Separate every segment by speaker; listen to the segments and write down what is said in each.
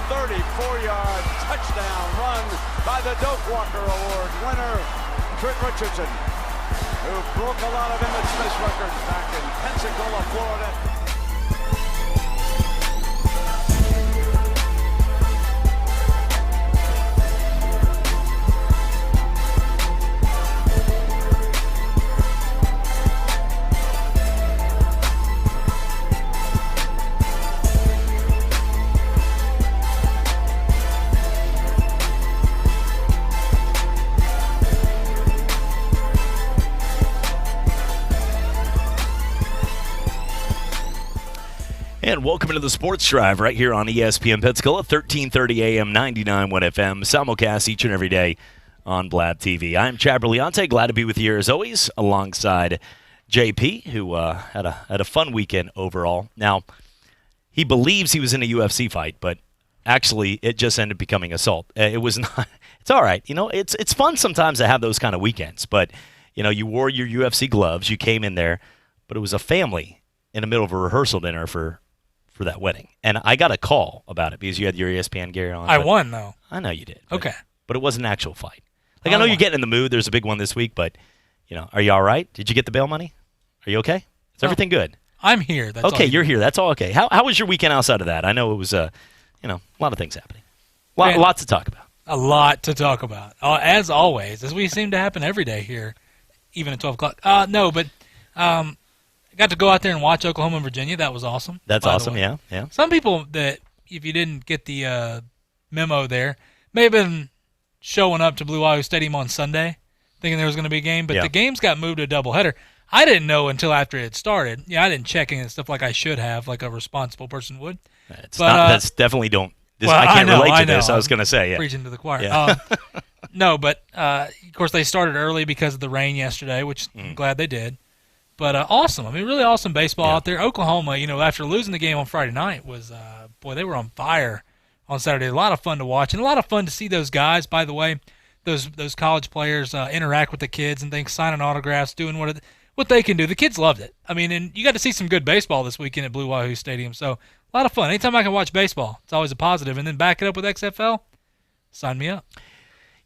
Speaker 1: 34-yard touchdown run by the Doak Walker Award winner, Trent Richardson, who broke a lot of Emmett Smith's records back in Pensacola, Florida.
Speaker 2: And welcome into the Sports Drive right here on ESPN Pensacola, 1330 AM, 99.1 FM, simulcast each and every day on Blab TV. I'm Chad Berliante, glad to be with you here as always, alongside JP, who had a fun weekend overall. Now, he believes he was in a UFC fight, but actually it just ended up becoming assault. It was not. It's all right. You know, it's fun sometimes to have those kind of weekends, but you know, you wore your UFC gloves, you came in there, but it was a family in the middle of a rehearsal dinner for that wedding. And I got a call about it because you had your ESPN gear on.
Speaker 3: I won, though.
Speaker 2: I know you did.
Speaker 3: Okay.
Speaker 2: But it was an actual fight. Like, I know you're getting in the mood. There's a big one this week, but, you know, are you all right? Did you get the bail money? Are you okay? Is everything good?
Speaker 3: I'm here. That's
Speaker 2: okay,
Speaker 3: all
Speaker 2: you're here. That's all okay. How was your weekend outside of that? I know it was, you know, a lot of things happening. Lots to talk about.
Speaker 3: A lot to talk about. As always, as we seem to happen every day here, even at 12 o'clock. No, but I got to go out there and watch Oklahoma and Virginia. That was awesome.
Speaker 2: That's awesome, yeah.
Speaker 3: Some people that, if you didn't get the memo there, may have been showing up to Blue Wahoo Stadium on Sunday thinking there was going to be a game, but the games got moved to a doubleheader. I didn't know until after it started. Yeah, I didn't check in and stuff like I should have, like a responsible person would.
Speaker 2: That's definitely don't. I can't relate to this. I was going to say,
Speaker 3: preaching to the choir.
Speaker 2: Yeah.
Speaker 3: No, but of course they started early because of the rain yesterday, which I'm glad they did. But awesome. I mean, really awesome baseball out there. Oklahoma, you know, after losing the game on Friday night was, they were on fire on Saturday. A lot of fun to watch and a lot of fun to see those guys, by the way, those college players interact with the kids and things, signing autographs, doing what they can do. The kids loved it. I mean, and you got to see some good baseball this weekend at Blue Wahoo Stadium. So a lot of fun. Anytime I can watch baseball, it's always a positive. And then back it up with XFL, sign me up.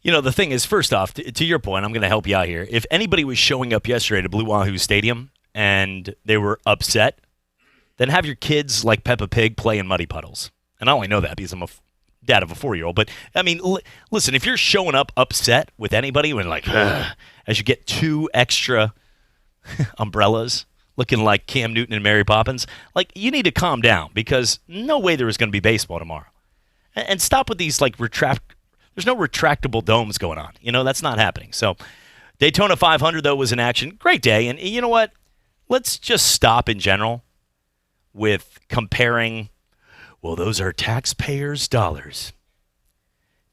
Speaker 2: You know, the thing is, first off, to your point, I'm going to help you out here. If anybody was showing up yesterday to Blue Wahoo Stadium and they were upset, then have your kids like Peppa Pig play in muddy puddles. And I only know that because I'm a dad of a 4-year-old. But, I mean, listen, if you're showing up upset with anybody when like, as you get 2 extra umbrellas looking like Cam Newton and Mary Poppins, like, you need to calm down because no way there is going to be baseball tomorrow. And stop with these, like, there's no retractable domes going on. You know, that's not happening. So Daytona 500, though, was in action. Great day. And you know what? Let's just stop in general with comparing, well, those are taxpayers' dollars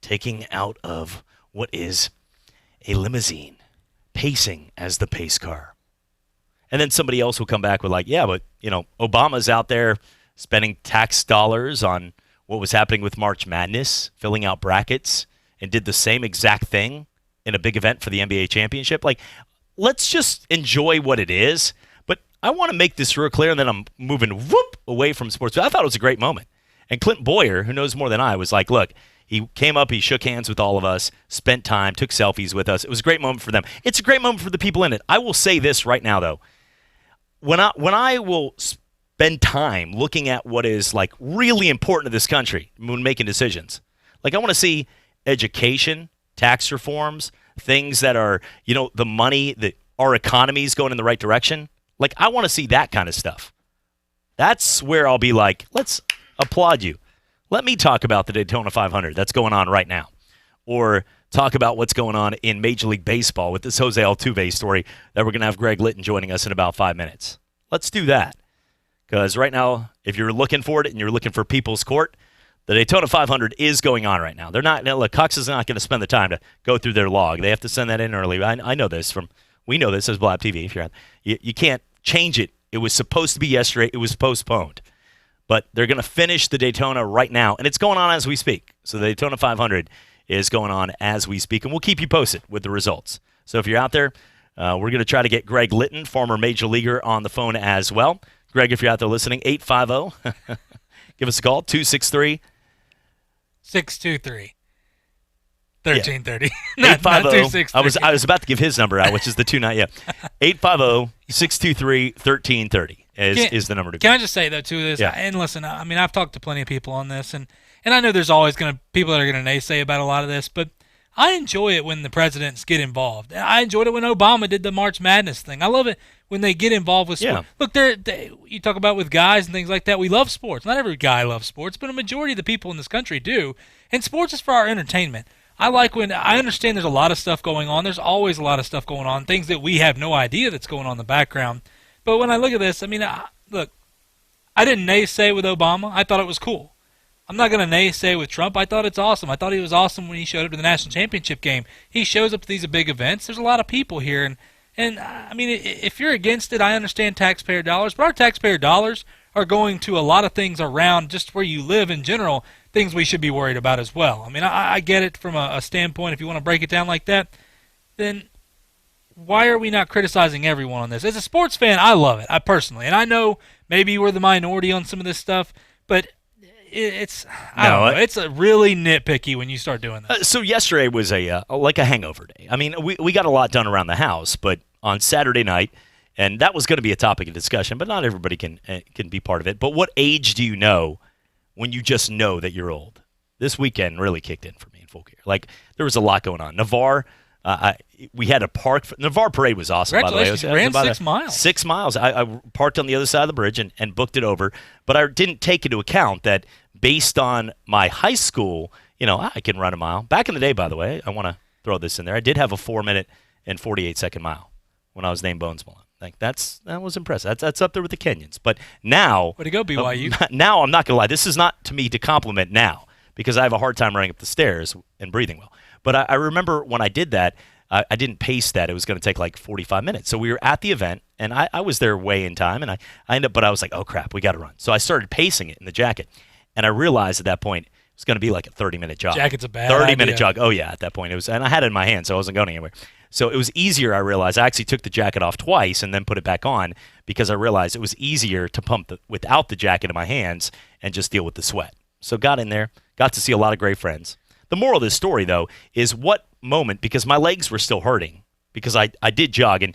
Speaker 2: taking out of what is a limousine, pacing as the pace car. And then somebody else will come back with like, yeah, but, you know, Obama's out there spending tax dollars on what was happening with March Madness, filling out brackets, and did the same exact thing in a big event for the NBA championship. Like, let's just enjoy what it is. But I want to make this real clear, and then I'm moving away from sports. I thought it was a great moment. And Clint Boyer, who knows more than I, was like, look, he came up, he shook hands with all of us, spent time, took selfies with us. It was a great moment for them. It's a great moment for the people in it. I will say this right now, though. When I will spend time looking at what is like really important to this country when making decisions. Like, I want to see education, tax reforms, things that are, you know, the money that our economy is going in the right direction. Like, I want to see that kind of stuff. That's where I'll be like, let's applaud you. Let me talk about the Daytona 500 that's going on right now. Or talk about what's going on in Major League Baseball with this Jose Altuve story that we're going to have Greg Litton joining us in about 5 minutes. Let's do that. Because right now, if you're looking for it and you're looking for People's Court, the Daytona 500 is going on right now. They're not. Look, Cox is not going to spend the time to go through their log. They have to send that in early. I know this we know this as Blab TV. If you're you can't change it. It was supposed to be yesterday. It was postponed. But they're going to finish the Daytona right now, and it's going on as we speak. So the Daytona 500 is going on as we speak, and we'll keep you posted with the results. So if you're out there, we're going to try to get Greg Litton, former Major Leaguer, on the phone as well. Greg, if you're out there listening, 850, give us a call, 263
Speaker 3: 623 1330.
Speaker 2: Yeah.
Speaker 3: Not 263.
Speaker 2: I was about to give his number out, which is the 29. Yeah, 850-623-1330 is the number to
Speaker 3: Can
Speaker 2: call.
Speaker 3: I just say though too this?
Speaker 2: Yeah.
Speaker 3: And listen, I mean I've talked to plenty of people on this, and I know there's always going to people that are going to naysay about a lot of this, but I enjoy it when the presidents get involved. I enjoyed it when Obama did the March Madness thing. I love it when they get involved with sports.
Speaker 2: Yeah.
Speaker 3: Look, you talk about with guys and things like that. We love sports. Not every guy loves sports, but a majority of the people in this country do. And sports is for our entertainment. I understand there's a lot of stuff going on. There's always a lot of stuff going on, things that we have no idea that's going on in the background. But when I look at this, I mean, look, I didn't naysay with Obama. I thought it was cool. I'm not going to naysay with Trump. I thought it's awesome. I thought he was awesome when he showed up to the national championship game. He shows up to these big events. There's a lot of people here. And I mean, if you're against it, I understand taxpayer dollars. But our taxpayer dollars are going to a lot of things around just where you live in general, things we should be worried about as well. I mean, I get it from a standpoint. If you want to break it down like that, then why are we not criticizing everyone on this? As a sports fan, I love it. I personally. And I know maybe we're the minority on some of this stuff, but it's a really nitpicky when you start doing that.
Speaker 2: So yesterday was like a hangover day. I mean, we got a lot done around the house, but on Saturday night, and that was going to be a topic of discussion, but not everybody can be part of it. But what age do you know when you just know that you're old? This weekend really kicked in for me in full gear. Like, there was a lot going on. Navarre, we had a park. Navarre Parade was awesome, by the way.
Speaker 3: Congratulations, you ran 6 miles.
Speaker 2: 6 miles. I parked on the other side of the bridge and booked it over. But I didn't take into account that based on my high school, I can run a mile. Back in the day, by the way, I want to throw this in there. I did have a 4-minute and 48-second mile when I was named Bones Malone. Like that was impressive. That's up there with the Kenyans. But now,
Speaker 3: way to go, BYU.
Speaker 2: Now I'm not gonna lie. This is not to me to compliment now because I have a hard time running up the stairs and breathing well. But I remember when I did that, I didn't pace that. It was going to take like 45 minutes. So we were at the event, and I was there way in time, and I ended up. But I was like, oh crap, we got to run. So I started pacing it in the jacket, and I realized at that point it was going to be like a 30-minute jog.
Speaker 3: Jacket's a bad
Speaker 2: 30-minute
Speaker 3: idea.
Speaker 2: jog. Oh yeah, at that point it was, and I had it in my hand, so I wasn't going anywhere. So it was easier, I realized. I actually took the jacket off twice and then put it back on because I realized it was easier to pump without the jacket in my hands and just deal with the sweat. So got in there, got to see a lot of great friends. The moral of this story, though, is what moment, because my legs were still hurting because I did jog. And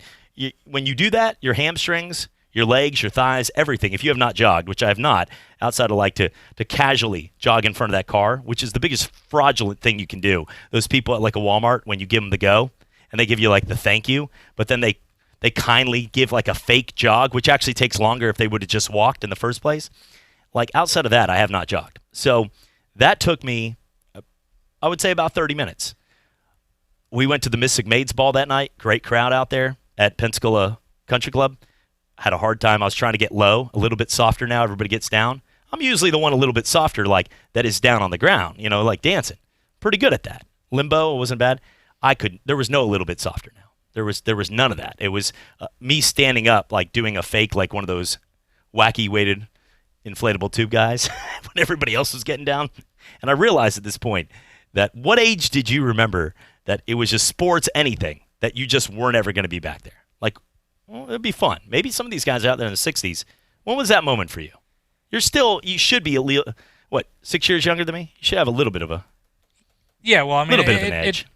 Speaker 2: when you do that, your hamstrings, your legs, your thighs, everything, if you have not jogged, which I have not, outside of like to casually jog in front of that car, which is the biggest fraudulent thing you can do. Those people at like a Walmart, when you give them the go, and they give you like the thank you, but then they kindly give like a fake jog, which actually takes longer if they would have just walked in the first place. Like outside of that, I have not jogged. So that took me, I would say, about 30 minutes. We went to the Mystic Maids Ball that night. Great crowd out there at Pensacola Country Club. Had a hard time. I was trying to get low, a little bit softer now. Everybody gets down. I'm usually the one a little bit softer, like that is down on the ground, like dancing. Pretty good at that. Limbo wasn't bad. There was no a little bit softer now. There was none of that. It was me standing up, like doing a fake, like one of those wacky weighted inflatable tube guys when everybody else was getting down. And I realized at this point that what age did you remember that it was just sports, anything, that you just weren't ever going to be back there? Like, well, it'd be fun. Maybe some of these guys out there in the 60s, when was that moment for you? You should be 6 years younger than me? You should have a little bit of a little bit of an edge.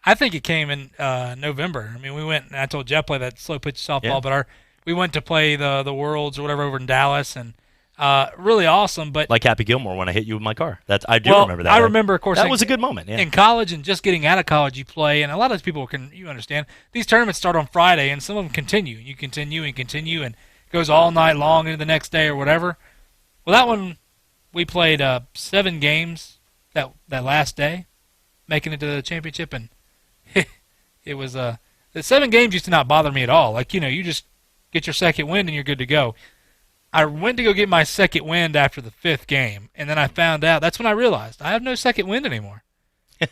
Speaker 3: I think it came in November. I mean, we went, and I told Jeff play that slow pitch softball, but we went to play the Worlds or whatever over in Dallas, and really awesome. But
Speaker 2: like Happy Gilmore when I hit you with my car. I do remember that.
Speaker 3: I remember, of course,
Speaker 2: that was a good moment. Yeah.
Speaker 3: In college and just getting out of college, you play, and a lot of people you understand these tournaments start on Friday, and some of them continue. You continue and continue, and it goes all night long into the next day or whatever. Well, that one we played 7 games that last day, making it to the championship, and it was the 7 games used to not bother me at all. Like, you just get your second wind and you're good to go. I went to go get my second wind after the 5th game, and then I found out. That's when I realized I have no second wind anymore.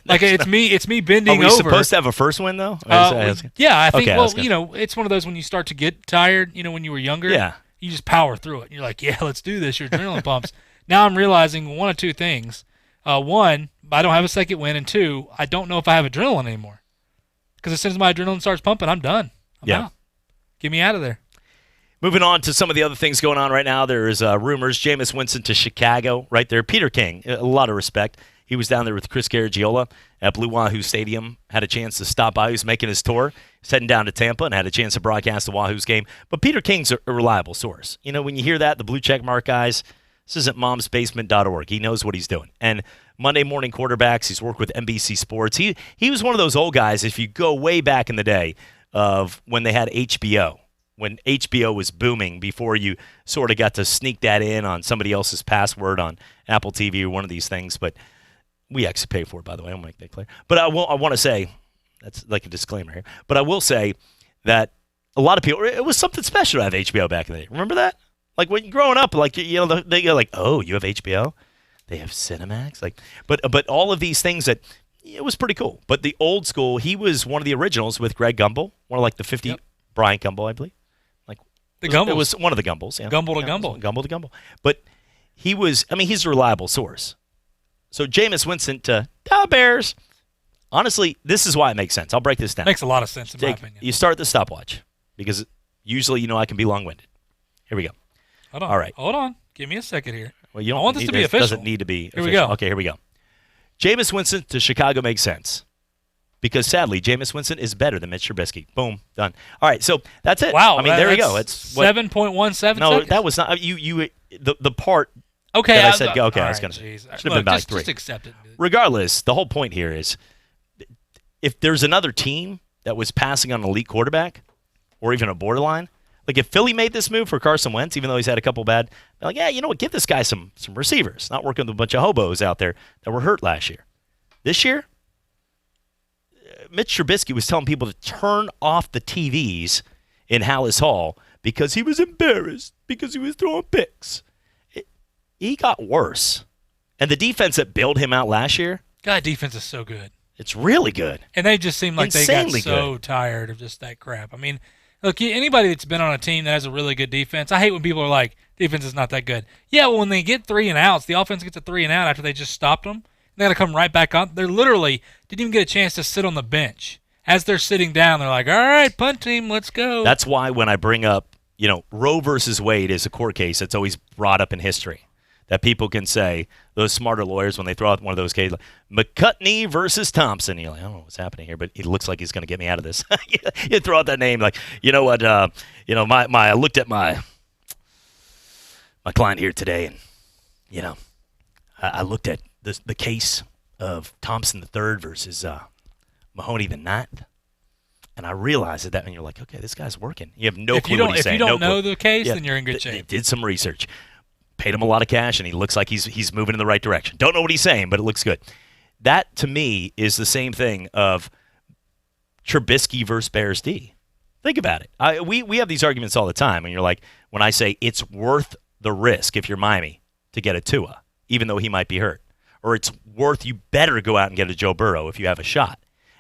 Speaker 3: Like it's me bending over.
Speaker 2: Are we supposed to have a first wind though?
Speaker 3: Yeah, I think.
Speaker 2: Okay,
Speaker 3: it's one of those when you start to get tired. When you were younger, you just power through it. And you're like, yeah, let's do this. Your adrenaline pumps. Now I'm realizing one of two things. One, I don't have a second wind, and 2, I don't know if I have adrenaline anymore. Because as soon as my adrenaline starts pumping, I'm done. I'm out. Get me out of there.
Speaker 2: Moving on to some of the other things going on right now, there is rumors Jameis Winston to Chicago right there. Peter King, a lot of respect. He was down there with Chris Garagiola at Blue Wahoo Stadium, had a chance to stop by. He was making his tour. He's heading down to Tampa and had a chance to broadcast the Wahoos game. But Peter King's a reliable source. You know, when you hear that, the blue check mark guys, this isn't momsbasement.org. He knows what he's doing. And Monday Morning Quarterbacks, he's worked with NBC Sports. He was one of those old guys, if you go way back in the day of when they had HBO, when HBO was booming before you sort of got to sneak that in on somebody else's password on Apple TV or one of these things. But we actually pay for it, by the way. I'll make that clear. But I want to say, that's like a disclaimer here, but I will say that a lot of people, it was something special to have HBO back in the day. Remember that? Like when you're growing up, like, you know, they go like, oh, you have HBO? They have Cinemax? Like, but all of these things that, it was pretty cool. But the old school, he was one of the originals with Greg Gumbel, one of like the 50, yep. Brian Gumbel, I believe. Like
Speaker 3: the Gumbels.
Speaker 2: It was one of the Gumbels. Yeah.
Speaker 3: Gumbel to Gumbel.
Speaker 2: Gumbel to Gumbel. But he was, I mean, he's a reliable source. So Jameis Winston to Bears. Honestly, this is why it makes sense. I'll break this down.
Speaker 3: Makes a lot of sense in my opinion.
Speaker 2: You start the stopwatch because usually, you know, I can be long-winded. Here we go.
Speaker 3: Hold on.
Speaker 2: All right.
Speaker 3: Hold on. Give me a second here.
Speaker 2: Well, you don't
Speaker 3: I want this to be official.
Speaker 2: Doesn't need to be official.
Speaker 3: Here we go.
Speaker 2: Okay, here we go. Jameis Winston to Chicago makes sense because, sadly, Jameis Winston is better than Mitch Trubisky. Boom. Done. All right, so that's it.
Speaker 3: Wow.
Speaker 2: I mean, there you go. It's
Speaker 3: 7.17 seconds.
Speaker 2: No, that was not – the part
Speaker 3: okay,
Speaker 2: that I said – okay, I was
Speaker 3: right,
Speaker 2: going to say.
Speaker 3: Should
Speaker 2: have been about three.
Speaker 3: Just accept it.
Speaker 2: Regardless, the whole point here is if there's another team that was passing on an elite quarterback or even a borderline, like if Philly made this move for Carson Wentz, even though he's had a couple bad, they're like, yeah, you know what, give this guy some receivers, not working with a bunch of hobos out there that were hurt last year. This year, Mitch Trubisky was telling people to turn off the TVs in Hallis Hall because he was embarrassed because he was throwing picks. He got worse. And the defense that bailed him out last year,
Speaker 3: God, defense is so good.
Speaker 2: It's really good.
Speaker 3: And they just seem like
Speaker 2: Insanely
Speaker 3: they got so
Speaker 2: good.
Speaker 3: tired of just that crap. I mean, look, anybody that's been on a team that has a really good defense, I hate when people are like, defense is not that good. Yeah, well, when they get 3 and outs, the offense gets a 3 and out after they just stopped them. They got to come right back on. They're literally didn't even get a chance to sit on the bench. As they're sitting down, they're like, all right, punt team, let's go.
Speaker 2: That's why when I bring up, you know, Roe versus Wade is a court case that's always brought up in history. That people can say, those smarter lawyers, when they throw out one of those cases, like, McCutney versus Thompson. You're like, I don't know what's happening here, but it looks like he's going to get me out of this. You throw out that name, like, you know what, I looked at my client here today, and, you know, I looked at the case of Thompson III versus Mahoney the Ninth, and I realized that, and you're like, okay, this guy's working. You have no clue what he's saying.
Speaker 3: If you don't know the case, then you're in good shape.
Speaker 2: They did some research. Paid him a lot of cash, and he looks like he's moving in the right direction. Don't know what he's saying, but it looks good. That, to me, is the same thing of Trubisky versus Bears D. Think about it. We have these arguments all the time, and you're like, when I say it's worth the risk if you're Miami to get a Tua, even though he might be hurt, or it's worth you better go out and get a Joe Burrow if you have a shot.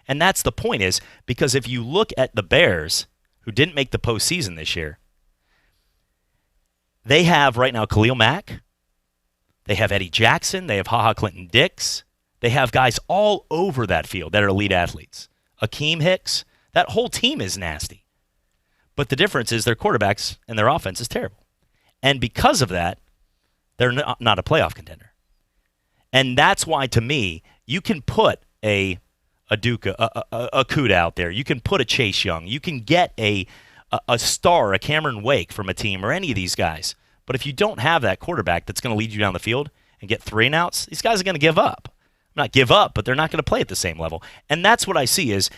Speaker 2: And that's the point is, because if you look at the Bears, who didn't make the postseason this year, they have right now Khalil Mack. They have Eddie Jackson. They have HaHa Clinton Dix. They have guys all over that field that are elite athletes. Akeem Hicks. That whole team is nasty. But the difference is their quarterbacks and their offense is terrible. And because of that, they're not a playoff contender. And that's why, to me, you can put a Duke, a Kuda out there. You can put a Chase Young. You can get a star, a Cameron Wake from a team, or any of these guys. But if you don't have that quarterback that's going to lead you down the field and get 3 and outs, these guys are going to give up. Not give up, but they're not going to play at the same level. And that's what I see is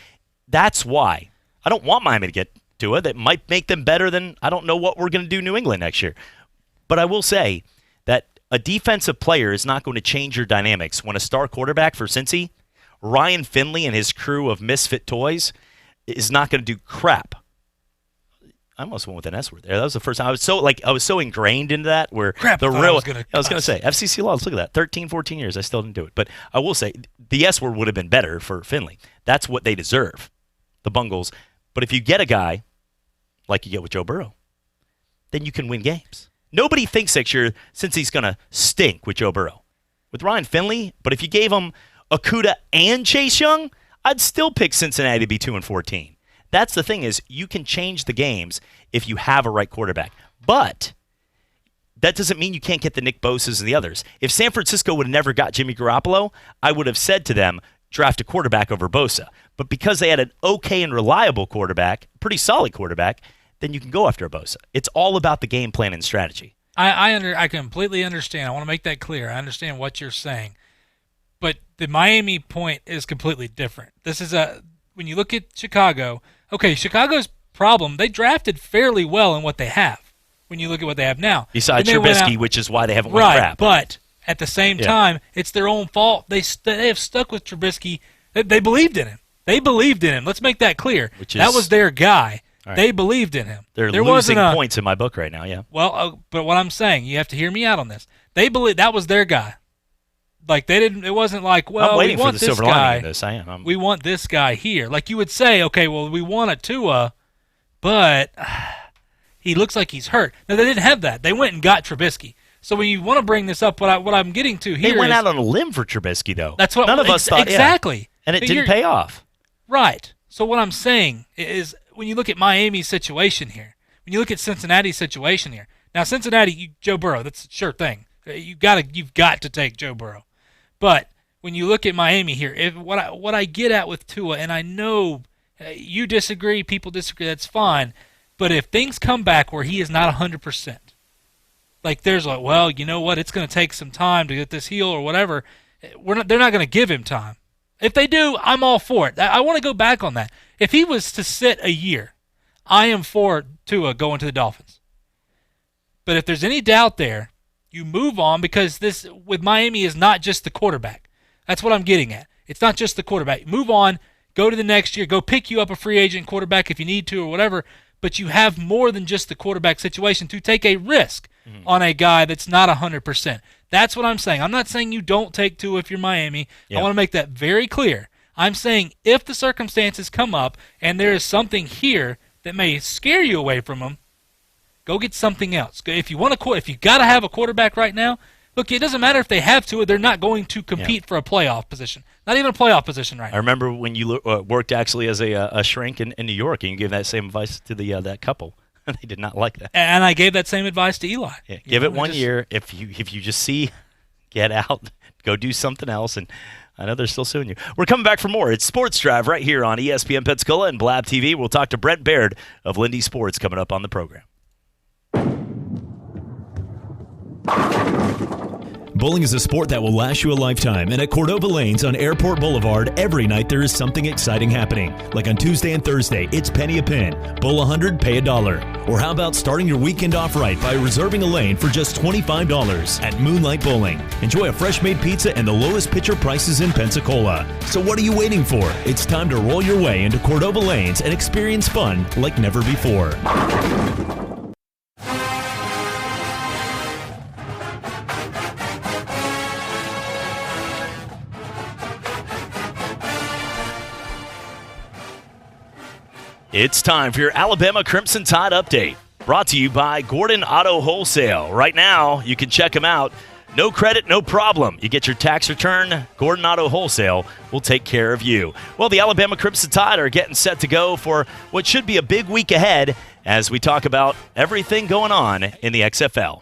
Speaker 2: that's why I don't want Miami to get to it. That might make them better than, I don't know what we're going to do New England next year. But I will say that a defensive player is not going to change your dynamics when a star quarterback for Cincy, Ryan Finley and his crew of misfit toys, is not going to do crap. I almost went with an S word there. That was the first time. I was so ingrained into that where
Speaker 3: crap,
Speaker 2: the real.
Speaker 3: I
Speaker 2: was going to say FCC laws. Look at that. 13, 14 years. I still didn't do it. But I will say the S word would have been better for Finley. That's what they deserve, the Bungles. But if you get a guy like you get with Joe Burrow, then you can win games. Nobody thinks next year since he's going to stink with Joe Burrow. With Ryan Finley, but if you gave him Okudah and Chase Young, I'd still pick Cincinnati to be 2-14. That's the thing is you can change the games if you have a right quarterback. But that doesn't mean you can't get the Nick Bosas and the others. If San Francisco would have never got Jimmy Garoppolo, I would have said to them, draft a quarterback over Bosa. But because they had an okay and reliable quarterback, pretty solid quarterback, then you can go after a Bosa. It's all about the game plan and strategy.
Speaker 3: I completely understand. I want to make that clear. I understand what you're saying. But the Miami point is completely different. This is when you look at Chicago, okay, Chicago's problem, they drafted fairly well in what they have when you look at what they have now.
Speaker 2: Besides Trubisky, which is why they haven't won crap.
Speaker 3: But at the same time, it's their own fault. They have stuck with Trubisky. They believed in him. They believed in him. Let's make that clear. That was their guy. Right. They believed in him.
Speaker 2: They're losing points in my book right now, yeah.
Speaker 3: Well, but what I'm saying, you have to hear me out on this. They believe that was their guy. Like they didn't. It wasn't like, well,
Speaker 2: I'm waiting
Speaker 3: we want
Speaker 2: for the
Speaker 3: this
Speaker 2: silver
Speaker 3: guy.
Speaker 2: lining in this. I am.
Speaker 3: We want this guy here. Like you would say, okay, well, we want a Tua, but he looks like he's hurt. Now they didn't have that. They went and got Trubisky. So when you want to bring this up, what I'm getting to here,
Speaker 2: they went out on a limb for Trubisky, though.
Speaker 3: That's what
Speaker 2: none of us thought.
Speaker 3: Exactly,
Speaker 2: yeah. And it didn't pay off.
Speaker 3: Right. So what I'm saying is, when you look at Miami's situation here, when you look at Cincinnati's situation here, now Cincinnati, Joe Burrow, that's a sure thing. You've got to take Joe Burrow. But when you look at Miami here, what I get at with Tua, and I know you disagree, people disagree, that's fine. But if things come back where he is not 100%, like there's like, well, you know what, it's going to take some time to get this heel or whatever. They're not going to give him time. If they do, I'm all for it. I want to go back on that. If he was to sit a year, I am for Tua going to the Dolphins. But if there's any doubt there, you move on, because this with Miami is not just the quarterback. That's what I'm getting at. It's not just the quarterback. Move on, go to the next year, go pick you up a free agent quarterback if you need to or whatever, but you have more than just the quarterback situation to take a risk on a guy that's not 100%. That's what I'm saying. I'm not saying you don't take Tua if you're Miami. Yeah. I want to make that very clear. I'm saying if the circumstances come up and there is something here that may scare you away from him, go get something else. If you got to have a quarterback right now, look, it doesn't matter if they have Tua. They're not going to compete for a playoff position. Not even a playoff position right now.
Speaker 2: I remember when you worked actually as a shrink in New York, and you gave that same advice to that couple. They did not like that.
Speaker 3: And I gave that same advice to Eli.
Speaker 2: Yeah, give it 1 year. If you just see, get out, go do something else. And I know they're still suing you. We're coming back for more. It's Sports Drive right here on ESPN Pensacola and Blab TV. We'll talk to Brent Baird of Lindy Sports coming up on the program.
Speaker 4: Bowling is a sport that will last you a lifetime, and at Cordova Lanes on Airport Boulevard, every night there is something exciting happening. Like on Tuesday and Thursday, it's penny a pin. Bowl 100, pay $1. Or how about starting your weekend off right by reserving a lane for just $25 at Moonlight Bowling. Enjoy a fresh-made pizza and the lowest pitcher prices in Pensacola. So what are you waiting for? It's time to roll your way into Cordova Lanes and experience fun like never before.
Speaker 2: It's time for your Alabama Crimson Tide update, brought to you by Gordon Auto Wholesale. Right now, you can check them out. No credit, no problem. You get your tax return, Gordon Auto Wholesale will take care of you. Well, the Alabama Crimson Tide are getting set to go for what should be a big week ahead as we talk about everything going on in the XFL.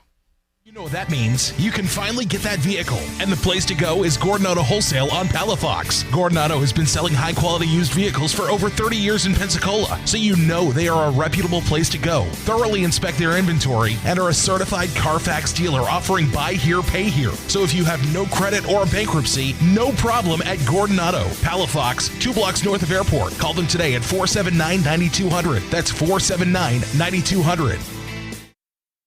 Speaker 5: You know what that means. You can finally get that vehicle. And the place to go is Gordon Auto Wholesale on Palafox. Gordon Auto has been selling high-quality used vehicles for over 30 years in Pensacola, so you know they are a reputable place to go. Thoroughly inspect their inventory and are a certified Carfax dealer offering buy here, pay here. So if you have no credit or bankruptcy, no problem at Gordon Auto. Palafox, 2 blocks north of Airport. Call them today at 479-9200. That's 479-9200.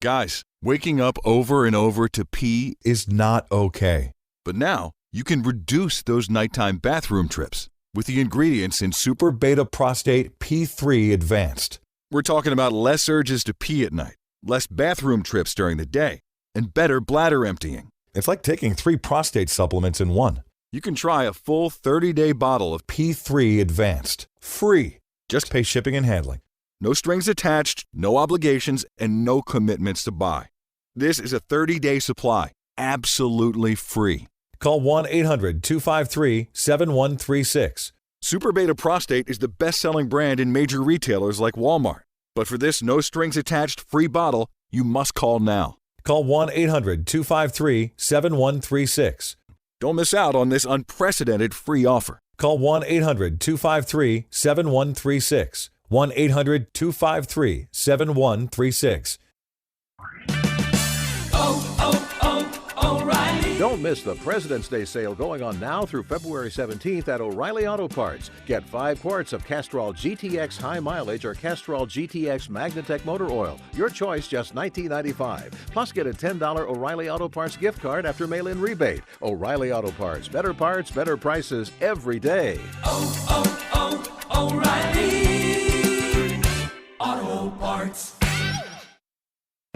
Speaker 6: Guys, waking up over and over to pee is not okay. But now, you can reduce those nighttime bathroom trips with the ingredients in Super Beta Prostate P3 Advanced. We're talking about less urges to pee at night, less bathroom trips during the day, and better bladder emptying.
Speaker 7: It's like taking 3 prostate supplements in one.
Speaker 6: You can try a full 30-day bottle of
Speaker 7: P3 Advanced. Free. Just pay shipping and handling.
Speaker 6: No strings attached, no obligations, and no commitments to buy. This is a 30-day supply, absolutely free.
Speaker 7: Call 1-800-253-7136.
Speaker 6: Super Beta Prostate is the best-selling brand in major retailers like Walmart. But for this no-strings-attached free bottle, you must call now.
Speaker 7: Call 1-800-253-7136.
Speaker 6: Don't miss out on this unprecedented free offer.
Speaker 7: Call 1-800-253-7136. 1-800-253-7136.
Speaker 8: Don't miss the President's Day sale going on now through February 17th at O'Reilly Auto Parts. Get 5 quarts of Castrol GTX High Mileage or Castrol GTX Magnatech Motor Oil. Your choice, just $19.95. Plus, get a $10 O'Reilly Auto Parts gift card after mail-in rebate. O'Reilly Auto Parts. Better parts, better prices every day.
Speaker 9: O'Reilly Auto Parts.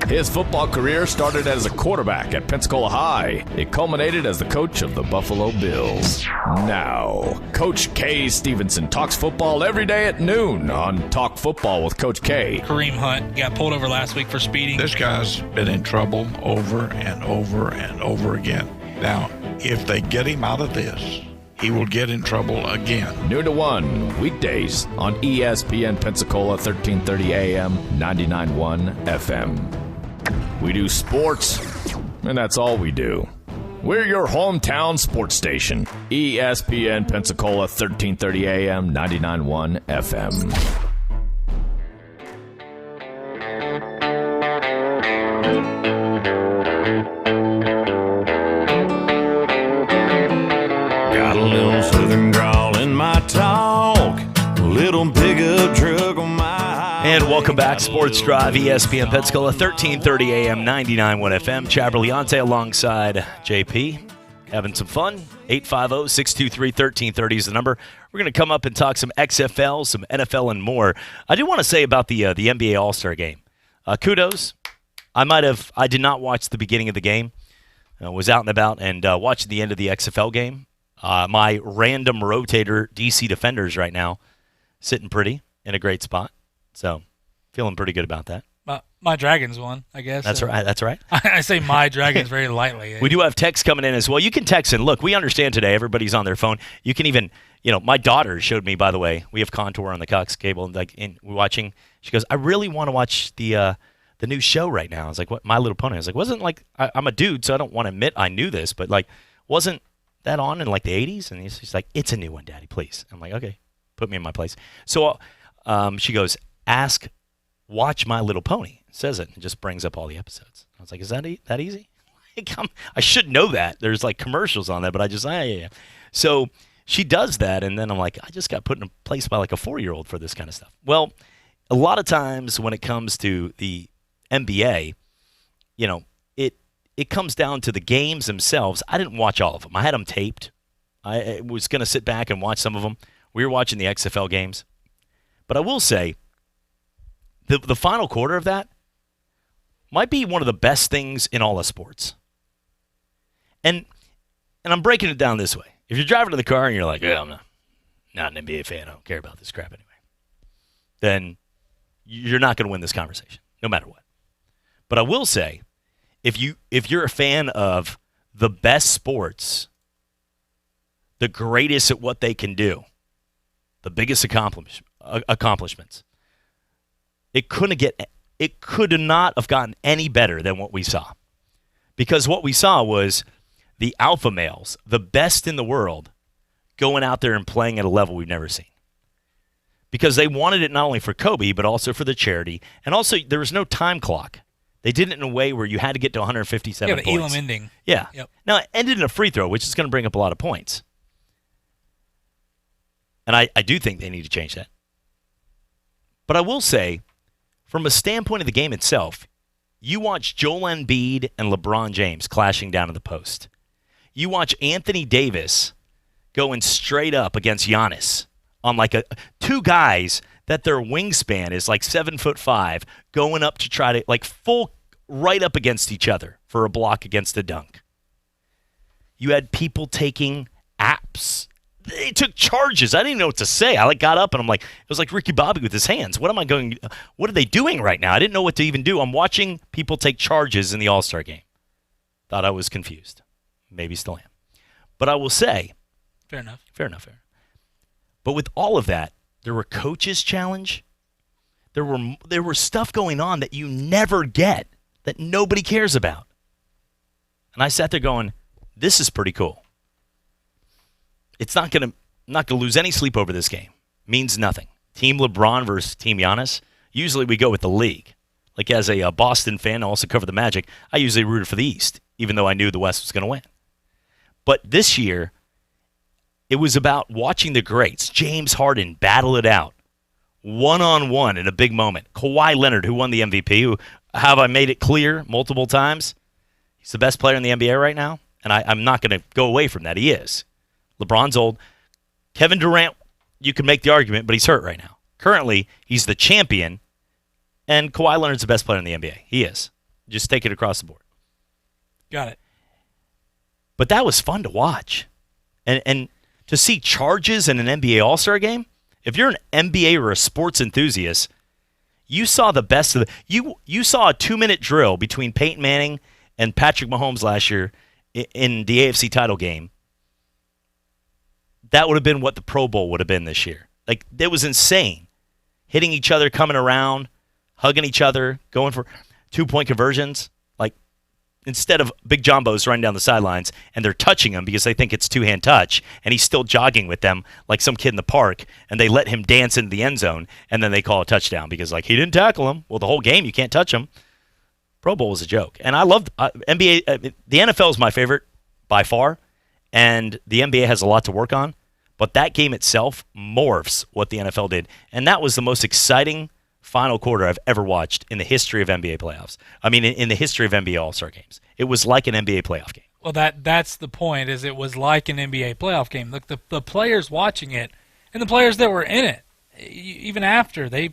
Speaker 10: His football career started as a quarterback at Pensacola High. It culminated as the coach of the Buffalo Bills. Now, Coach K. Stevenson talks football every day at noon on Talk Football with Coach K.
Speaker 3: Kareem Hunt got pulled over last week for speeding.
Speaker 11: This guy's been in trouble over and over and over again. Now, if they get him out of this, he will get in trouble again.
Speaker 10: Noon to 1, weekdays on ESPN Pensacola 1330 AM, 99.1 FM. We do sports, and that's all we do. We're your hometown sports station, ESPN Pensacola 1330 AM, 99.1 FM.
Speaker 12: Got a little southern drawl in my talk, a little pickup truck on my.
Speaker 2: And welcome back, Sports Drive, ESPN Pensacola, 1330 AM, 99.1 FM. Chad Leonte alongside JP, having some fun. 850-623-1330 is the number. We're going to come up and talk some XFL, some NFL, and more. I do want to say about the NBA All-Star Game. Kudos. I did not watch the beginning of the game. Was out and about and watching the end of the XFL game. My random rotator DC Defenders right now sitting pretty in a great spot. So, feeling pretty good about that.
Speaker 3: My Dragons won, I guess.
Speaker 2: That's right. That's right.
Speaker 3: I say my Dragons very lightly.
Speaker 2: We do have texts coming in as well. You can text in. Look, we understand today everybody's on their phone. You can even, my daughter showed me, by the way, we have Contour on the Cox cable, and we're watching. She goes, I really want to watch the new show right now. I was like, what? My Little Pony. I was like, wasn't like, I'm a dude, so I don't want to admit I knew this, but like, wasn't that on in like the 80s? And she's like, it's a new one, Daddy, please. I'm like, okay, put me in my place. So she goes, watch My Little Pony. It says it and just brings up all the episodes. I was like, is that that easy? I should know that. There's like commercials on that, but I just, yeah. So she does that, and then I'm like, I just got put in place by like a 4-year-old for this kind of stuff. Well, a lot of times when it comes to the NBA, it comes down to the games themselves. I didn't watch all of them. I had them taped. I was going to sit back and watch some of them. We were watching the XFL games. But I will say, the final quarter of that might be one of the best things in all of sports. And I'm breaking it down this way. If you're driving to the car and you're like, yeah, I'm not an NBA fan, I don't care about this crap anyway, then you're not going to win this conversation, no matter what. But I will say, if you're a fan of the best sports, the greatest at what they can do, the biggest accomplishments, it could not have gotten any better than what we saw. Because what we saw was the alpha males, the best in the world, going out there and playing at a level we've never seen. Because they wanted it not only for Kobe, but also for the charity. And also, there was no time clock. They did it in a way where you had to get to 157 points.
Speaker 3: Yeah, the Elam ending.
Speaker 2: Yeah.
Speaker 3: Yep.
Speaker 2: Now, it ended in a free throw, which is going to bring up a lot of points. And I do think they need to change that. But I will say, from a standpoint of the game itself, you watch Joel Embiid and LeBron James clashing down in the post. You watch Anthony Davis going straight up against Giannis on like two guys that their wingspan is like 7'5", going up to try to like full right up against each other for a block against a dunk. You had people taking apps. They took charges. I didn't know what to say. I got up and I'm like, it was like Ricky Bobby with his hands. What are they doing right now? I didn't know what to even do. I'm watching people take charges in the All-Star game. Thought I was confused. Maybe still am. But I will say.
Speaker 3: Fair enough.
Speaker 2: But with all of that, there were coaches challenge. There were stuff going on that you never get that nobody cares about. And I sat there going, this is pretty cool. It's not going to lose any sleep over this game. Means nothing. Team LeBron versus Team Giannis. Usually we go with the league. Like as a Boston fan, I also cover the Magic. I usually rooted for the East, even though I knew the West was going to win. But this year, it was about watching the greats. James Harden battle it out, one-on-one in a big moment. Kawhi Leonard, who won the MVP, who have I made it clear multiple times, he's the best player in the NBA right now, and I'm not going to go away from that. He is. LeBron's old. Kevin Durant, you can make the argument, but he's hurt right now. Currently, he's the champion, and Kawhi Leonard's the best player in the NBA. He is. Just take it across the board.
Speaker 3: Got it.
Speaker 2: But that was fun to watch. And to see charges in an NBA All-Star game, if you're an NBA or a sports enthusiast, you saw the best of you saw a 2-minute drill between Peyton Manning and Patrick Mahomes last year in the AFC title game. That would have been what the Pro Bowl would have been this year. Like, it was insane. Hitting each other, coming around, hugging each other, going for 2-point conversions. Like, instead of Big Jumbo's running down the sidelines and they're touching him because they think it's two-hand touch, and he's still jogging with them like some kid in the park, and they let him dance into the end zone, and then they call a touchdown because, like, he didn't tackle him. Well, the whole game, you can't touch him. Pro Bowl was a joke. And I love NBA. The NFL is my favorite by far, and the NBA has a lot to work on. But that game itself morphs what the NFL did. And that was the most exciting final quarter I've ever watched in the history of NBA playoffs. I mean, in the history of NBA All-Star games. It was like an NBA playoff game.
Speaker 3: Well, that's the point, is it was like an NBA playoff game. Look, the players watching it and the players that were in it, even after, I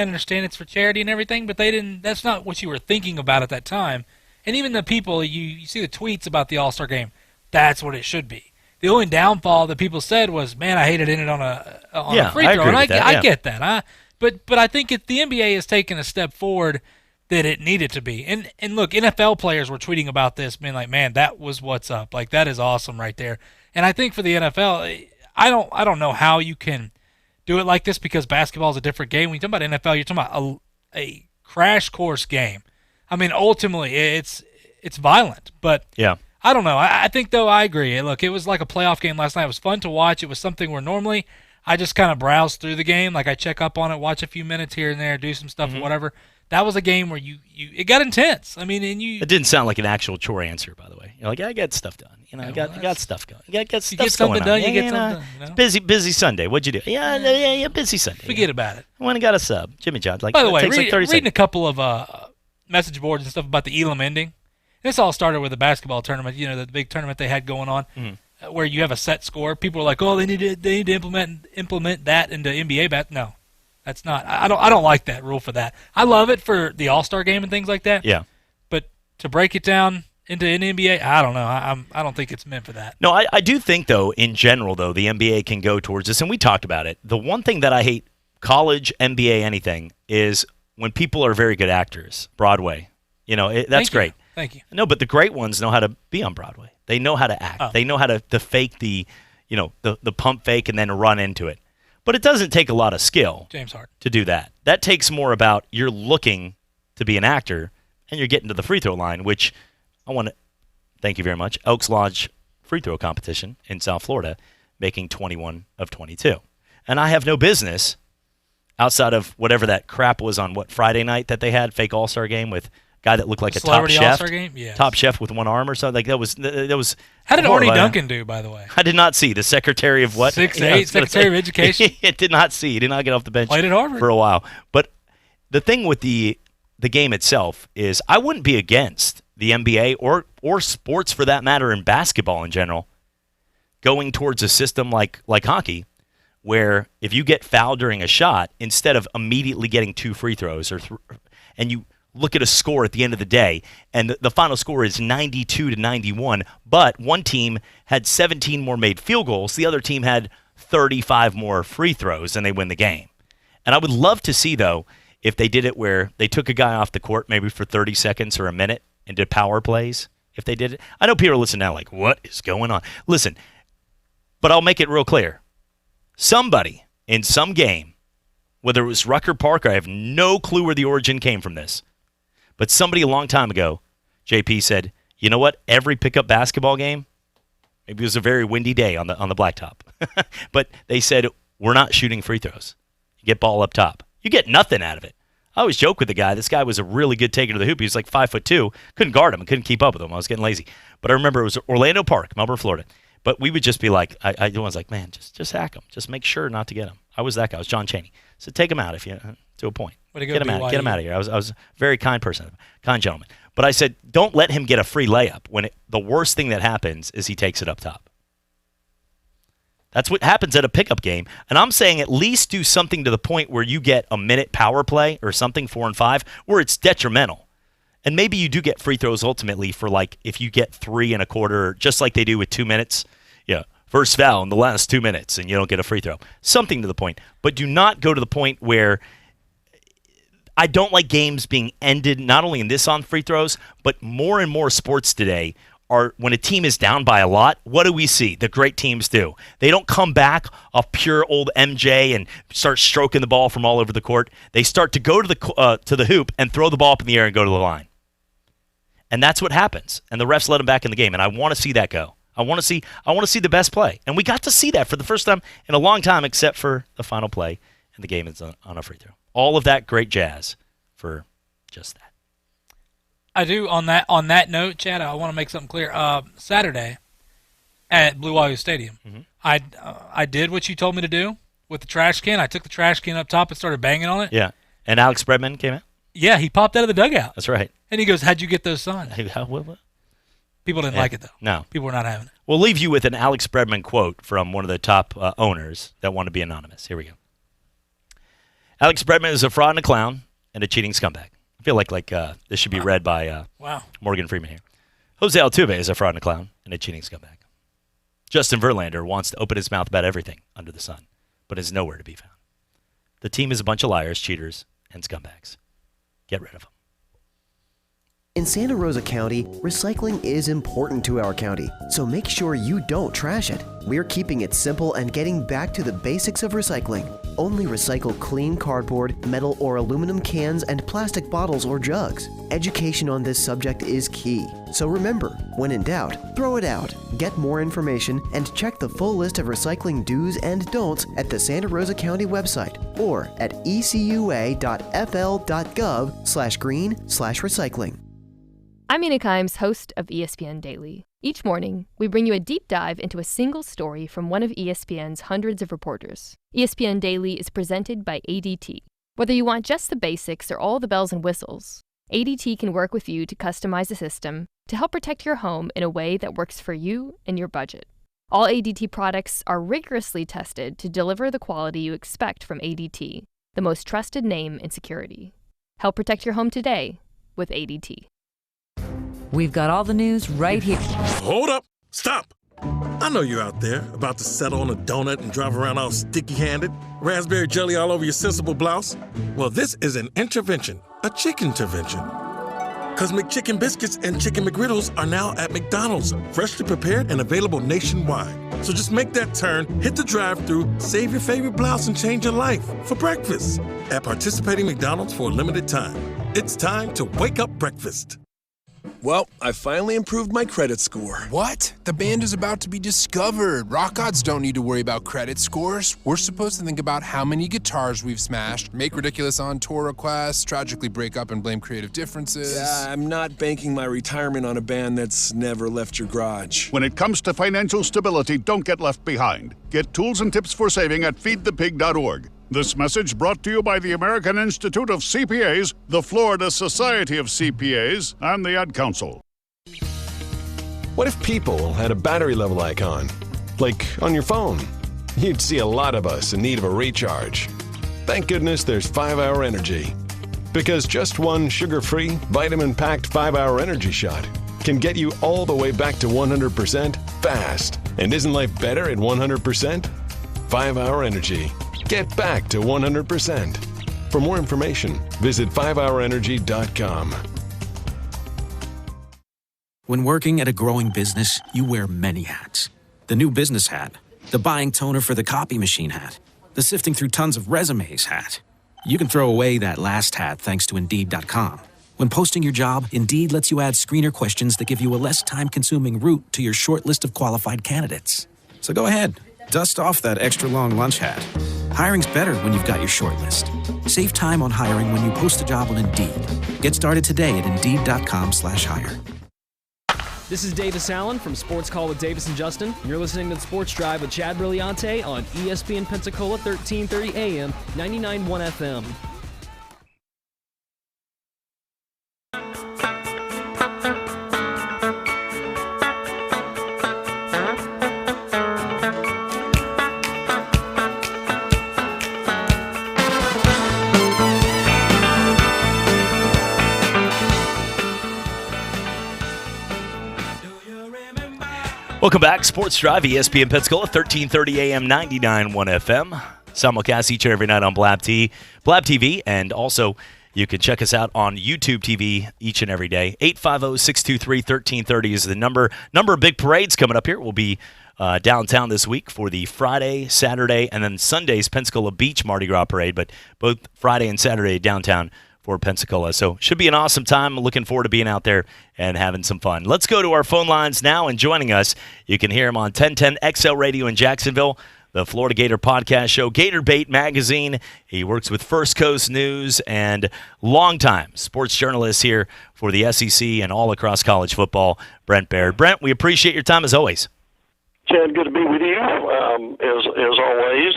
Speaker 3: understand it's for charity and everything, but that's not what you were thinking about at that time. And even the people, you see the tweets about the All-Star game, that's what it should be. The only downfall that people said was, man, I hated in it on a free throw. I get that. But I think the NBA has taken a step forward that it needed to be. And look, NFL players were tweeting about this, being like, man, that was what's up. Like, that is awesome right there. And I think for the NFL, I don't know how you can do it like this, because basketball is a different game. When you talk about NFL, you're talking about a crash course game. I mean, ultimately, it's violent, but
Speaker 2: yeah.
Speaker 3: I don't know. I think, though, I agree. Look, it was like a playoff game last night. It was fun to watch. It was something where normally I just kind of browse through the game. Like, I check up on it, watch a few minutes here and there, do some stuff or whatever. That was a game where it got intense. I mean, It
Speaker 2: didn't sound like an actual chore answer, by the way. You're like, I got stuff done. I got stuff going. You got stuff
Speaker 3: get something
Speaker 2: going
Speaker 3: done,
Speaker 2: on.
Speaker 3: you get something done.
Speaker 2: Busy Sunday. What'd you do? Yeah, busy Sunday.
Speaker 3: Forget about it.
Speaker 2: I went and got a sub. Jimmy John's. Like,
Speaker 3: by the way,
Speaker 2: takes like 30
Speaker 3: reading a
Speaker 2: seconds.
Speaker 3: couple of message boards and stuff about the Elam ending. This all started with the basketball tournament, the big tournament they had going on, where you have a set score. People are like, "Oh, they need to implement that into NBA." No, that's not. I don't like that rule for that. I love it for the All-Star game and things like that.
Speaker 2: Yeah.
Speaker 3: But to break it down into an NBA, I don't know. I don't think it's meant for that.
Speaker 2: No, I do think, though, in general, though, the NBA can go towards this, and we talked about it. The one thing that I hate, college, NBA, anything, is when people are very good actors. Broadway, that's great.
Speaker 3: Thank you.
Speaker 2: No, but the great ones know how to be on Broadway. They know how to act.
Speaker 3: Oh.
Speaker 2: They know how to fake the pump fake and then run into it. But it doesn't take a lot of skill
Speaker 3: James Harden
Speaker 2: to do that. That takes more about you're looking to be an actor and you're getting to the free throw line, which I want to thank you very much. Elks Lodge free throw competition in South Florida, making 21 of 22. And I have no business outside of whatever that crap was on Friday night that they had, fake All-Star game with guy that looked like a top chef.
Speaker 3: All-Star game? Yes.
Speaker 2: Top chef with one arm or something. Like that was
Speaker 3: How did
Speaker 2: horrible.
Speaker 3: Arnie Duncan do, by the way?
Speaker 2: I did not see. The Secretary of what?
Speaker 3: 6'8", Secretary of Education.
Speaker 2: It did not see. He did not get off the bench
Speaker 3: Played at Harvard
Speaker 2: for a while. But the thing with the game itself is I wouldn't be against the NBA or sports for that matter, in basketball in general, going towards a system like hockey, where if you get fouled during a shot, instead of immediately getting 2 free throws and you look at a score at the end of the day, and the final score is 92-91, but one team had 17 more made field goals, the other team had 35 more free throws, and they win the game. And I would love to see, though, if they did it where they took a guy off the court maybe for 30 seconds or a minute and did power plays, if they did it. I know people are listening now like, what is going on? Listen, but I'll make it real clear. Somebody in some game, whether it was Rucker Park, I have no clue where the origin came from this, But somebody a long time ago, JP said, you know what? Every pickup basketball game, maybe it was a very windy day on the blacktop, but they said, we're not shooting free throws. You get ball up top. You get nothing out of it. I always joke with the guy. This guy was a really good taker to the hoop. He was like 5'2". Couldn't guard him. I couldn't keep up with him. I was getting lazy. But I remember it was Orlando Park, Melbourne, Florida. But we would just be like, I was like, man, just hack him. Just make sure not to get him. I was that guy. I was John Chaney. So take him out if you to a point. Get him out. Get him out of here. I was a very kind person, kind gentleman. But I said, don't let him get a free layup when the worst thing that happens is he takes it up top. That's what happens at a pickup game. And I'm saying at least do something to the point where you get a minute power play or something, 4 and 5, where it's detrimental. And maybe you do get free throws ultimately for like if you get 3 1/4, just like they do with 2 minutes. Yeah, first foul in the last 2 minutes and you don't get a free throw. Something to the point. But do not go to the point where I don't like games being ended not only in this on free throws, but more and more sports today are when a team is down by a lot, what do we see? The great teams do. They don't come back off pure old MJ and start stroking the ball from all over the court. They start to go to the hoop and throw the ball up in the air and go to the line. And that's what happens. And the refs let them back in the game. And I want to see that go. I want to see the best play. And we got to see that for the first time in a long time, except for the final play, and the game is on a free throw. All of that great jazz for just that.
Speaker 3: I do. On that note, Chad, I want to make something clear. Saturday at Blue Wahoo Stadium, I did what you told me to do with the trash can. I took the trash can up top and started banging on it.
Speaker 2: Yeah. And Alex Bregman came out?
Speaker 3: Yeah, he popped out of the dugout.
Speaker 2: That's right.
Speaker 3: And he goes, how'd you get those signed? People didn't like it, though.
Speaker 2: No.
Speaker 3: People were not having it.
Speaker 2: We'll leave you with an Alex Bregman quote from one of the top owners that want to be anonymous. Here we go. Alex Bregman is a fraud and a clown and a cheating scumbag. I feel like this should be read by Morgan Freeman here. Jose Altuve is a fraud and a clown and a cheating scumbag. Justin Verlander wants to open his mouth about everything under the sun, but is nowhere to be found. The team is a bunch of liars, cheaters, and scumbags. Get rid of them.
Speaker 13: In Santa Rosa County, recycling is important to our county, so make sure you don't trash it. We're keeping it simple and getting back to the basics of recycling. Only recycle clean cardboard, metal or aluminum cans, and plastic bottles or jugs. Education on this subject is key. So remember, when in doubt, throw it out. Get more information and check the full list of recycling do's and don'ts at the Santa Rosa County website or at ecua.fl.gov/green/recycling.
Speaker 14: I'm Mina Kimes, host of ESPN Daily. Each morning, we bring you a deep dive into a single story from one of ESPN's hundreds of reporters. ESPN Daily is presented by ADT. Whether you want just the basics or all the bells and whistles, ADT can work with you to customize a system to help protect your home in a way that works for you and your budget. All ADT products are rigorously tested to deliver the quality you expect from ADT, the most trusted name in security. Help protect your home today with ADT.
Speaker 15: We've got all the news right here.
Speaker 16: Hold up. Stop. I know you're out there about to settle on a donut and drive around all sticky-handed, raspberry jelly all over your sensible blouse. Well, this is an intervention, a chicken intervention. Because McChicken biscuits and Chicken McGriddles are now at McDonald's, freshly prepared and available nationwide. So just make that turn, hit the drive-thru, save your favorite blouse, and change your life for breakfast at participating McDonald's for a limited time. It's time to wake up breakfast.
Speaker 17: Well, I finally improved my credit score.
Speaker 18: What? The band is about to be discovered. Rock gods don't need to worry about credit scores. We're supposed to think about how many guitars we've smashed, make ridiculous on-tour requests, tragically break up and blame creative differences.
Speaker 17: Yeah, I'm not banking my retirement on a band that's never left your garage.
Speaker 19: When it comes to financial stability, don't get left behind. Get tools and tips for saving at feedthepig.org. This message brought to you by the American Institute of CPAs, the Florida Society of CPAs, and the Ad Council.
Speaker 20: What if people had a battery level icon? Like on your phone? You'd see a lot of us in need of a recharge. Thank goodness there's 5-Hour Energy. Because just one sugar-free, vitamin-packed 5-Hour Energy shot can get you all the way back to 100% fast. And isn't life better at 100%? 5-Hour Energy. Get back to 100%. For more information, visit 5hourenergy.com.
Speaker 21: When working at a growing business, you wear many hats. The new business hat, the buying toner for the copy machine hat, the sifting through tons of resumes hat. You can throw away that last hat thanks to Indeed.com. When posting your job, Indeed lets you add screener questions that give you a less time-consuming route to your short list of qualified candidates. So go ahead, dust off that extra long lunch hat. Hiring's better when you've got your short list. Save time on hiring when you post a job on Indeed. Get started today at Indeed.com/hire.
Speaker 1: This is Davis Allen from Sports Call with Davis and Justin. You're listening to the Sports Drive with Chad Brilliante on ESPN Pensacola 1330 AM, 99.1 FM.
Speaker 2: Welcome back. Sports Drive, ESPN Pensacola, 1330 AM, 99.1 FM. Simulcast each and every night on Blab TV, and also you can check us out on YouTube TV each and every day. 850-623-1330 is the number. Number of big parades coming up here. We'll be downtown this week for the Friday, Saturday, and then Sunday's Pensacola Beach Mardi Gras Parade, but both Friday and Saturday downtown for Pensacola. So should be an awesome time. Looking forward to being out there and having some fun. Let's go to our phone lines now, and joining us, you can hear him on 1010 XL Radio in Jacksonville, the Florida Gator podcast show, Gator Bait Magazine. He works with First Coast News and longtime sports journalist here for the SEC and all across college football, Brent Baird. Brent, we appreciate your time as always.
Speaker 22: Chad, good to be with you, as always.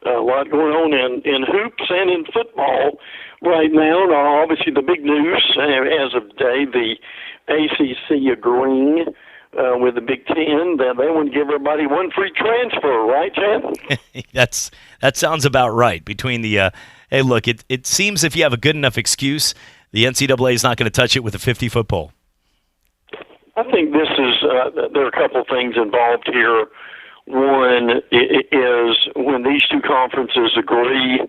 Speaker 22: A lot going on in hoops and in football right now. Now, obviously, the big news as of today, the ACC agreeing with the Big Ten that they want to give everybody one free transfer, right, Chad?
Speaker 2: That sounds about right. Between the hey, look, it seems if you have a good enough excuse, the NCAA is not going to touch it with a 50-foot pole.
Speaker 22: I think this is there are a couple of things involved here. One is when these two conferences agree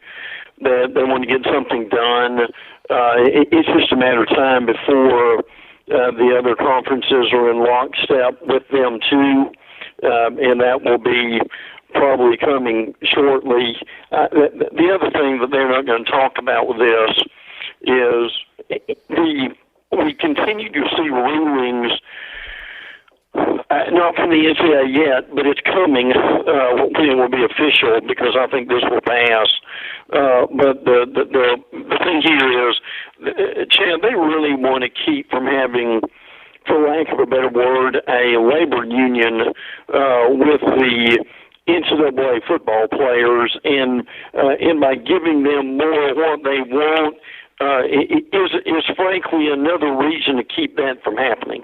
Speaker 22: that they want to get something done, it's just a matter of time before the other conferences are in lockstep with them too, and that will be probably coming shortly. The other thing that they're not going to talk about with this is we continue to see rulings, not from the NCAA yet, but it's coming. It will be official because I think this will pass. But the thing here is, Chad, they really want to keep from having, for lack of a better word, a labor union with the NCAA football players, and by giving them more of what they want, is frankly another reason to keep that from happening.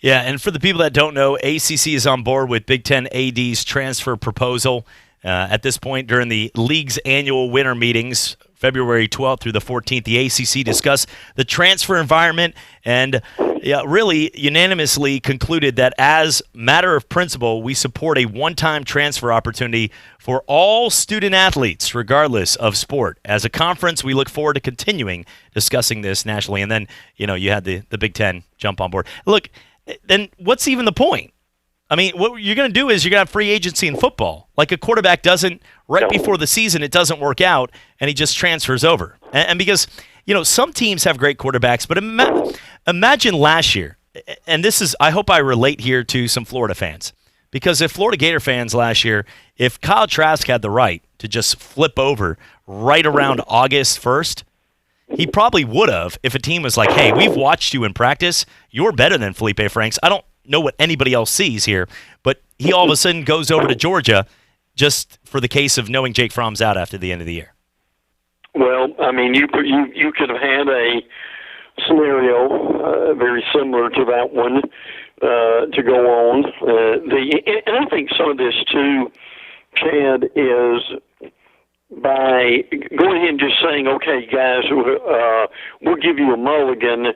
Speaker 2: Yeah, and for the people that don't know, ACC is on board with Big Ten AD's transfer proposal. At this point, during the league's annual winter meetings, February 12th through the 14th, the ACC discussed the transfer environment and really unanimously concluded that as matter of principle, we support a one-time transfer opportunity for all student athletes, regardless of sport. As a conference, we look forward to continuing discussing this nationally. And then, you had the Big Ten jump on board. Look, then what's even the point? I mean, what you're going to do is you're going to have free agency in football. Like a quarterback doesn't, right before the season, it doesn't work out, and he just transfers over. And because, some teams have great quarterbacks, but imagine last year, and this is, I hope I relate here to some Florida fans, because if Florida Gator fans last year, if Kyle Trask had the right to just flip over right around August 1st, he probably would have if a team was like, hey, we've watched you in practice. You're better than Felipe Franks. I don't know what anybody else sees here, but he all of a sudden goes over to Georgia just for the case of knowing Jake Fromm's out after the end of the year.
Speaker 22: Well, I mean, you could have had a scenario very similar to that one to go on. And I think some of this, too, Chad, is by going ahead and just saying, okay, guys, we'll give you a mulligan.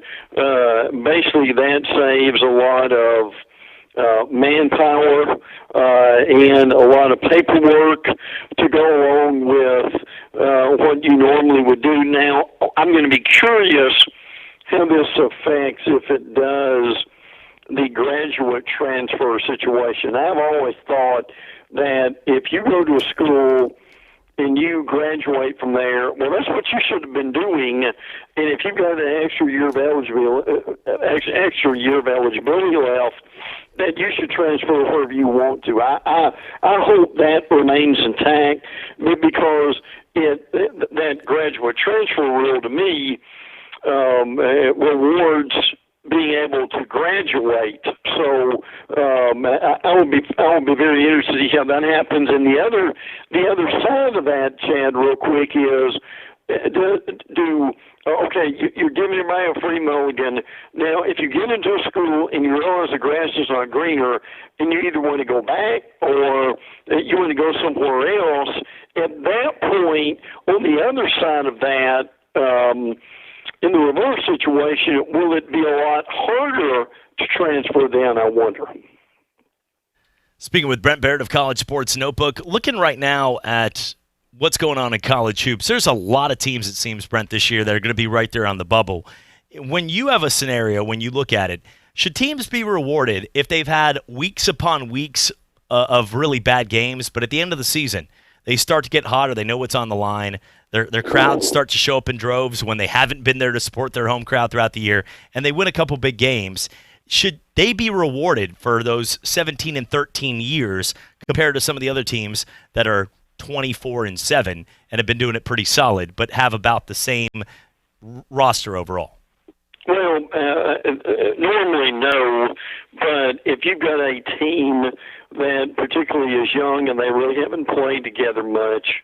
Speaker 22: Basically, that saves a lot of manpower and a lot of paperwork to go along with what you normally would do. Now, I'm going to be curious how this affects, if it does, the graduate transfer situation. I've always thought that if you go to a school and you graduate from there, well, that's what you should have been doing. And if you've got an extra year of eligibility left, that you should transfer wherever you want to. I hope that remains intact, because that graduate transfer rule to me rewards being able to graduate. So I would be very interested to see how that happens. And the other side of that, Chad, real quick, is okay, you're giving everybody a free mulligan. Now, if you get into a school and you realize the grass is not greener, and you either want to go back or you want to go somewhere else, at that point, on the other side of that, in the reverse situation, will it be a lot harder to transfer then, I wonder?
Speaker 2: Speaking with Brent Barrett of College Sports Notebook, looking right now at what's going on in college hoops, there's a lot of teams, it seems, Brent, this year that are going to be right there on the bubble. When you have a scenario, when you look at it, should teams be rewarded if they've had weeks upon weeks of really bad games, but at the end of the season, they start to get hot or they know what's on the line, their crowds start to show up in droves when they haven't been there to support their home crowd throughout the year, and they win a couple big games? Should they be rewarded for those 17 and 13 years compared to some of the other teams that are 24-7 and have been doing it pretty solid, but have about the same roster overall?
Speaker 22: Well, normally no, but if you've got a team that particularly is young and they really haven't played together much,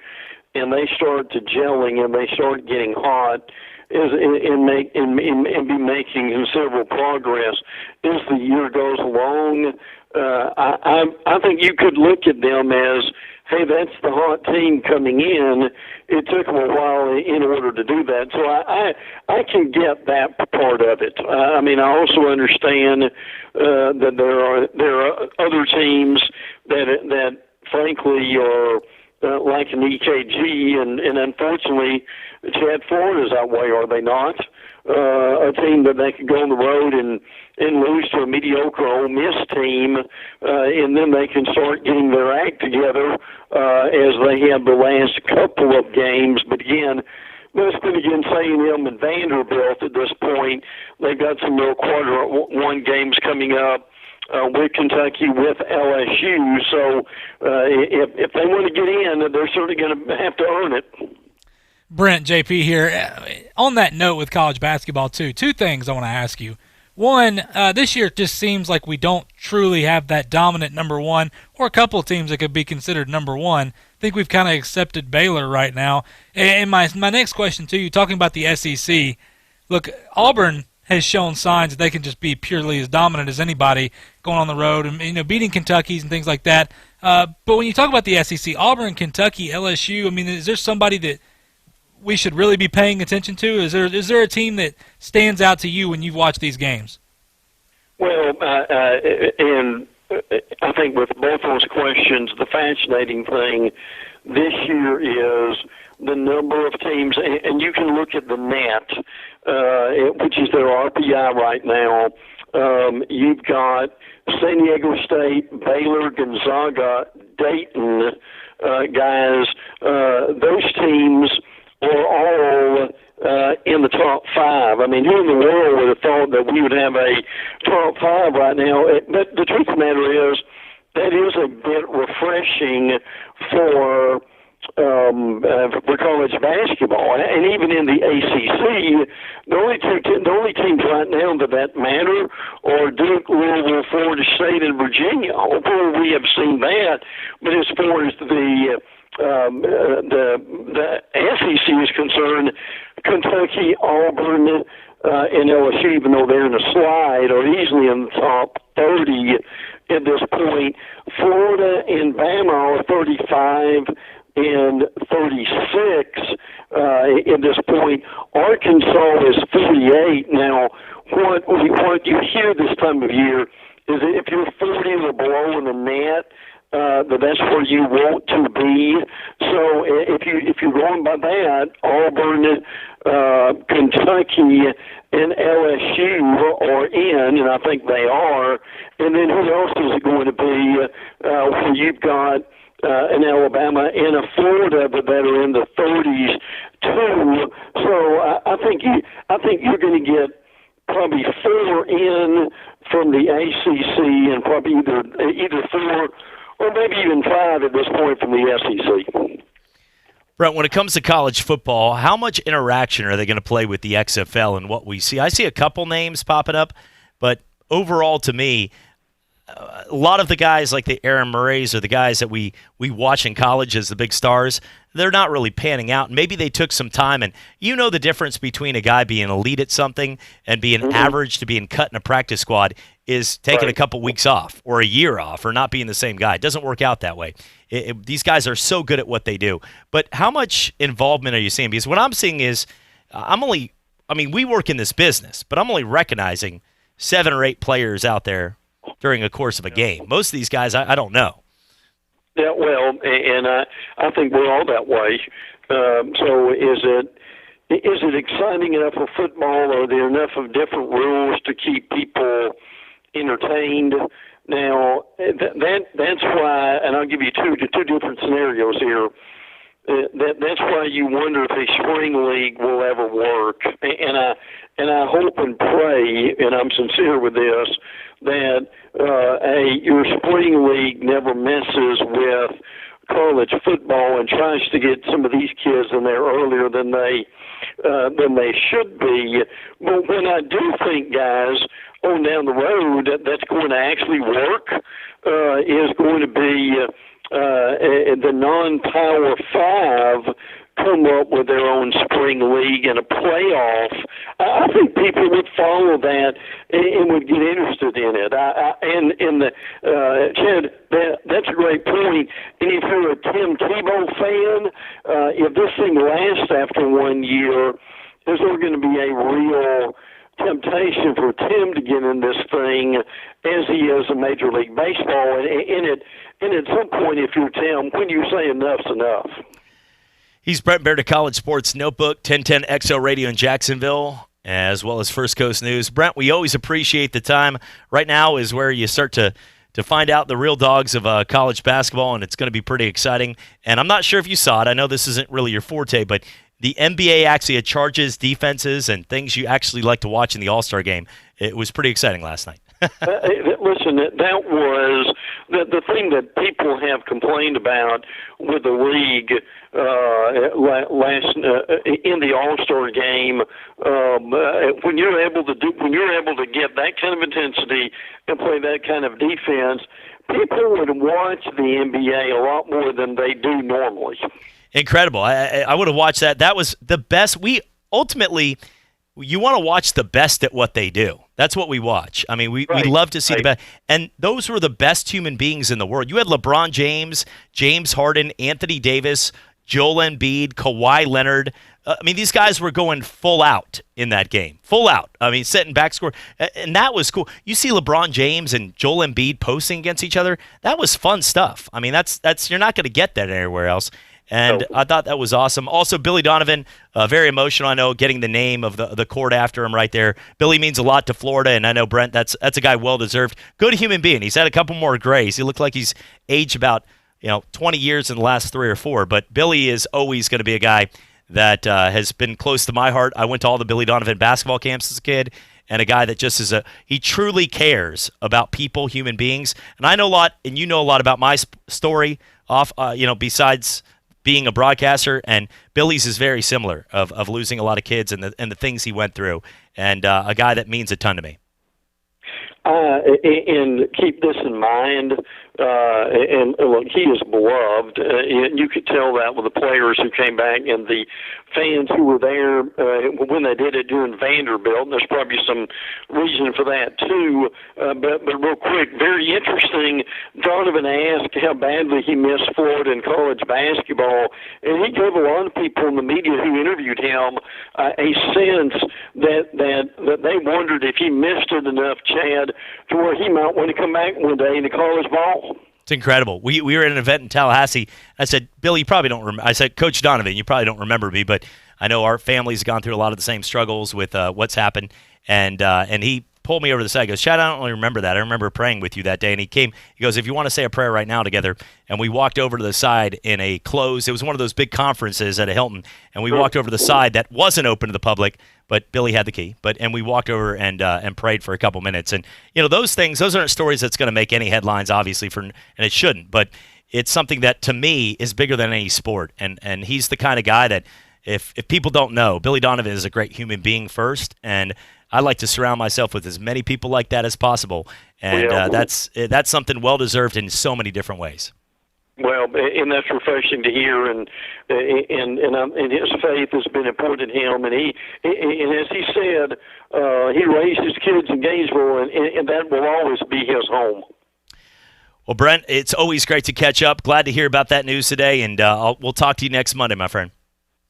Speaker 22: and they start to gelling and they start getting hot, and be making considerable progress as the year goes along, I think you could look at them as, hey, that's the hot team coming in. It took them a while in order to do that. So I can get that part of it. I mean, I also understand that there are other teams that frankly are like an EKG, and unfortunately, Chad, Florida's that way, are they not? A team that they could go on the road and lose to a mediocre Ole Miss team, and then they can start getting their act together as they have the last couple of games. But again, let's put against A&M and Vanderbilt at this point. They've got some real quarter one games coming up with Kentucky, with LSU. So if they want to get in, they're certainly going to have to earn it.
Speaker 3: Brent, JP here. On that note with college basketball, too, two things I want to ask you. One, this year it just seems like we don't truly have that dominant number one, or a couple of teams that could be considered number one. I think we've kind of accepted Baylor right now. And my next question to you, talking about the SEC, look, Auburn has shown signs that they can just be purely as dominant as anybody going on the road and beating Kentuckies and things like that. But when you talk about the SEC, Auburn, Kentucky, LSU, I mean, is there somebody that we should really be paying attention to? Is there a team that stands out to you when you've watched these games?
Speaker 22: Well, and I think with both those questions, the fascinating thing this year is the number of teams, and you can look at the net, which is their RPI right now. You've got San Diego State, Baylor, Gonzaga, Dayton, guys. Those teams are all in the top five. I mean, who in the world would have thought that we would have a top five right now? But the truth of the matter is, that is a bit refreshing for college basketball, and even in the ACC, the only teams right now that matter are Duke, Louisville, Florida State, and Virginia. Although we have seen that, but as far as the SEC is concerned, Kentucky, Auburn, and LSU, even though they're in a slide, are easily in the top 30 at this point. Florida and Bama are 35 and 36 at this point. Arkansas is 48. Now, what you hear this time of year is that if you're 40 or below in the net, that's where you want to be. So if you're going by that, Auburn, Kentucky, and LSU are in, and I think they are. And then who else is it going to be? Where you've got in Alabama and a Florida that are in the 30s too. So I think you're going to get probably 4 in from the ACC and probably either 4 or maybe even 5 at this point from the SEC.
Speaker 2: Brent, when it comes to college football, how much interaction are they going to play with the XFL and what we see? I see a couple names popping up, but overall to me, a lot of the guys like the Aaron Murrays or the guys that we watch in college as the big stars, they're not really panning out. Maybe they took some time, and you know the difference between a guy being elite at something and being average to being cut in a practice squad is taking a couple weeks off or a year off or not being the same guy. It doesn't work out that way. These guys are so good at what they do. But how much involvement are you seeing? Because what I'm seeing is we work in this business, but I'm only recognizing 7 or 8 players out there during a course of a game. Most of these guys, I don't know.
Speaker 22: Yeah, well, and I think we're all that way. So is it exciting enough for football? Are there enough of different rules to keep people entertained? Now, that's why, and I'll give you two different scenarios here. That's why you wonder if a spring league will ever work. And I hope and pray, and I'm sincere with this, that your spring league never messes with college football and tries to get some of these kids in there earlier than they should be. But when I do think, guys, on down the road that's going to actually work is going to be the non-Power 5 come up with their own spring league and a playoff. I think people would follow that and would get interested in it. Chad, that's a great point. And if you're a Tim Tebow fan, if this thing lasts after 1 year, there's going to be a real temptation for Tim to get in this thing as he is in Major League Baseball. And at some point, if you're Tim, when you say enough's enough.
Speaker 2: He's Brent Baird of College Sports Notebook, 1010 XL Radio in Jacksonville, as well as First Coast News. Brent, we always appreciate the time. Right now is where you start to find out the real dogs of college basketball, and it's going to be pretty exciting. And I'm not sure if you saw it. I know this isn't really your forte, but the NBA actually charges defenses and things you actually like to watch in the All-Star game. It was pretty exciting last night.
Speaker 22: Listen, that was the thing that people have complained about with the league last in the All-Star game. When you're able to get that kind of intensity and play that kind of defense, people would watch the NBA a lot more than they do normally.
Speaker 2: Incredible. I would have watched that. That was the best. You want to watch the best at what they do. That's what we watch. I mean, we love to see the best. And those were the best human beings in the world. You had LeBron James, James Harden, Anthony Davis, Joel Embiid, Kawhi Leonard. These guys were going full out in that game. Full out. Setting back score. And that was cool. You see LeBron James and Joel Embiid posting against each other. That was fun stuff. That's you're not going to get that anywhere else. And I thought that was awesome. Also, Billy Donovan, very emotional, I know, getting the name of the court after him right there. Billy means a lot to Florida, and I know, Brent, that's a guy well-deserved. Good human being. He's had a couple more grays. He looked like he's aged about 20 years in the last 3 or 4. But Billy is always going to be a guy that has been close to my heart. I went to all the Billy Donovan basketball camps as a kid, and a guy that just he truly cares about people, human beings. And I know a lot, and you know a lot about my story besides being a broadcaster, and Billy's is very similar of losing a lot of kids and the things he went through, and a guy that means a ton to me.
Speaker 22: And keep this in mind, and look, he is beloved. You could tell that with the players who came back and the fans who were there when they did it during Vanderbilt. And there's probably some reason for that too. But real quick, very interesting. Donovan asked how badly he missed Florida in college basketball, and he gave a lot of people in the media who interviewed him a sense that they wondered if he missed it enough, Chad, to where he might want to come back one day into college ball.
Speaker 2: It's incredible. We were at an event in Tallahassee. I said, Billy, you probably don't remember. I said, Coach Donovan, you probably don't remember me, but I know our family's gone through a lot of the same struggles with what's happened. And he pulled me over to the side. He goes, Chad, I don't really remember that. I remember praying with you that day. And he goes, if you want to say a prayer right now together. And we walked over to the side in a closed, it was one of those big conferences at a Hilton. And we walked over to the side that wasn't open to the public, but Billy had the key. And we walked over and prayed for a couple minutes. And, those aren't stories that's going to make any headlines, obviously, and it shouldn't. But it's something that, to me, is bigger than any sport. And he's the kind of guy that, if people don't know, Billy Donovan is a great human being first. And I like to surround myself with as many people like that as possible. And that's something well-deserved in so many different ways.
Speaker 22: Well, and that's refreshing to hear, and his faith has been important to him, and as he said, he raised his kids in Gainesville, and that will always be his home.
Speaker 2: Well, Brent, it's always great to catch up. Glad to hear about that news today, and we'll talk to you next Monday, my friend.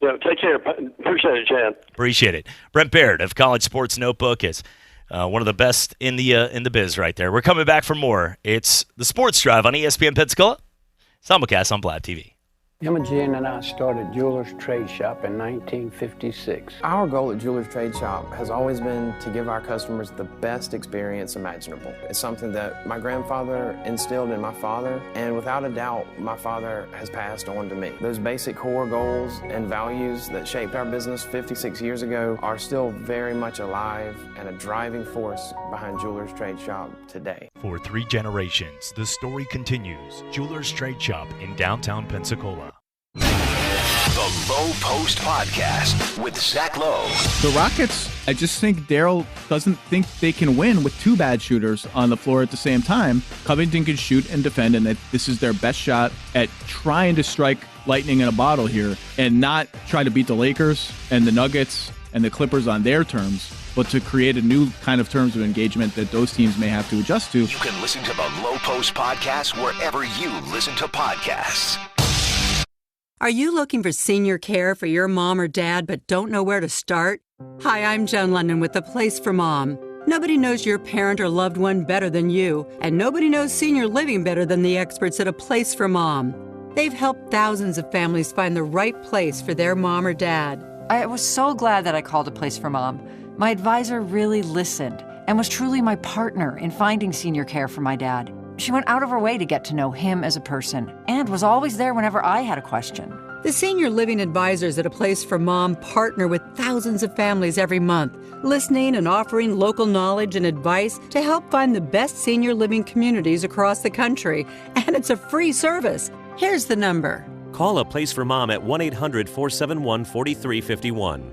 Speaker 22: Yeah, take care. Appreciate it, Chad.
Speaker 2: Appreciate it. Brent Baird of College Sports Notebook is one of the best in the biz right there. We're coming back for more. It's the Sports Drive on ESPN Pensacola. Simulcast on Blab TV.
Speaker 4: Imogen and I started Jewelers Trade Shop in 1956.
Speaker 5: Our goal at Jewelers Trade Shop has always been to give our customers the best experience imaginable. It's something that my grandfather instilled in my father, and without a doubt, my father has passed on to me. Those basic core goals and values that shaped our business 56 years ago are still very much alive and a driving force behind Jewelers Trade Shop today.
Speaker 23: For 3 generations, the story continues. Jewelers Trade Shop in downtown Pensacola.
Speaker 24: The Low Post Podcast with Zach Lowe.
Speaker 25: The Rockets, I just think Daryl doesn't think they can win with 2 bad shooters on the floor at the same time. Covington can shoot and defend, and that this is their best shot at trying to strike lightning in a bottle here and not try to beat the Lakers and the Nuggets and the Clippers on their terms, but to create a new kind of terms of engagement that those teams may have to adjust to.
Speaker 24: You can listen to the Low Post Podcast wherever you listen to podcasts.
Speaker 26: Are you looking for senior care for your mom or dad but don't know where to start? Hi, I'm Joan London with The Place for Mom. Nobody knows your parent or loved one better than you, and nobody knows senior living better than the experts at A Place for Mom. They've helped thousands of families find the right place for their mom or dad.
Speaker 15: I was so glad that I called A Place for Mom. My advisor really listened and was truly my partner in finding senior care for my dad. She went out of her way to get to know him as a person and was always there whenever I had a question.
Speaker 26: The senior living advisors at A Place for Mom partner with thousands of families every month, listening and offering local knowledge and advice to help find the best senior living communities across the country. And it's a free service. Here's the number.
Speaker 27: Call A Place for Mom at 1-800-471-4351.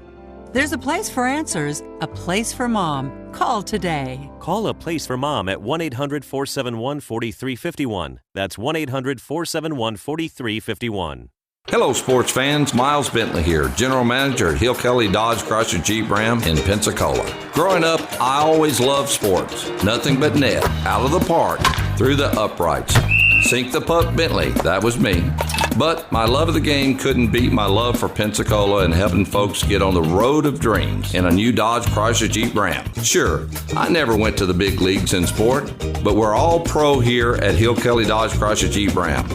Speaker 26: There's a place for answers, A Place for Mom. Call today.
Speaker 27: Call A Place for Mom at 1-800-471-4351. That's 1-800-471-4351.
Speaker 28: Hello, sports fans. Miles Bentley here, General Manager at Hill Kelly Dodge Chrysler Jeep Ram in Pensacola. Growing up, I always loved sports. Nothing but net, out of the park, through the uprights. Sink the puck Bentley, that was me. But my love of the game couldn't beat my love for Pensacola and helping folks get on the road of dreams in a new Dodge Chrysler Jeep Ram. Sure, I never went to the big leagues in sport, but we're all pro here at Hill Kelly Dodge Chrysler Jeep Ram.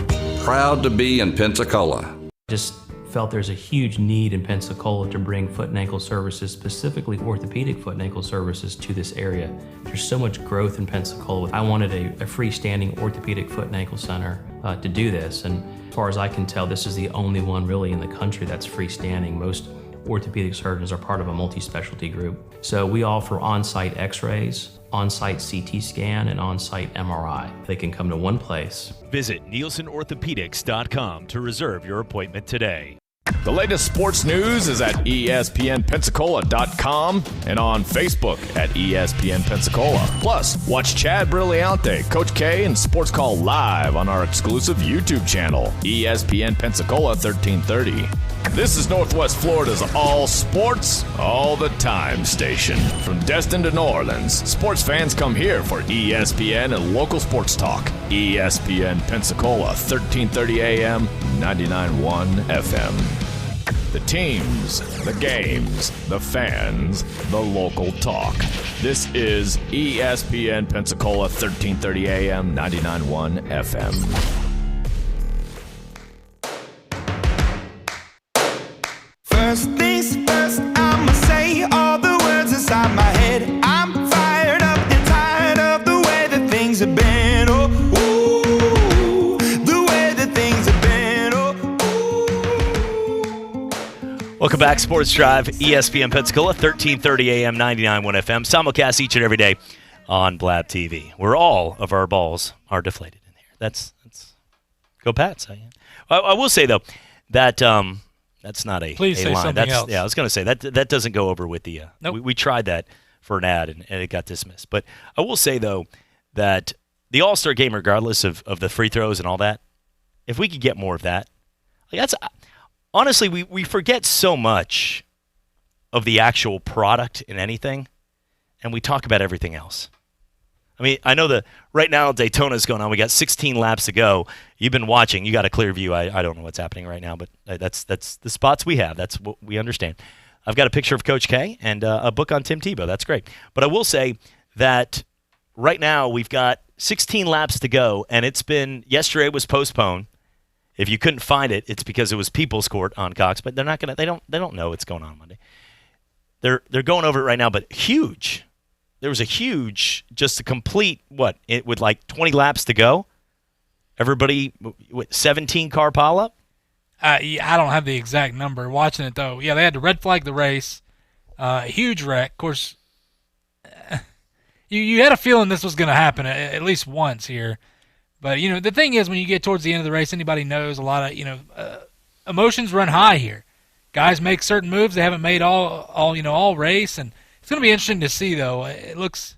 Speaker 28: Proud to be in Pensacola.
Speaker 29: Just felt there's a huge need in Pensacola to bring foot and ankle services, specifically orthopedic foot and ankle services, to this area. There's so much growth in Pensacola. I wanted a freestanding orthopedic foot and ankle center to do this, and as far as I can tell, this is the only one really in the country that's freestanding. Most orthopedic surgeons are part of a multi-specialty group. So we offer on-site x-rays, on-site CT scan, and on-site MRI. They can come to one place.
Speaker 23: Visit NielsenOrthopedics.com to reserve your appointment today.
Speaker 10: The latest sports news is at ESPNpensacola.com and on Facebook at ESPN Pensacola. Plus, watch Chad Brilliante, Coach K, and Sports Call live on our exclusive YouTube channel, ESPN Pensacola 1330. This is Northwest Florida's all sports, all the time station. From Destin to New Orleans, sports fans come here for ESPN and local sports talk. ESPN Pensacola, 1330 AM, 99.1 FM. The teams, the games, the fans, the local talk. This is ESPN Pensacola, 1330 AM, 99.1 FM.
Speaker 9: First things first, I'ma say all the words inside my head. I'm fired up
Speaker 2: Welcome back, Sports Drive, ESPN Pensacola, 1330 AM, 99.1 FM. Simulcast each and every day on Blab TV, where all of our balls are deflated in here. That's go Pats. I will say, though, that that's not a
Speaker 3: Please say
Speaker 2: line.
Speaker 3: something else.
Speaker 2: Yeah, I was going to say, that doesn't go over with the
Speaker 3: Nope.
Speaker 2: we tried that for an ad, and it got dismissed. But I will say, though, that the All-Star game, regardless of the free throws and all that, if we could get more of that, like that's honestly, we forget so much of the actual product in anything, and we talk about everything else. I mean, I know that right now Daytona's going on. We got 16 laps to go. You've been watching. You got a clear view. I don't know what's happening right now, but that's the spots we have. That's what we understand. I've got a picture of Coach K and a book on Tim Tebow. That's great. But I will say that right now we've got 16 laps to go, and yesterday was postponed. If you couldn't find it, it's because it was People's Court on Cox, but they're not gonna. They don't know what's going on Monday. They're going over it right now, but huge. There was a huge, just a complete with like 20 laps to go. Everybody, 17 car pileup.
Speaker 3: I don't have the exact number. Watching it though, yeah, they had to red flag the race. Huge wreck. Of course, you had a feeling this was going to happen at least once here. But, the thing is, when you get towards the end of the race, anybody knows a lot of, emotions run high here. Guys make certain moves they haven't made all race. And it's going to be interesting to see, though. It looks,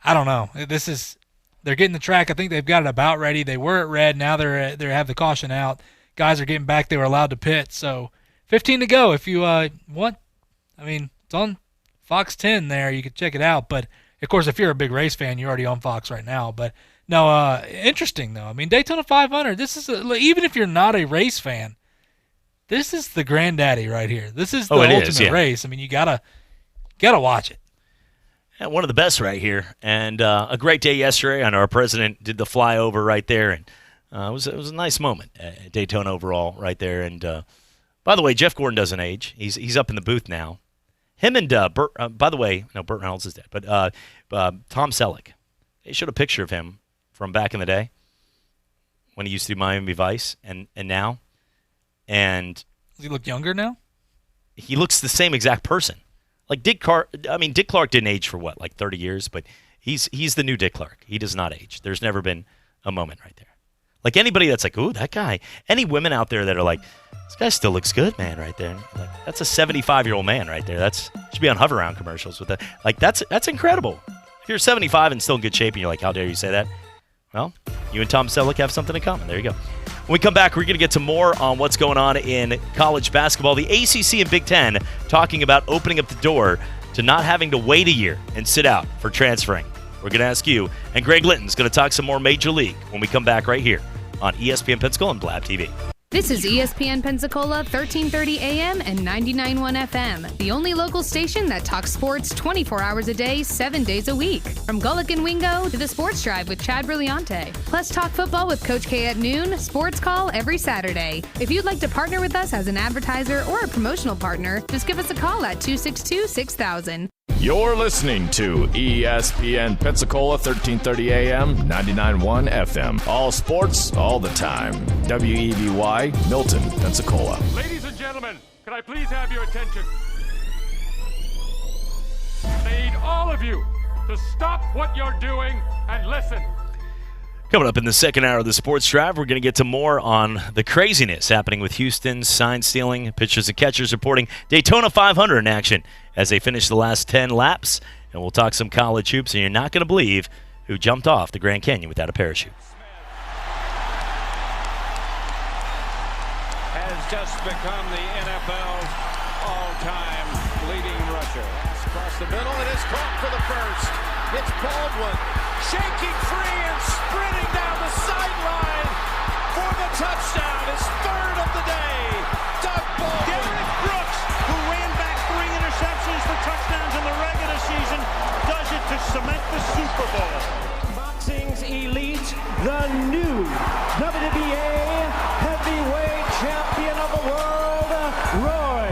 Speaker 3: I don't know. They're getting the track. I think they've got it about ready. They were at red. Now they have the caution out. Guys are getting back. They were allowed to pit. So 15 to go if you want. I mean, it's on Fox 10 there. You could check it out. But, of course, if you're a big race fan, you're already on Fox right now. But no, interesting though. I mean, Daytona 500. This is even if you're not a race fan, this is the granddaddy right here. This is the ultimate race. I mean, you gotta watch it.
Speaker 2: Yeah, one of the best right here, and a great day yesterday. I know our president did the flyover right there, and it was a nice moment at Daytona overall right there. And by the way, Jeff Gordon doesn't age. He's up in the booth now. Him and Burt. By the way, no, Burt Reynolds is dead, but Tom Selleck. They showed a picture of him from back in the day when he used to do Miami Vice and now. And
Speaker 3: does he look younger now?
Speaker 2: He looks the same exact person. Like Dick Clark didn't age for like 30 years, but he's the new Dick Clark. He does not age. There's never been a moment right there. Like anybody that's like, ooh, that guy. Any women out there that are like, this guy still looks good, man, right there. Like that's a 75-year-old man right there. Should be on hover round commercials with that. Like that's incredible. If you're 75 and still in good shape and you're like, how dare you say that? Well, you and Tom Selleck have something in common. There you go. When we come back, we're going to get to more on what's going on in college basketball. The ACC and Big Ten talking about opening up the door to not having to wait a year and sit out for transferring. We're going to ask you. And Greg Litton's going to talk some more Major League when we come back right here on ESPN Pensacola and Blab TV.
Speaker 6: This is ESPN Pensacola, 1330 AM and 99.1 FM, the only local station that talks sports 24 hours a day, 7 days a week. From Gullick and Wingo to the Sports Drive with Chad Brilliante. Plus talk football with Coach K at noon, sports call every Saturday. If you'd like to partner with us as an advertiser or a promotional partner, just give us a call at 262-6000.
Speaker 10: You're listening to ESPN Pensacola, 1330 AM, 99.1 FM. All sports, all the time. WEBY, Milton, Pensacola.
Speaker 7: Ladies and gentlemen, can I please have your attention? I need all of you to stop what you're doing and listen.
Speaker 2: Coming up in the second hour of the Sports Drive, we're going to get to more on the craziness happening with Houston, sign stealing, pitchers and catchers reporting Daytona 500 in action as they finish the last 10 laps. And we'll talk some college hoops, and you're not going to believe who jumped off the Grand Canyon without a parachute.
Speaker 8: Has just become the NFL's all-time leading rusher. Across the middle, it is caught for the first. It's Baldwin shaking free and sprinting down the sideline for the touchdown. His third of the day. Doug Baldwin.
Speaker 11: Derek Brooks, who ran back 3 interceptions for touchdowns in the regular season, does it to cement the Super Bowl.
Speaker 12: Boxing's elite, the new WBA heavyweight champion of the world, Roy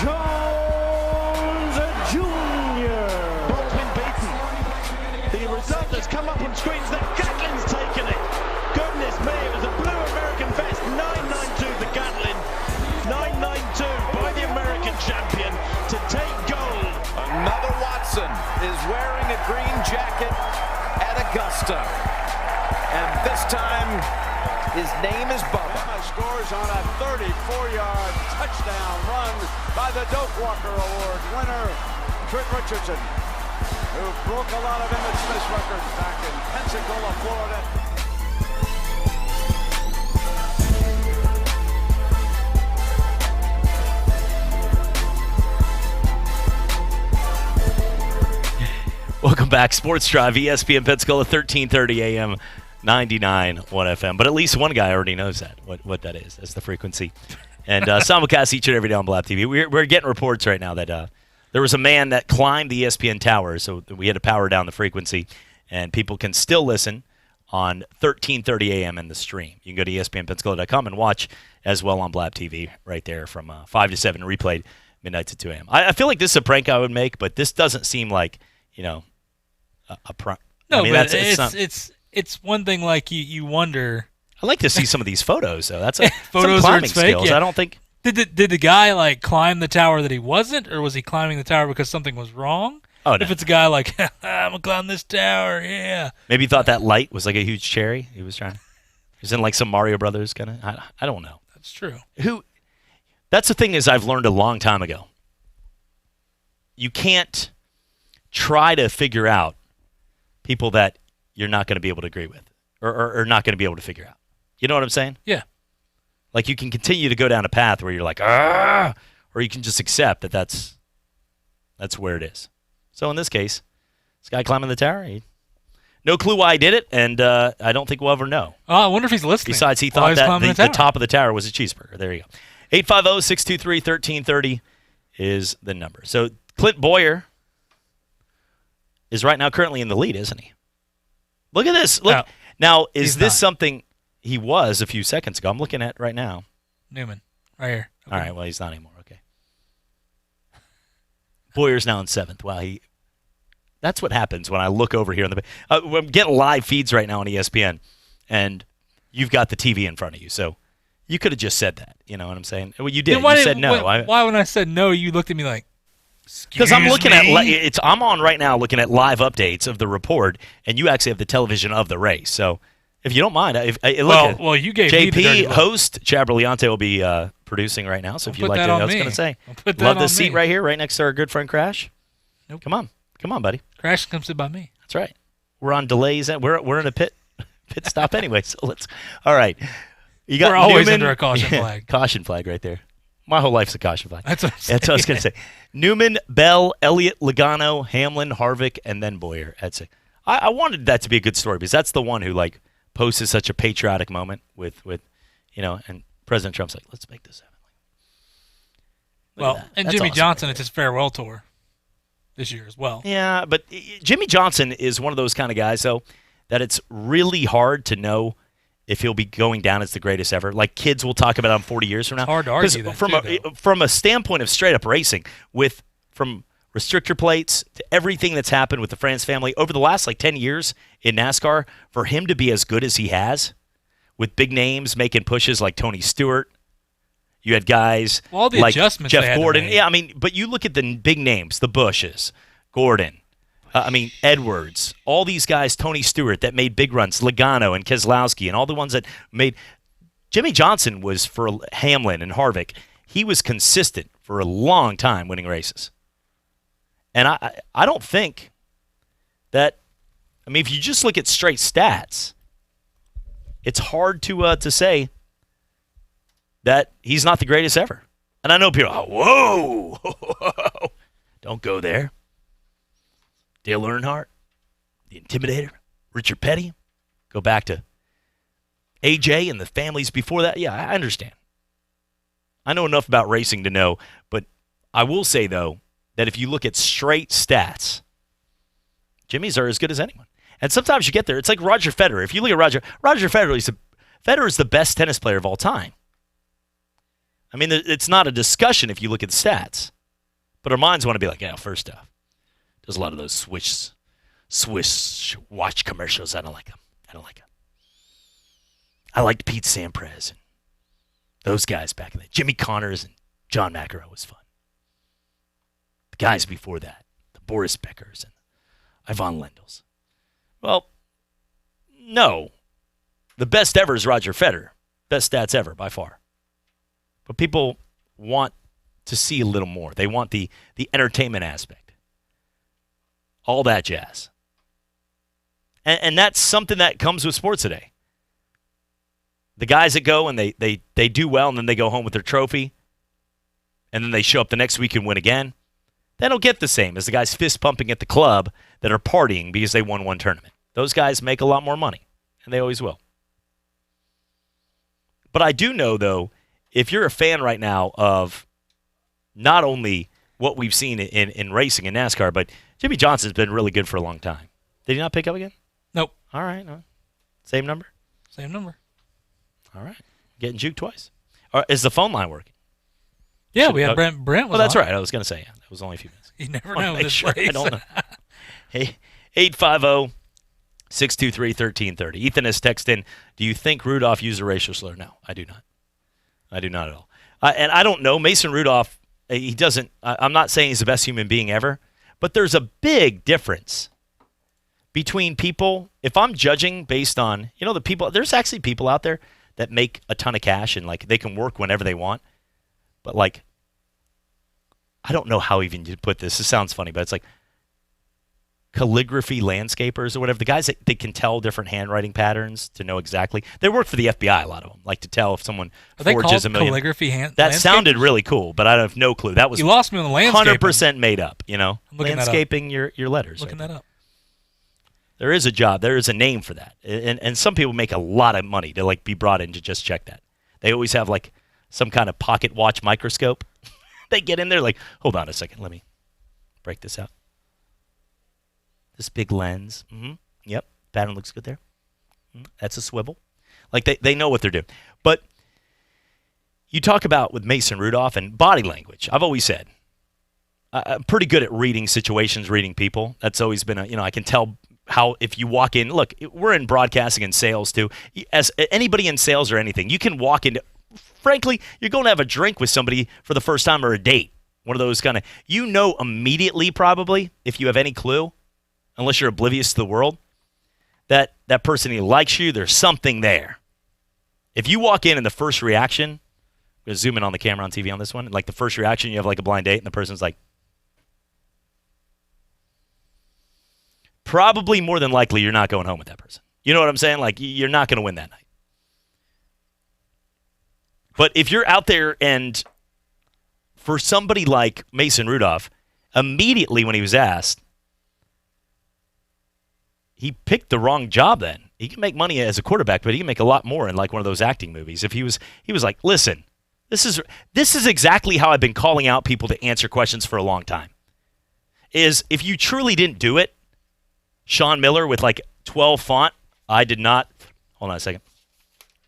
Speaker 12: Jones Jr.
Speaker 11: Baldwin beaten. The result has come up on screens that Gatlin's taken it. Goodness me, it was a blue American vest. 992 for Gatlin. 992 by the American
Speaker 8: jacket at Augusta. And this time, his name is Bubba. Scores on a 34-yard touchdown run by the Doak Walker Award winner, Trent Richardson, who broke a lot of Emmitt Smith's records back in Pensacola, Florida.
Speaker 2: Welcome back. Sports Drive, ESPN Pensacola, 1330 AM, 99.1 FM. But at least one guy already knows that, what that is. That's the frequency. And simulcast each and every day on Blab TV. We're getting reports right now that there was a man that climbed the ESPN tower, so we had to power down the frequency. And people can still listen on 1330 AM in the stream. You can go to ESPNpensacola.com and watch as well on Blab TV right there from 5 to 7, replayed midnight to 2 a.m. I feel like this is a prank I would make, but this doesn't seem like, a prank.
Speaker 3: No,
Speaker 2: I mean,
Speaker 3: but
Speaker 2: it's
Speaker 3: one thing like you wonder.
Speaker 2: I like to see some of these photos, though. That's
Speaker 3: photos
Speaker 2: some
Speaker 3: are
Speaker 2: climbing
Speaker 3: fake.
Speaker 2: skills.
Speaker 3: Yeah.
Speaker 2: I don't think.
Speaker 3: Did the guy like climb the tower that he wasn't, or was he climbing the tower because something was wrong?
Speaker 2: Oh, no.
Speaker 3: If it's a guy like, I'm gonna climb this tower, yeah.
Speaker 2: Maybe he thought that light was like a huge cherry. He was trying. He was in like some Mario Brothers kind of. I don't know.
Speaker 3: That's true.
Speaker 2: That's the thing is I've learned a long time ago. You can't try to figure out people that you're not going to be able to agree with or not going to be able to figure out. You know what I'm saying?
Speaker 3: Yeah.
Speaker 2: Like you can continue to go down a path where you're like, or you can just accept that that's where it is. So in this case, this guy climbing the tower, no clue why he did it, and I don't think we'll ever know.
Speaker 3: Oh, I wonder if he's listening.
Speaker 2: Besides, he thought that the top of the tower was a cheeseburger. There you go. 850-623-1330 is the number. So Clint Boyer is right now currently in the lead, isn't he? Look at this. Look. Now, is this something he was a few seconds ago? I'm looking at right now.
Speaker 3: Newman, right here. Okay.
Speaker 2: All right, well, he's not anymore. Okay. Boyer's now in 7th. Wow, that's what happens when I look over here. I'm getting live feeds right now on ESPN, and you've got the TV in front of you, so you could have just said that. You know what I'm saying? Well, you did. You said no.
Speaker 3: Why when I said no, you looked at me like,
Speaker 2: because I'm looking at I'm on right now looking at live updates of the report, and you actually have the television of the race. So if you don't mind, you gave
Speaker 3: JP
Speaker 2: me the host Chad Brillante will be producing right now. So if you'd like to know what I was going to say, love the seat right here, right next to our good friend Crash.
Speaker 3: Nope.
Speaker 2: Come on, buddy.
Speaker 3: Crash comes sit by me.
Speaker 2: That's right. We're on delays, and we're in a pit stop anyway. So all right.
Speaker 3: We're always under a caution flag.
Speaker 2: Caution flag right there. My whole life's a caution flag.
Speaker 3: That's what
Speaker 2: I was going to say. Newman, Bell, Elliott, Logano, Hamlin, Harvick, and then Boyer. That's it. I wanted that to be a good story because that's the one who posted such a patriotic moment with and President Trump's like, let's make this happen.
Speaker 3: And Jimmy Johnson, it's his farewell tour this year as well.
Speaker 2: Yeah, but Jimmy Johnson is one of those kind of guys, though, that it's really hard to know if he'll be going down as the greatest ever. Like kids will talk about him 40 years from now.
Speaker 3: It's hard to argue that
Speaker 2: from a standpoint of straight up racing, from restrictor plates to everything that's happened with the France family over the last 10 years in NASCAR, for him to be as good as he has, with big names making pushes like Tony Stewart. You had guys like Jeff Gordon. Yeah, but you look at the big names, the Bushes, Gordon, Edwards, all these guys, Tony Stewart, that made big runs, Logano and Keselowski, and all the ones that made. Jimmy Johnson was for Hamlin and Harvick. He was consistent for a long time winning races. And I don't think that, if you just look at straight stats, it's hard to say that he's not the greatest ever. And I know people, whoa, don't go there. Dale Earnhardt, the Intimidator, Richard Petty, go back to AJ and the families before that. Yeah, I understand. I know enough about racing to know, but I will say, though, that if you look at straight stats, Jimmy's are as good as anyone. And sometimes you get there. It's like Roger Federer. If you look at Roger Federer, Federer is the best tennis player of all time. It's not a discussion if you look at the stats. But our minds want to be like, first off, there's a lot of those Swiss watch commercials. I don't like them. I liked Pete Sampras and those guys back in the day. Jimmy Connors and John McEnroe was fun. The guys before that, the Boris Beckers and Ivan Lendls. Well, no. The best ever is Roger Federer. Best stats ever by far. But people want to see a little more. They want the entertainment aspect. All that jazz. And that's something that comes with sports today. The guys that go and they do well and then they go home with their trophy and then they show up the next week and win again, they don't get the same as the guys fist pumping at the club that are partying because they won one tournament. Those guys make a lot more money, and they always will. But I do know, though, if you're a fan right now of not only what we've seen in racing and NASCAR, but Jimmy Johnson's been really good for a long time. Did he not pick up again?
Speaker 3: Nope.
Speaker 2: All right. No. Same number?
Speaker 3: Same number.
Speaker 2: All right. Getting juked twice. Is the phone line working?
Speaker 3: Yeah, we had Brent was
Speaker 2: well, that's
Speaker 3: on.
Speaker 2: right. I was going to say, yeah. That was only a few minutes.
Speaker 3: You never know.
Speaker 2: Make
Speaker 3: This
Speaker 2: sure
Speaker 3: race.
Speaker 2: I don't know. Hey, 850-623-1330. Ethan has texted in, do you think Rudolph used a racial slur? No, I do not. I do not at all. And I don't know. Mason Rudolph, he doesn't, I'm not saying he's the best human being ever, but there's a big difference between people. If I'm judging based on, the people, there's actually people out there that make a ton of cash and, like, they can work whenever they want. But, like, I don't know how even you put this. This sounds funny, but it's like calligraphy landscapers or whatever. The guys that they can tell different handwriting patterns to know exactly. They work for the FBI, a lot of them, like to tell if someone forges a million.
Speaker 3: Calligraphy
Speaker 2: That sounded really cool, but I have no clue. That was
Speaker 3: you lost me on the landscaping.
Speaker 2: 100% made up,
Speaker 3: I'm looking
Speaker 2: landscaping your letters.
Speaker 3: Looking that up.
Speaker 2: There is a job. There is a name for that. And some people make a lot of money to, like, be brought in to just check that. They always have, like, some kind of pocket watch microscope. They get in there like, hold on a second. Let me break this out. This big lens. Mm-hmm. Yep. Pattern looks good there. That's a swivel. Like, they know what they're doing. But you talk about with Mason Rudolph and body language. I've always said I'm pretty good at reading situations, reading people. That's always been I can tell how if you walk in. Look, we're in broadcasting and sales too. As anybody in sales or anything, you can walk into. Frankly, you're going to have a drink with somebody for the first time or a date. One of those kind of, immediately probably, if you have any clue, unless you're oblivious to the world, that person either likes you, there's something there. If you walk in and the first reaction, I'm going to zoom in on the camera on TV on this one, like the first reaction, you have like a blind date and the person's like, probably more than likely you're not going home with that person. You know what I'm saying? Like, you're not going to win that night. But if you're out there and for somebody like Mason Rudolph, immediately when he was asked, he picked the wrong job then. He can make money as a quarterback, but he can make a lot more in like one of those acting movies. If he was like, listen, this is exactly how I've been calling out people to answer questions for a long time. Is if you truly didn't do it, Sean Miller with like 12 font, I did not, hold on a second.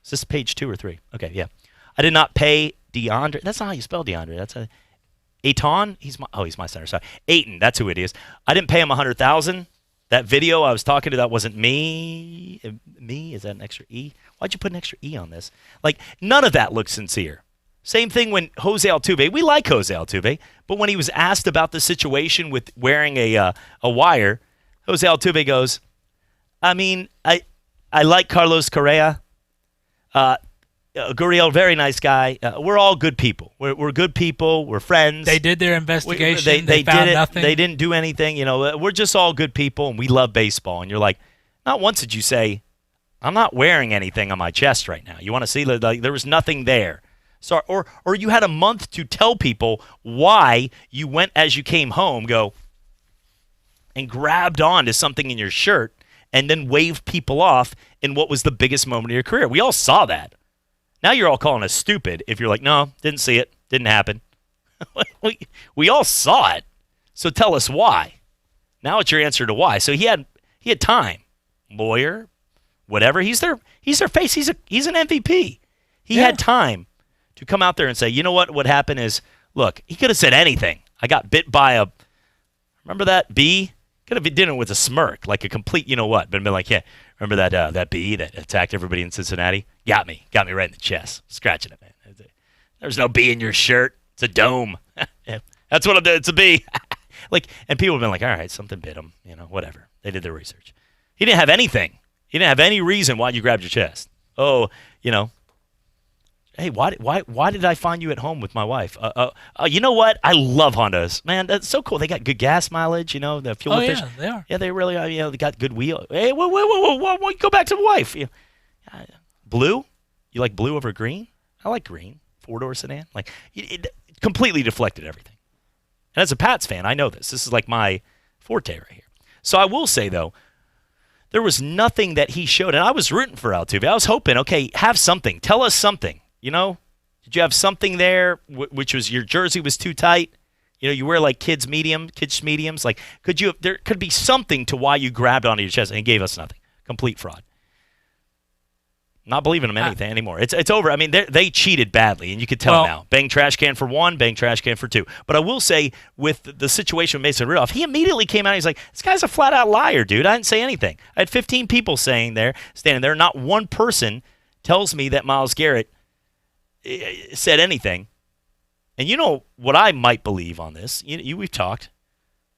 Speaker 2: Is this page 2 or 3? Okay, yeah. I did not pay DeAndre. That's not how you spell DeAndre. That's Ayton. He's my center. Sorry, Ayton. That's who it is. I didn't pay him $100,000. That video I was talking to, that wasn't me. Me? Is that an extra E? Why'd you put an extra E on this? Like, none of that looks sincere. Same thing when Jose Altuve. We like Jose Altuve, but when he was asked about the situation with wearing a wire, Jose Altuve goes, I mean, I like Carlos Correa. Gurriel, very nice guy. We're all good people. We're good people. We're friends.
Speaker 3: They did their investigation. They found
Speaker 2: did it.
Speaker 3: nothing.
Speaker 2: They didn't do anything. We're just all good people, and we love baseball. And you're like, not once did you say, I'm not wearing anything on my chest right now. You want to see? Like, there was nothing there. So, or you had a month to tell people why you went as you came home, and grabbed on to something in your shirt, and then waved people off in what was the biggest moment of your career. We all saw that. Now you're all calling us stupid if you're like, no, didn't see it, didn't happen. we all saw it, so tell us why. Now it's your answer to why. So he had time, lawyer, whatever. He's their face. He's an MVP. He had time to come out there and say, you know what happened is, look, he could have said anything. I got bit by remember that bee? Could have done it with a smirk, like a complete, but been like, yeah, remember that bee that attacked everybody in Cincinnati? Got me right in the chest, scratching it, man. There's no bee in your shirt. It's a dome. Yeah, that's what it's a bee. And people have been like, all right, something bit him, whatever. They did their research. He didn't have anything. He didn't have any reason why you grabbed your chest. Oh, hey, why did I find you at home with my wife? You know what? I love Hondas. Man, that's so cool. They got good gas mileage, the fuel efficient.
Speaker 3: Yeah, they are.
Speaker 2: Yeah, they really are. They got good wheel. Hey, whoa, go back to the wife. Blue? You like blue over green? I like green. 4-door sedan. Like, it completely deflected everything. And as a Pats fan, I know this. This is like my forte right here. So I will say, though, there was nothing that he showed. And I was rooting for Altuve. I was hoping, okay, have something. Tell us something. Did you have something there, which was your jersey was too tight? You wear like kids mediums. Like, there could be something to why you grabbed onto your chest, and he gave us nothing. Complete fraud. Not believing him anything anymore. It's over. I mean, they cheated badly, and you could tell now. Bang trash can for 1, bang trash can for 2. But I will say, with the situation with Mason Rudolph, he immediately came out and he's like, this guy's a flat-out liar, dude. I didn't say anything. I had 15 people standing there. Not one person tells me that Myles Garrett said anything. And you know what I might believe on this? We've talked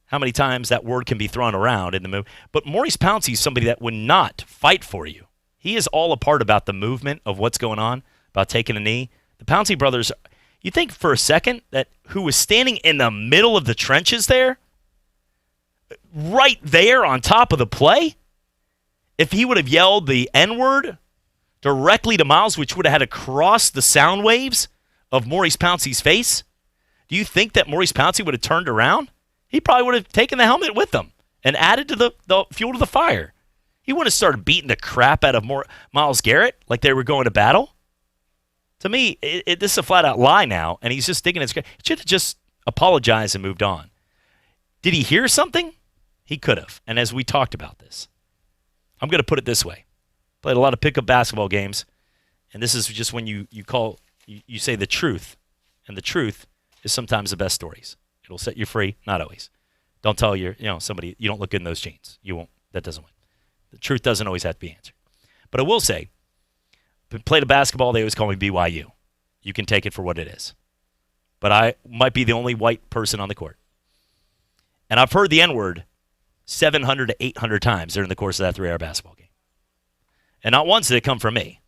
Speaker 2: how many times that word can be thrown around in the move. But Maurice Pouncey is somebody that would not fight for you. He is all a part about the movement of what's going on, about taking a knee. The Pouncey brothers, you think for a second that who was standing in the middle of the trenches there, right there on top of the play, if he would have yelled the N-word directly to Myles, which would have had to cross the sound waves of Maurice Pouncey's face, do you think that Maurice Pouncey would have turned around? He probably would have taken the helmet with him and added to the fuel to the fire. He wouldn't have started beating the crap out of Myles Garrett like they were going to battle. To me, this is a flat-out lie now, and he's just digging his... He should have just apologized and moved on. Did he hear something? He could have. And as we talked about this, I'm going to put it this way. Played a lot of pickup basketball games, and this is just when you say the truth, and the truth is sometimes the best stories. It'll set you free, not always. Don't tell somebody you don't look good in those jeans. You won't. That doesn't win. The truth doesn't always have to be answered. But I will say, played a basketball, they always call me BYU. You can take it for what it is. But I might be the only white person on the court. And I've heard the N-word 700 to 800 times during the course of that 3-hour basketball game. And not once did it come from me.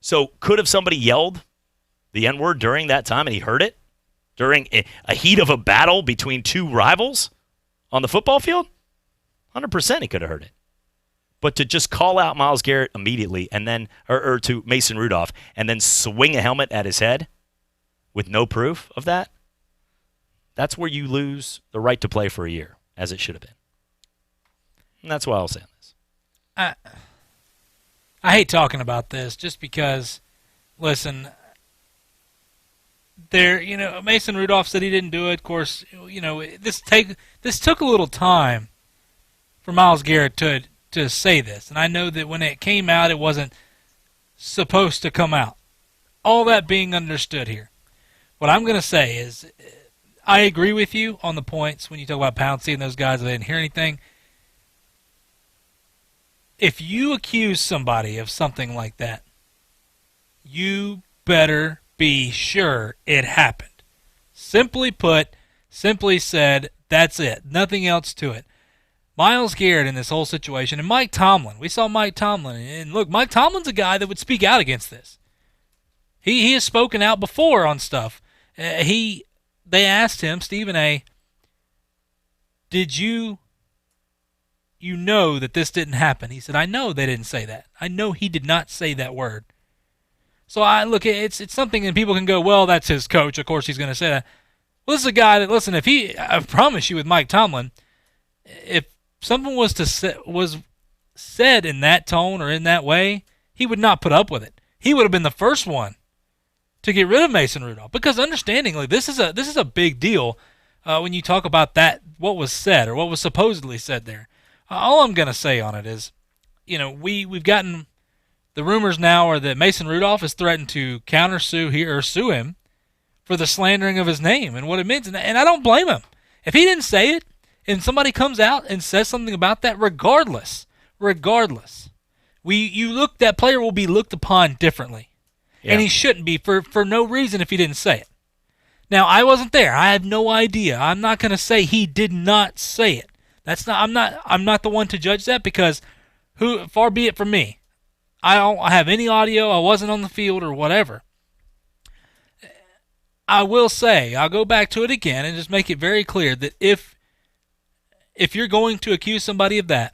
Speaker 2: So could have somebody yelled the N-word during that time and he heard it? During a heat of a battle between two rivals on the football field? 100% he could have heard it. But to just call out Myles Garrett immediately and then, or to Mason Rudolph, and then swing a helmet at his head with no proof of that, that's where you lose the right to play for a year, as it should have been. And that's why I'll say on this.
Speaker 3: I hate talking about this just because, listen, Mason Rudolph said he didn't do it. Of course, this took a little time for Myles Garrett to say this. And I know that when it came out, it wasn't supposed to come out. All that being understood here. What I'm going to say is I agree with you on the points when you talk about Pouncey and those guys that didn't hear anything. If you accuse somebody of something like that, you better be sure it happened. Simply put, simply said, that's it. Nothing else to it. Myles Garrett in this whole situation, and Mike Tomlin. We saw Mike Tomlin, and look, Mike Tomlin's a guy that would speak out against this. He has spoken out before on stuff. They asked him, Stephen A., did you know that this didn't happen? He said, I know they didn't say that. I know he did not say that word. So it's something that people can go, well, that's his coach. Of course he's going to say that. Well, this is a guy that, listen, I promise you with Mike Tomlin, if something was said in that tone or in that way, he would not put up with it. He would have been the first one to get rid of Mason Rudolph, because understandingly, this is a big deal when you talk about that, what was said or what was supposedly said there. All I'm going to say on it is, we've gotten the rumors now are that Mason Rudolph is threatened to countersue or sue him for the slandering of his name and what it means, and I don't blame him. If he didn't say it, and somebody comes out and says something about that, regardless, that player will be looked upon differently. Yeah. And he shouldn't be for no reason if he didn't say it. Now, I wasn't there. I have no idea. I'm not going to say he did not say it. I'm not the one to judge that, because far be it from me. I don't have any audio. I wasn't on the field or whatever. I will say, I'll go back to it again and just make it very clear that if you're going to accuse somebody of that,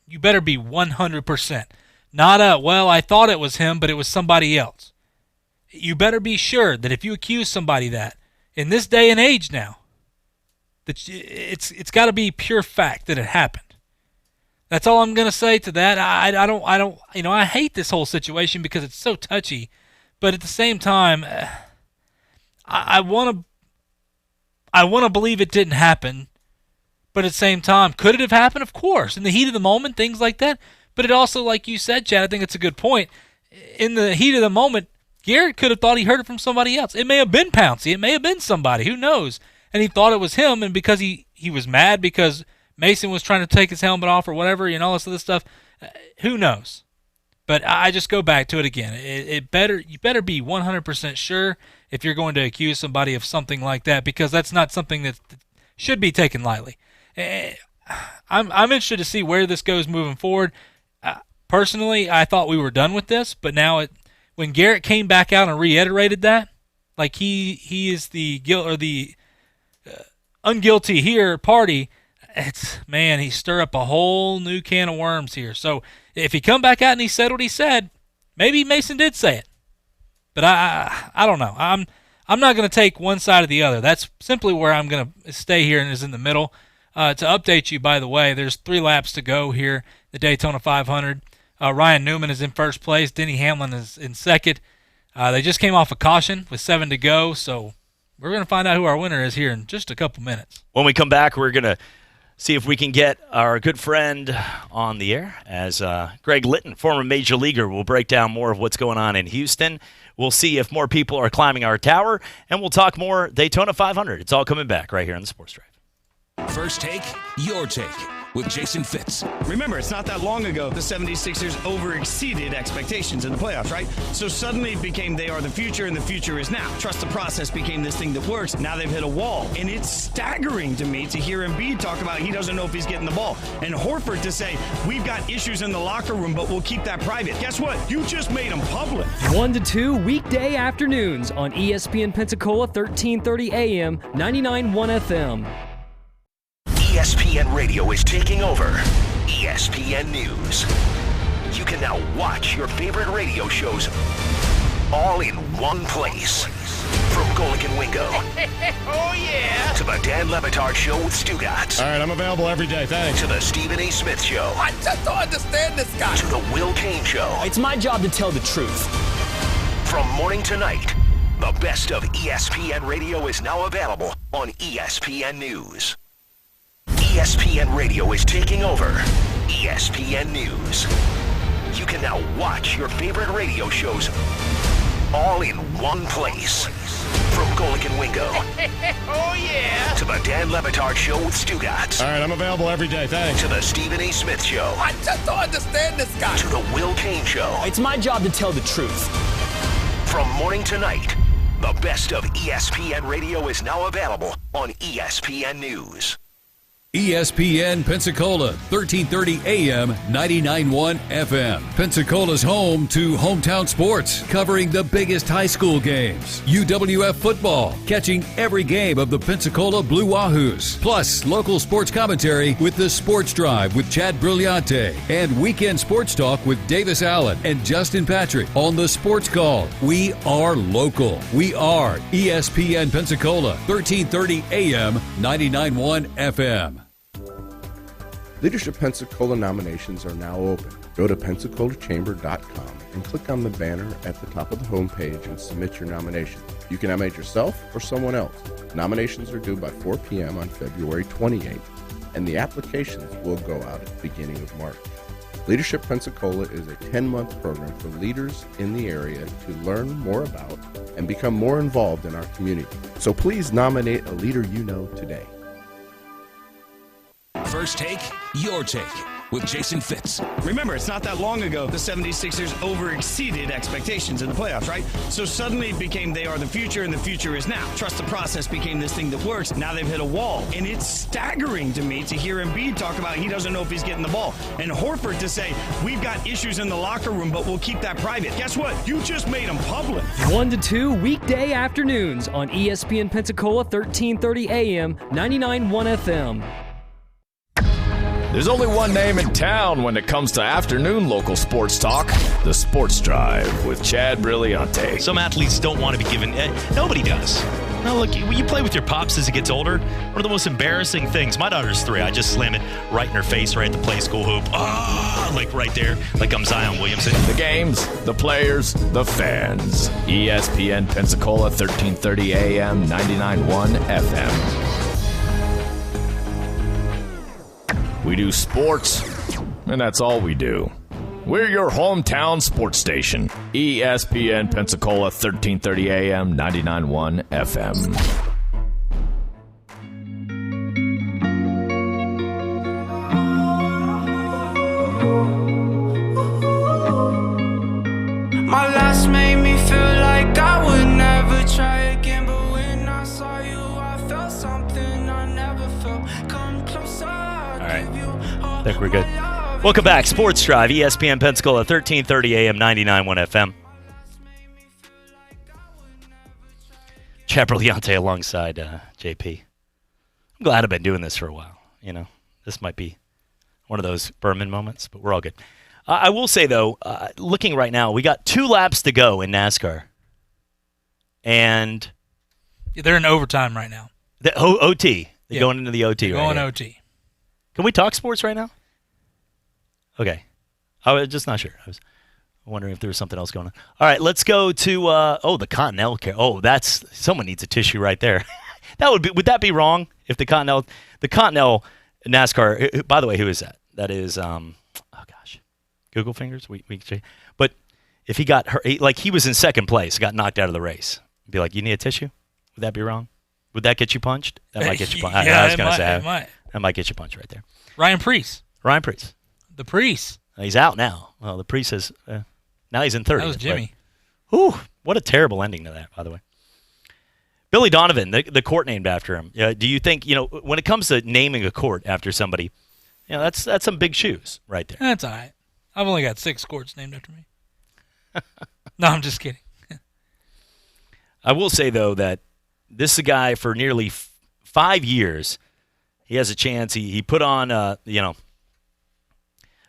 Speaker 3: you better be 100%. Not well, I thought it was him, but it was somebody else. You better be sure that if you accuse somebody that, in this day and age now, that it's got to be pure fact that it happened. That's all I'm going to say to that. I don't, I hate this whole situation because it's so touchy, but at the same time, I want to believe it didn't happen, but at the same time, could it have happened? Of course. In the heat of the moment, things like that. But it also, like you said, Chad, I think it's a good point. In the heat of the moment, Garrett could have thought he heard it from somebody else. It may have been Pouncey. It may have been somebody. Who knows? And he thought it was him, and because he was mad because Mason was trying to take his helmet off or whatever, and all this other stuff, who knows? But I just go back to it again. You better be 100% sure if you're going to accuse somebody of something like that, because that's not something that should be taken lightly. I'm interested to see where this goes moving forward. Personally, I thought we were done with this, but now when Garrett came back out and reiterated that, like he is the unguilty here party, he stirred up a whole new can of worms here. So if he come back out and he said what he said, maybe Mason did say it. But I don't know. I'm not going to take one side or the other. That's simply where I'm going to stay here, and is in the middle. To update you, by the way, there's 3 laps to go here, the Daytona 500. Ryan Newman is in first place. Denny Hamlin is in second. They just came off a caution with 7 to go, so we're going to find out who our winner is here in just a couple minutes.
Speaker 2: When we come back, we're going to see if we can get our good friend on the air, as Greg Litton, former Major Leaguer, will break down more of what's going on in Houston. We'll see if more people are climbing our tower, and we'll talk more Daytona 500. It's all coming back right here on the Sports Drive.
Speaker 24: First Take, Your Take, with Jason Fitz.
Speaker 1: Remember, it's not that long ago the 76ers over-exceeded expectations in the playoffs, right? So suddenly it became they are the future, and the future is now. Trust the process became this thing that works. Now they've hit a wall. And it's staggering to me to hear Embiid talk about he doesn't know if he's getting the ball. And Horford to say, we've got issues in the locker room, but we'll keep that private. Guess what? You just made them public.
Speaker 13: 1 to 2 weekday afternoons on ESPN Pensacola, 1330 AM, 99.1 FM.
Speaker 24: ESPN Radio is taking over ESPN News. You can now watch your favorite radio shows all in one place. From Golic and Wingo. Oh, yeah. To the Dan Le Batard Show with Stugotz.
Speaker 14: All right, I'm available every day, thanks.
Speaker 24: To the Stephen A. Smith Show.
Speaker 14: I just don't understand this guy.
Speaker 24: To the Will Kane Show.
Speaker 13: It's my job to tell the truth.
Speaker 24: From morning to night, the best of ESPN Radio is now available on ESPN News. ESPN Radio is taking over ESPN News. You can now watch your favorite radio shows all in one place. From Golic and Wingo. Oh, yeah. To the Dan Le Batard Show with Stugotz.
Speaker 14: All right, I'm available every day, thanks.
Speaker 24: To the Stephen A. Smith Show.
Speaker 14: I just don't understand this guy.
Speaker 24: To the Will Kane Show.
Speaker 13: It's my job to tell the truth.
Speaker 24: From morning to night, the best of ESPN Radio is now available on ESPN News.
Speaker 16: ESPN Pensacola, 1330 AM, 99.1 FM. Pensacola's home to hometown sports, covering the biggest high school games. UWF football, catching every game of the Pensacola Blue Wahoos. Plus, local sports commentary with the Sports Drive with Chad Brillante. And weekend sports talk with Davis Allen and Justin Patrick on the Sports Call. We are local. We are ESPN Pensacola, 1330 AM, 99.1 FM.
Speaker 17: Leadership Pensacola nominations are now open. Go to PensacolaChamber.com and click on the banner at the top of the homepage and submit your nomination. You can nominate yourself or someone else. Nominations are due by 4 p.m. on February 28th, and the applications will go out at the beginning of March. Leadership Pensacola is a 10-month program for leaders in the area to learn more about and become more involved in our community. So please nominate a leader you know today.
Speaker 24: First Take, Your Take,
Speaker 23: with Jason Fitz.
Speaker 1: Remember, it's not that long ago the 76ers overexceeded expectations in the playoffs, right? So suddenly it became they are the future and the future is now. Trust the process became this thing that works. Now they've hit a wall. And it's staggering to me to hear Embiid talk about he doesn't know if he's getting the ball. And Horford to say, we've got issues in the locker room, but we'll keep that private. Guess what? You just made them public.
Speaker 13: 1 to 2 weekday afternoons on ESPN Pensacola 1330 AM, 99.1 FM.
Speaker 10: There's only one name in town when it comes to afternoon local sports talk. The Sports Drive with Chad Brilliante.
Speaker 2: Some athletes don't want to be given... nobody does. No, look, when you play with your pops as it gets older, one of the most embarrassing things... My daughter's 3. I just slam it right in her face right at the play school hoop. Like right there, like I'm Zion Williamson.
Speaker 10: The games, the players, the fans. ESPN Pensacola, 1330 AM, 99.1 FM. We do sports, and that's all we do. We're your hometown sports station. ESPN Pensacola, 1330 AM, 99.1 FM.
Speaker 4: My last made me feel like I would never try again, but when I saw you, I felt something I never felt. Come closer.
Speaker 2: All right, I think we're good. Welcome back, Sports Drive, ESPN Pensacola, 1330 AM, 99.1 FM. Chad Brilliante alongside JP. I'm glad I've been doing this for a while. You know, this might be one of those Berman moments, but we're all good. I will say, though, looking right now, we got 2 laps to go in NASCAR. And
Speaker 3: they're in overtime right now.
Speaker 2: The OT. They're going into the OT right now.
Speaker 3: Going OT.
Speaker 2: Can we talk sports right now? Okay. I was just not sure. I was wondering if there was something else going on. All right, let's go to the Continental care. Oh, that's someone needs a tissue right there. Would that be wrong if the Continental NASCAR? By the way, who is that? That is Google fingers. But if he got hurt, like he was in second place, got knocked out of the race, be like, you need a tissue? Would that be wrong? Would that get you punched? That might get you punched.
Speaker 3: Yeah,
Speaker 2: I was going to say
Speaker 3: might.
Speaker 2: That might get you punched right there.
Speaker 3: Ryan Preece. The Priest.
Speaker 2: He's out now. Well, the Priest is now he's in 30th.
Speaker 3: That was Jimmy.
Speaker 2: Whew, what a terrible ending to that, by the way. Billy Donovan, the court named after him. Do you think, when it comes to naming a court after somebody, that's some big shoes right there.
Speaker 3: That's all right. I've only got 6 courts named after me. No, I'm just kidding.
Speaker 2: I will say, though, that this is a guy for nearly 5 years. He has a chance. He put on,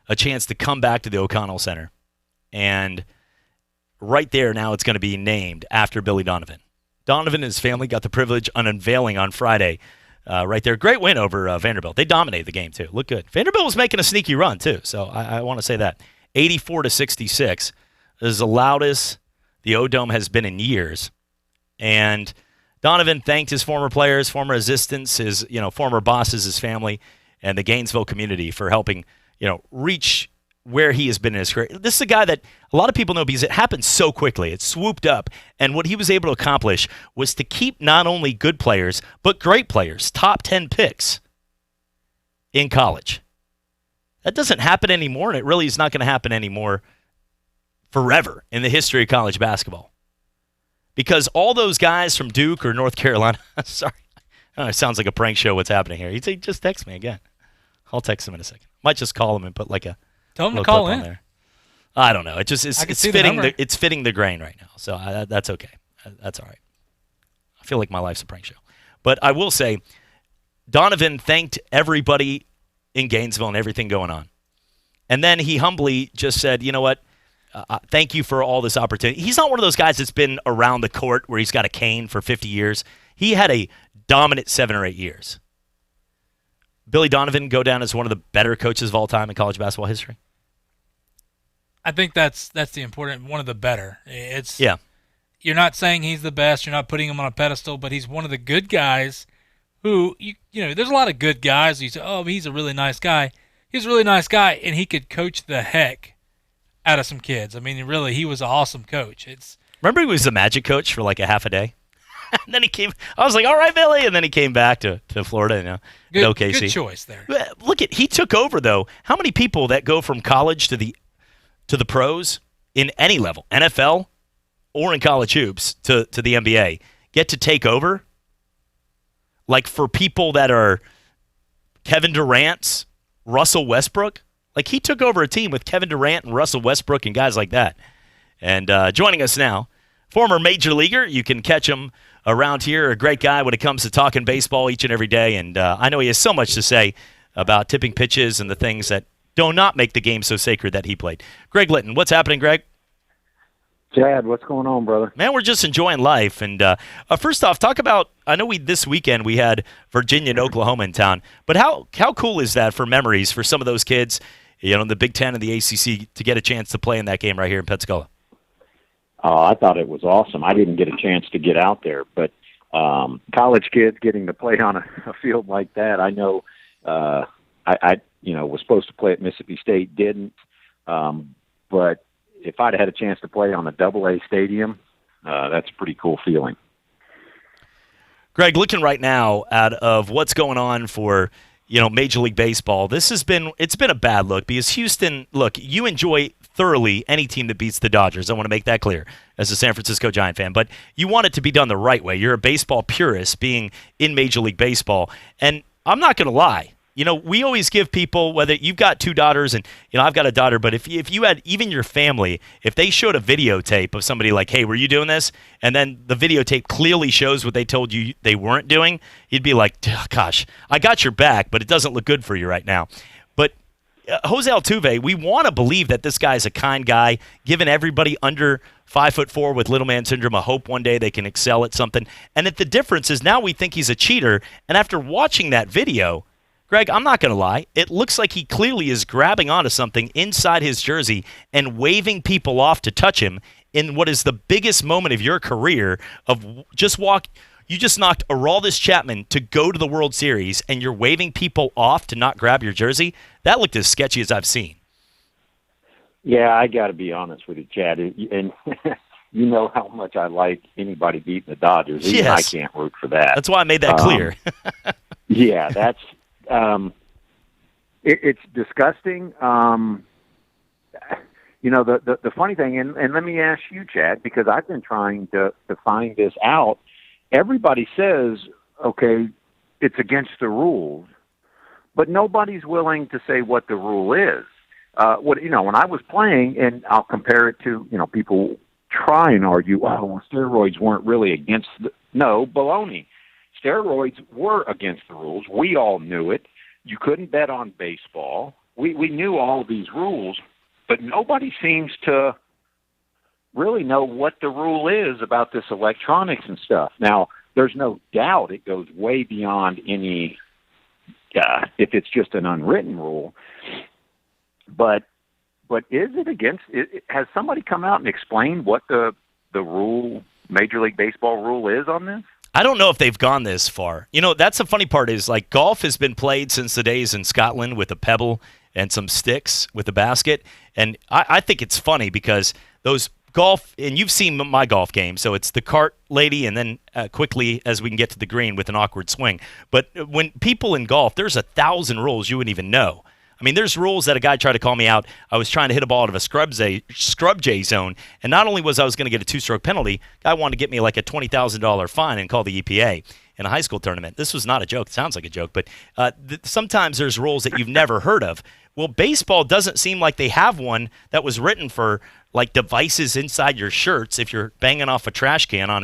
Speaker 2: a chance to come back to the O'Connell Center. And right there now it's going to be named after Billy Donovan. Donovan and his family got the privilege on unveiling on Friday. Right there. Great win over Vanderbilt. They dominated the game, too. Looked good. Vanderbilt was making a sneaky run, too. So I want to say that. 84-66 this is the loudest the O-Dome has been in years. And Donovan thanked his former players, former assistants, his former bosses, his family, and the Gainesville community for helping reach where he has been in his career. This is a guy that a lot of people know because it happened so quickly. It swooped up, and what he was able to accomplish was to keep not only good players, but great players, top 10 picks in college. That doesn't happen anymore, and it really is not going to happen anymore forever in the history of college basketball. Because all those guys from Duke or North Carolina, sorry, it sounds like a prank show what's happening here. He'd say, just text me again. I'll text him in a second. Might just call him and put like a
Speaker 3: tell him to call in
Speaker 2: there. I don't know. It's fitting. It's fitting the grain right now, so that's okay. That's all right. I feel like my life's a prank show, but I will say, Donovan thanked everybody in Gainesville and everything going on, and then he humbly just said, "You know what? Thank you for all this opportunity." He's not one of those guys that's been around the court where he's got a cane for 50 years. He had a dominant 7 or 8 years. Billy Donovan go down as one of the better coaches of all time in college basketball history?
Speaker 3: I think that's the important one of the better.
Speaker 2: Yeah.
Speaker 3: You're not saying he's the best. You're not putting him on a pedestal, but he's one of the good guys who there's a lot of good guys. You say, oh, he's a really nice guy. He's a really nice guy, and he could coach the heck out of some kids. I mean, really, he was an awesome coach.
Speaker 2: Remember he was the Magic coach for like a half a day? And then he came. I was like, all right, Billy. And then he came back to Florida. OKC.
Speaker 3: Good choice there.
Speaker 2: Look he took over though. How many people that go from college to the pros in any level, NFL or in college hoops to the NBA, get to take over? Like for people that are Kevin Durant's, Russell Westbrook, like he took over a team with Kevin Durant and Russell Westbrook and guys like that. And joining us now, former major leaguer. You can catch him around here. A great guy when it comes to talking baseball each and every day. And I know he has so much to say about tipping pitches and the things that do not make the game so sacred that he played. Greg Litton, what's happening, Greg?
Speaker 5: Chad, what's going on, brother?
Speaker 2: Man, we're just enjoying life. And first off, talk about, I know this weekend we had Virginia and Oklahoma in town, but how cool is that for memories for some of those kids, the Big Ten and the ACC, to get a chance to play in that game right here in Pensacola?
Speaker 5: Oh, I thought it was awesome. I didn't get a chance to get out there, but college kids getting to play on a field like that, I know I was supposed to play at Mississippi State, didn't, but if I'd had a chance to play on a AA stadium, that's a pretty cool feeling.
Speaker 2: Greg, looking right now out of what's going on for Major League Baseball, it's been a bad look because Houston, look, you enjoy thoroughly any team that beats the Dodgers. I want to make that clear as a San Francisco Giant fan, but you want it to be done the right way. You're a baseball purist being in Major League Baseball, and I'm not going to lie. We always give people, whether you've got two daughters and, I've got a daughter, but if you had even your family, if they showed a videotape of somebody like, hey, were you doing this? And then the videotape clearly shows what they told you they weren't doing, you'd be like, gosh, I got your back, but it doesn't look good for you right now. But Jose Altuve, we want to believe that this guy's a kind guy, giving everybody under 5'4" with little man syndrome a hope one day they can excel at something. And that the difference is now we think he's a cheater. And after watching that video, Greg, I'm not going to lie. It looks like he clearly is grabbing onto something inside his jersey and waving people off to touch him in what is the biggest moment of your career of you just knocked Aroldis Chapman to go to the World Series, and you're waving people off to not grab your jersey. That looked as sketchy as I've seen.
Speaker 5: Yeah, I got to be honest with you, Chad. And you know how much I like anybody beating the Dodgers. Even I can't root for that.
Speaker 2: That's why I made that clear.
Speaker 5: Yeah, that's it's disgusting. The funny thing, and let me ask you, Chad, because I've been trying to find this out. Everybody says, okay, it's against the rules, but nobody's willing to say what the rule is. When I was playing, and I'll compare it to, people try and argue, well, steroids weren't really against no, baloney. Steroids were against the rules. We all knew it. You couldn't bet on baseball. We knew all these rules, but nobody seems to really know what the rule is about this electronics and stuff. Now, there's no doubt it goes way beyond any, if it's just an unwritten rule. But is it against? Has somebody come out and explained what the rule, Major League Baseball rule is on this?
Speaker 2: I don't know if they've gone this far. That's the funny part is, like, golf has been played since the days in Scotland with a pebble and some sticks with a basket. And I think it's funny because those golf, and you've seen my golf game, so it's the cart lady and then quickly as we can get to the green with an awkward swing. But when people in golf, there's 1,000 rules you wouldn't even know. I mean, there's rules that a guy tried to call me out. I was trying to hit a ball out of a scrub J zone, and not only was I going to get a 2-stroke penalty, guy wanted to get me like a $20,000 fine and call the EPA in a high school tournament. This was not a joke. It sounds like a joke, but sometimes there's rules that you've never heard of. Well, baseball doesn't seem like they have one that was written for like devices inside your shirts if you're banging off a trash can on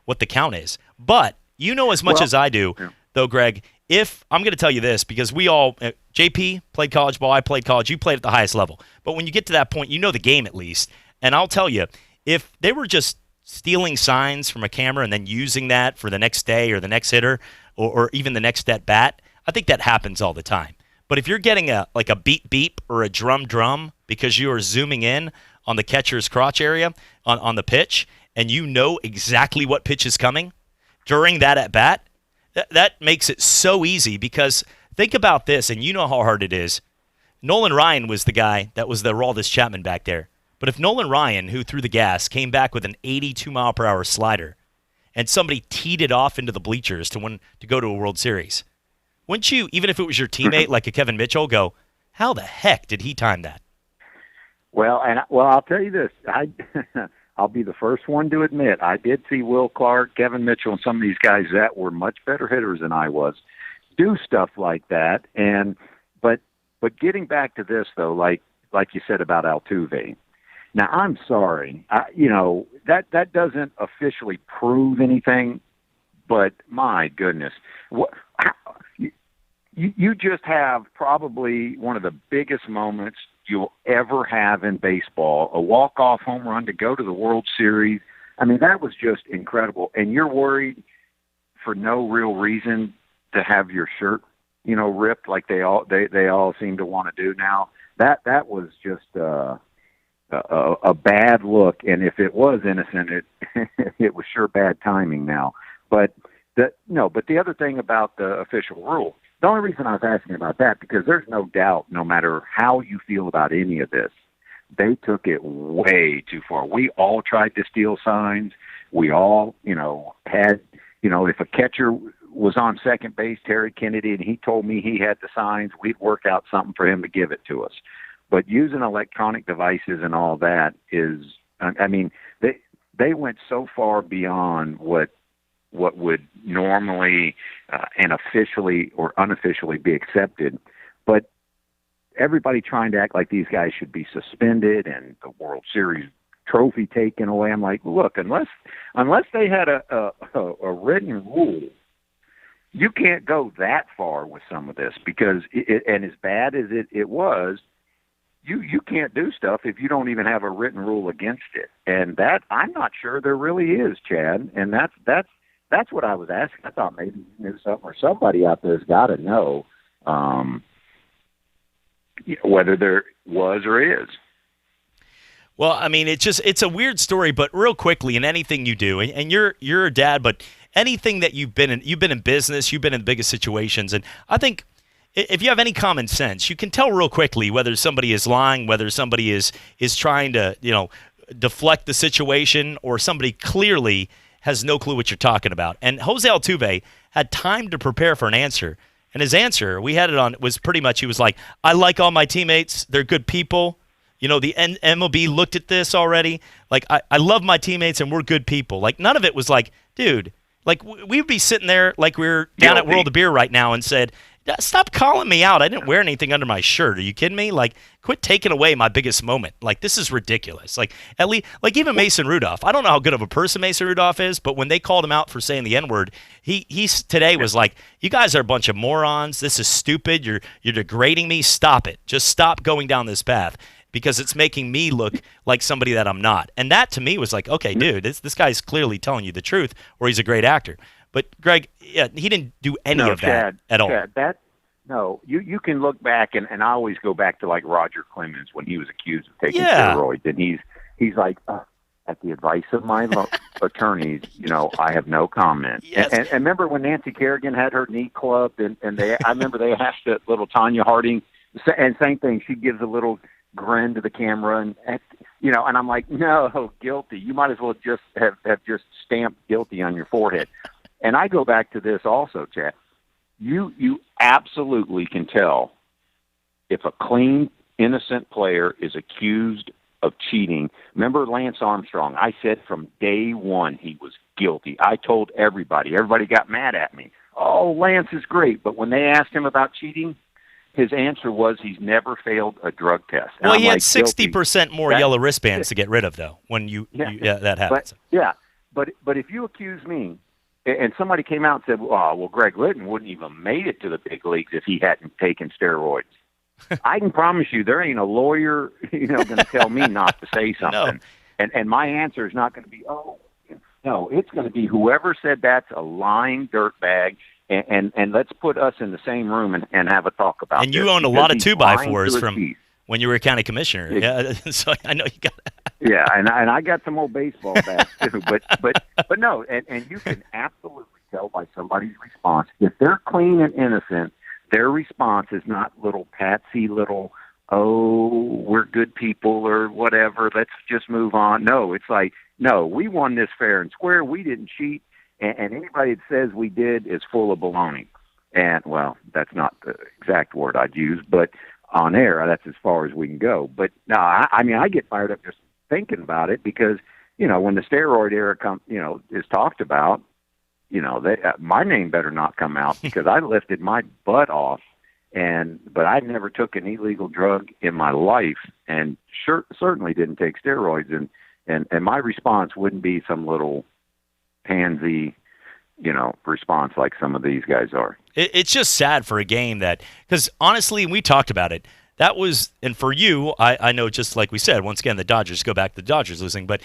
Speaker 2: what the count is. But you know as much as I do, though, Greg, if I'm going to tell you this, because we all, JP played college ball, I played college, you played at the highest level. But when you get to that point, you know the game at least. And I'll tell you, if they were just stealing signs from a camera and then using that for the next day or the next hitter or even the next at bat, I think that happens all the time. But if you're getting a beep beep or a drum because you are zooming in on the catcher's crotch area on the pitch and you know exactly what pitch is coming during that at bat, that makes it so easy because think about this, and you know how hard it is. Nolan Ryan was the guy that was the Aroldis Chapman back there. But if Nolan Ryan, who threw the gas, came back with an 82-mile-per-hour slider and somebody teed it off into the bleachers to go to a World Series, wouldn't you, even if it was your teammate like a Kevin Mitchell, go, how the heck did he time that?
Speaker 5: Well, I'll tell you this. I'll be the first one to admit I did see Will Clark, Kevin Mitchell, and some of these guys that were much better hitters than I was do stuff like that. But getting back to this though, like you said about Altuve. Now I'm sorry, that doesn't officially prove anything, but my goodness, you just have probably one of the biggest moments you'll ever have in baseball, a walk-off home run to go to the World Series. I mean, that was just incredible. And you're worried for no real reason to have your shirt, ripped like they all seem to want to do now. That was just a bad look. And if it was innocent, it was sure bad timing now. But the other thing about the official rule, the only reason I was asking about that, because there's no doubt, no matter how you feel about any of this, they took it way too far. We all tried to steal signs. We all, had, if a catcher was on second base, Terry Kennedy, and he told me he had the signs, we'd work out something for him to give it to us. But using electronic devices and all that is, I mean, they went so far beyond what would normally and officially or unofficially be accepted. But everybody trying to act like these guys should be suspended and the World Series trophy taken away. I'm like, look, unless they had a written rule, you can't go that far with some of this, because and as bad as it was, you can't do stuff if you don't even have a written rule against it. And that, I'm not sure there really is, Chad. And that's what I was asking. I thought maybe you knew something, or somebody out there's got to know whether there was or is.
Speaker 2: Well, I mean, it's a weird story, but real quickly, in anything you do, and you're a dad, but anything that you've been in business, you've been in the biggest situations, and I think if you have any common sense, you can tell real quickly whether somebody is lying, whether somebody is trying to deflect the situation, or somebody clearly has no clue what you're talking about. And Jose Altuve had time to prepare for an answer. And his answer, we had it on, was pretty much, he was like, I like all my teammates. They're good people. The MLB looked at this already. Like, I love my teammates and we're good people. Like, none of it was like, dude, like we'd be sitting there like we're down at World of Beer right now and said, stop calling me out. I didn't wear anything under my shirt. Are you kidding me? Like, quit taking away my biggest moment. Like, this is ridiculous. Like, at least, like even Mason Rudolph. I don't know how good of a person Mason Rudolph is, but when they called him out for saying the N-word, he today was like, you guys are a bunch of morons. This is stupid. You're degrading me. Stop it. Just stop going down this path, because it's making me look like somebody that I'm not. And that to me was like, okay, dude, this guy's clearly telling you the truth, or he's a great actor. But Greg, yeah, he didn't do any of that at all.
Speaker 5: Chad, you can look back, and I always go back to like Roger Clemens when he was accused of taking steroids, and he's like, at the advice of my attorneys, I have no comment.
Speaker 2: Yes.
Speaker 5: And remember when Nancy Kerrigan had her knee clubbed, and I remember they asked little Tanya Harding, and same thing, she gives a little grin to the camera, and and I'm like, no, guilty. You might as well just have just stamped guilty on your forehead. And I go back to this also, Chad. You absolutely can tell if a clean, innocent player is accused of cheating. Remember Lance Armstrong? I said from day one he was guilty. I told everybody. Everybody got mad at me. Oh, Lance is great. But when they asked him about cheating, his answer was he's never failed a drug test. And
Speaker 2: well,
Speaker 5: I'm
Speaker 2: he had
Speaker 5: like,
Speaker 2: 60% more yellow wristbands to get rid of, though, when that happens.
Speaker 5: But if you accuse me, and somebody came out and said, well, Greg Litton wouldn't even made it to the big leagues if he hadn't taken steroids. I can promise you there ain't a lawyer, going to tell me not to say something. No. And my answer is not going to be, no, it's going to be whoever said that's a lying dirtbag, and let's put us in the same room and have a talk about it.
Speaker 2: And you owned a lot of 2x4s from when you were county commissioner. Yeah, so I know you got that.
Speaker 5: Yeah, and I got some old baseball bats too, but no, and you can absolutely tell by somebody's response if they're clean and innocent. Their response is not little patsy, we're good people or whatever. Let's just move on. No, it's like, no, we won this fair and square. We didn't cheat, and anybody that says we did is full of baloney. And, well, that's not the exact word I'd use, but on air, that's as far as we can go. But, no, I mean, I get fired up just thinking about it because, when the steroid era is talked about, my name better not come out because I lifted my butt off. But I never took an illegal drug in my life, and certainly didn't take steroids. And my response wouldn't be some little pansy, response like some of these guys are.
Speaker 2: It's just sad for a game because honestly, we talked about it. That was, and for you, I know, just like we said, once again, the Dodgers go back to the Dodgers losing. But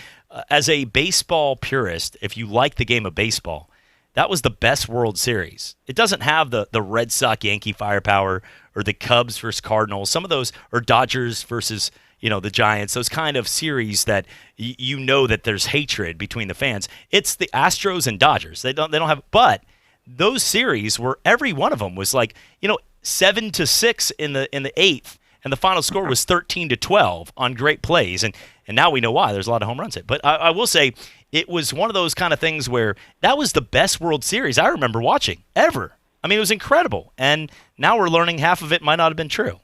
Speaker 2: as a baseball purist, if you like the game of baseball, that was the best World Series. It doesn't have the Red Sox Yankee firepower or the Cubs versus Cardinals. Some of those are Dodgers versus the Giants. Those kind of series that that there's hatred between the fans. It's the Astros and Dodgers. They don't have, but those series where every one of them was 7-6 in the eighth, and the final score was 13-12 on great plays, and now we know why. There's a lot of home runs hit. But I will say, it was one of those kind of things where that was the best World Series I remember watching ever. I mean, it was incredible, and now we're learning half of it might not have been true.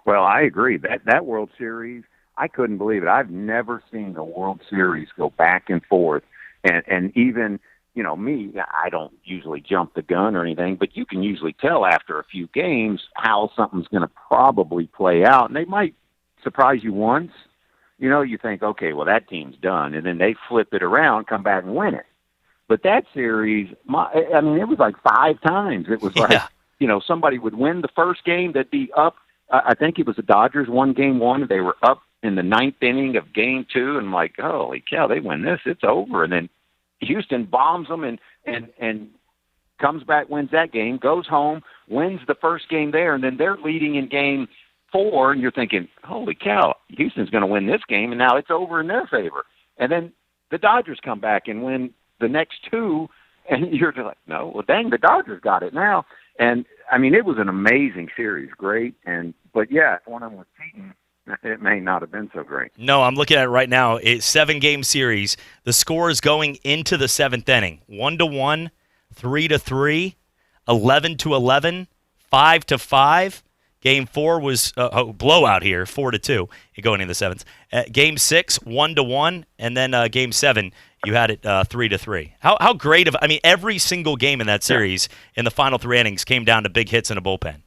Speaker 5: Well, I agree. That World Series, I couldn't believe it. I've never seen the World Series go back and forth, and even me, I don't usually jump the gun or anything, but you can usually tell after a few games how something's going to probably play out, and they might surprise you once. You think, okay, well, that team's done, and then they flip it around, come back and win it. But that series, it was like 5 times. It was like, somebody would win the first game, they'd be up. I think it was the Dodgers won game 1, they were up in the 9th inning of game 2, and I'm like, holy cow, they win this, it's over. And then Houston bombs them and comes back, wins that game, goes home, wins the first game there, and then they're leading in game 4, and you're thinking, holy cow, Houston's going to win this game, and now it's over in their favor. And then the Dodgers come back and win the next 2, and you're just like, no, well, dang, the Dodgers got it now. And, it was an amazing series, great. But, yeah, if one of them was cheating, it may not have been so great.
Speaker 2: No, I'm looking at it right now. It's 7-game series. The score is going into the 7th inning: 1-1, 3-3, 11-11, 5-5. Game 4 was blowout here, 4-2, going into the 7th. Game 6, 1-1, and then Game 7, you had it 3-3. How great every single game in that series in the final 3 innings came down to big hits in a bullpen.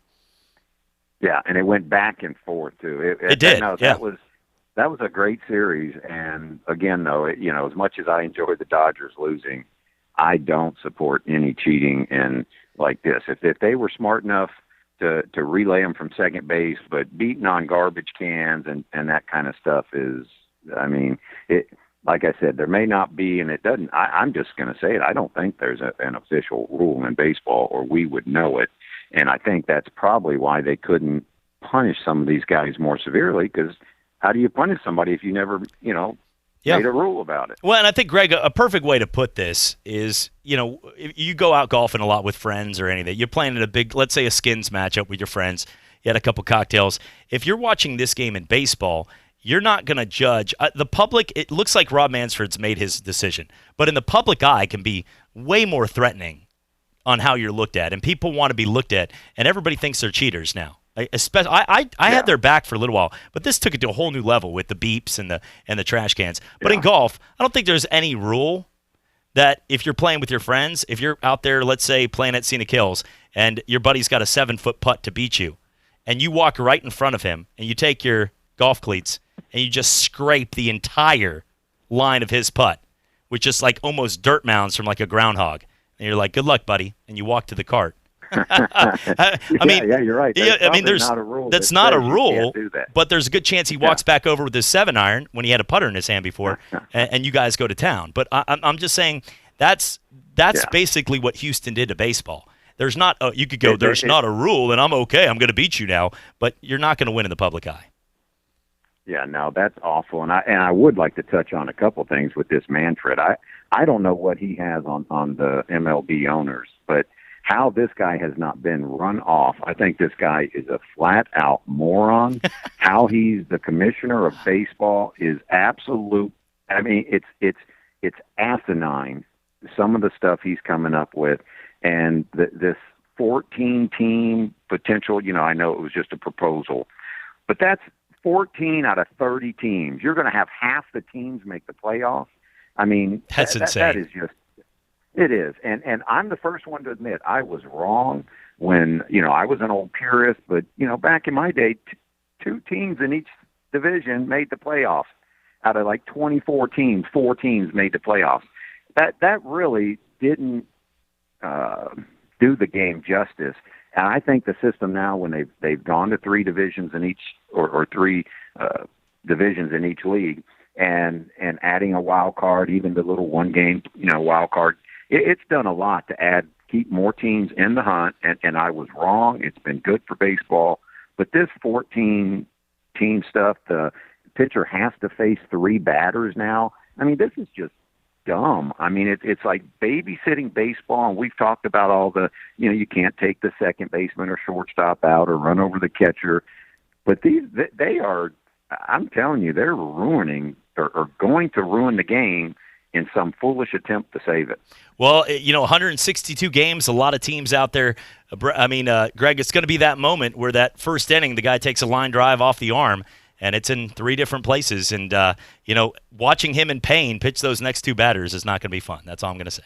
Speaker 5: Yeah, and it went back and forth too.
Speaker 2: It did.
Speaker 5: No, that was a great series. And again, though, as much as I enjoy the Dodgers losing, I don't support any cheating in like this. If they were smart enough to relay them from second base, but beating on garbage cans and that kind of stuff is, like I said, there may not be, and it doesn't. I'm just going to say it. I don't think there's an official rule in baseball, or we would know it. And I think that's probably why they couldn't punish some of these guys more severely, because how do you punish somebody if you never, made a rule about it?
Speaker 2: Well, and I think, Greg, a perfect way to put this is, if you go out golfing a lot with friends or anything, you're playing in a big, let's say a skins matchup with your friends, you had a couple cocktails. If you're watching this game in baseball, you're not going to judge. The public, it looks like Rob Mansford's made his decision, but in the public eye can be way more threatening on how you're looked at, and people want to be looked at, and everybody thinks they're cheaters now. I had their back for a little while, but this took it to a whole new level with the beeps and the trash cans. But in golf, I don't think there's any rule that if you're playing with your friends, if you're out there, let's say, playing at Scenic Hills, and your buddy's got a 7-foot putt to beat you, and you walk right in front of him, and you take your golf cleats, and you just scrape the entire line of his putt with just like almost dirt mounds from like a groundhog. And you're like, good luck, buddy. And you walk to the cart.
Speaker 5: You're right.
Speaker 2: That's not a rule, but there's a good chance he walks back over with his 7-iron when he had a putter in his hand before, and you guys go to town. But I'm just saying that's basically what Houston did to baseball. There's not you could go, there's not a rule, and I'm okay. I'm going to beat you now, but you're not going to win in the public eye.
Speaker 5: Yeah, no, that's awful. And I would like to touch on a couple things with this Manfred. I don't know what he has on the MLB owners, but how this guy has not been run off. I think this guy is a flat-out moron. How he's the commissioner of baseball is absolute. It's asinine some of the stuff he's coming up with, and this 14-team potential, I know it was just a proposal, but that's 14 out of 30 teams. You're going to have half the teams make the playoffs. I mean,
Speaker 2: that's insane.
Speaker 5: That is just, it is. And I'm the first one to admit I was wrong when, I was an old purist, but, back in my day, two teams in each division made the playoffs. Out of like 24 teams, 4 teams made the playoffs. That really didn't do the game justice. And I think the system now, when they've gone to 3 divisions in each, or 3 divisions in each league, and adding a wild card, even the little 1-game, wild card, it's done a lot to keep more teams in the hunt. And I was wrong. It's been good for baseball. But this 14-team stuff, the pitcher has to face 3 batters now. I mean, this is just dumb. I mean, it's like babysitting baseball, and we've talked about all the, you can't take the second baseman or shortstop out or run over the catcher. But they are, I'm telling you, they're ruining or going to ruin the game in some foolish attempt to save it.
Speaker 2: Well, 162 games, a lot of teams out there. I mean, Greg, it's going to be that moment where that first inning, the guy takes a line drive off the arm, and it's in 3 different places. And, watching him in pain pitch those next 2 batters is not going to be fun. That's all I'm going to say.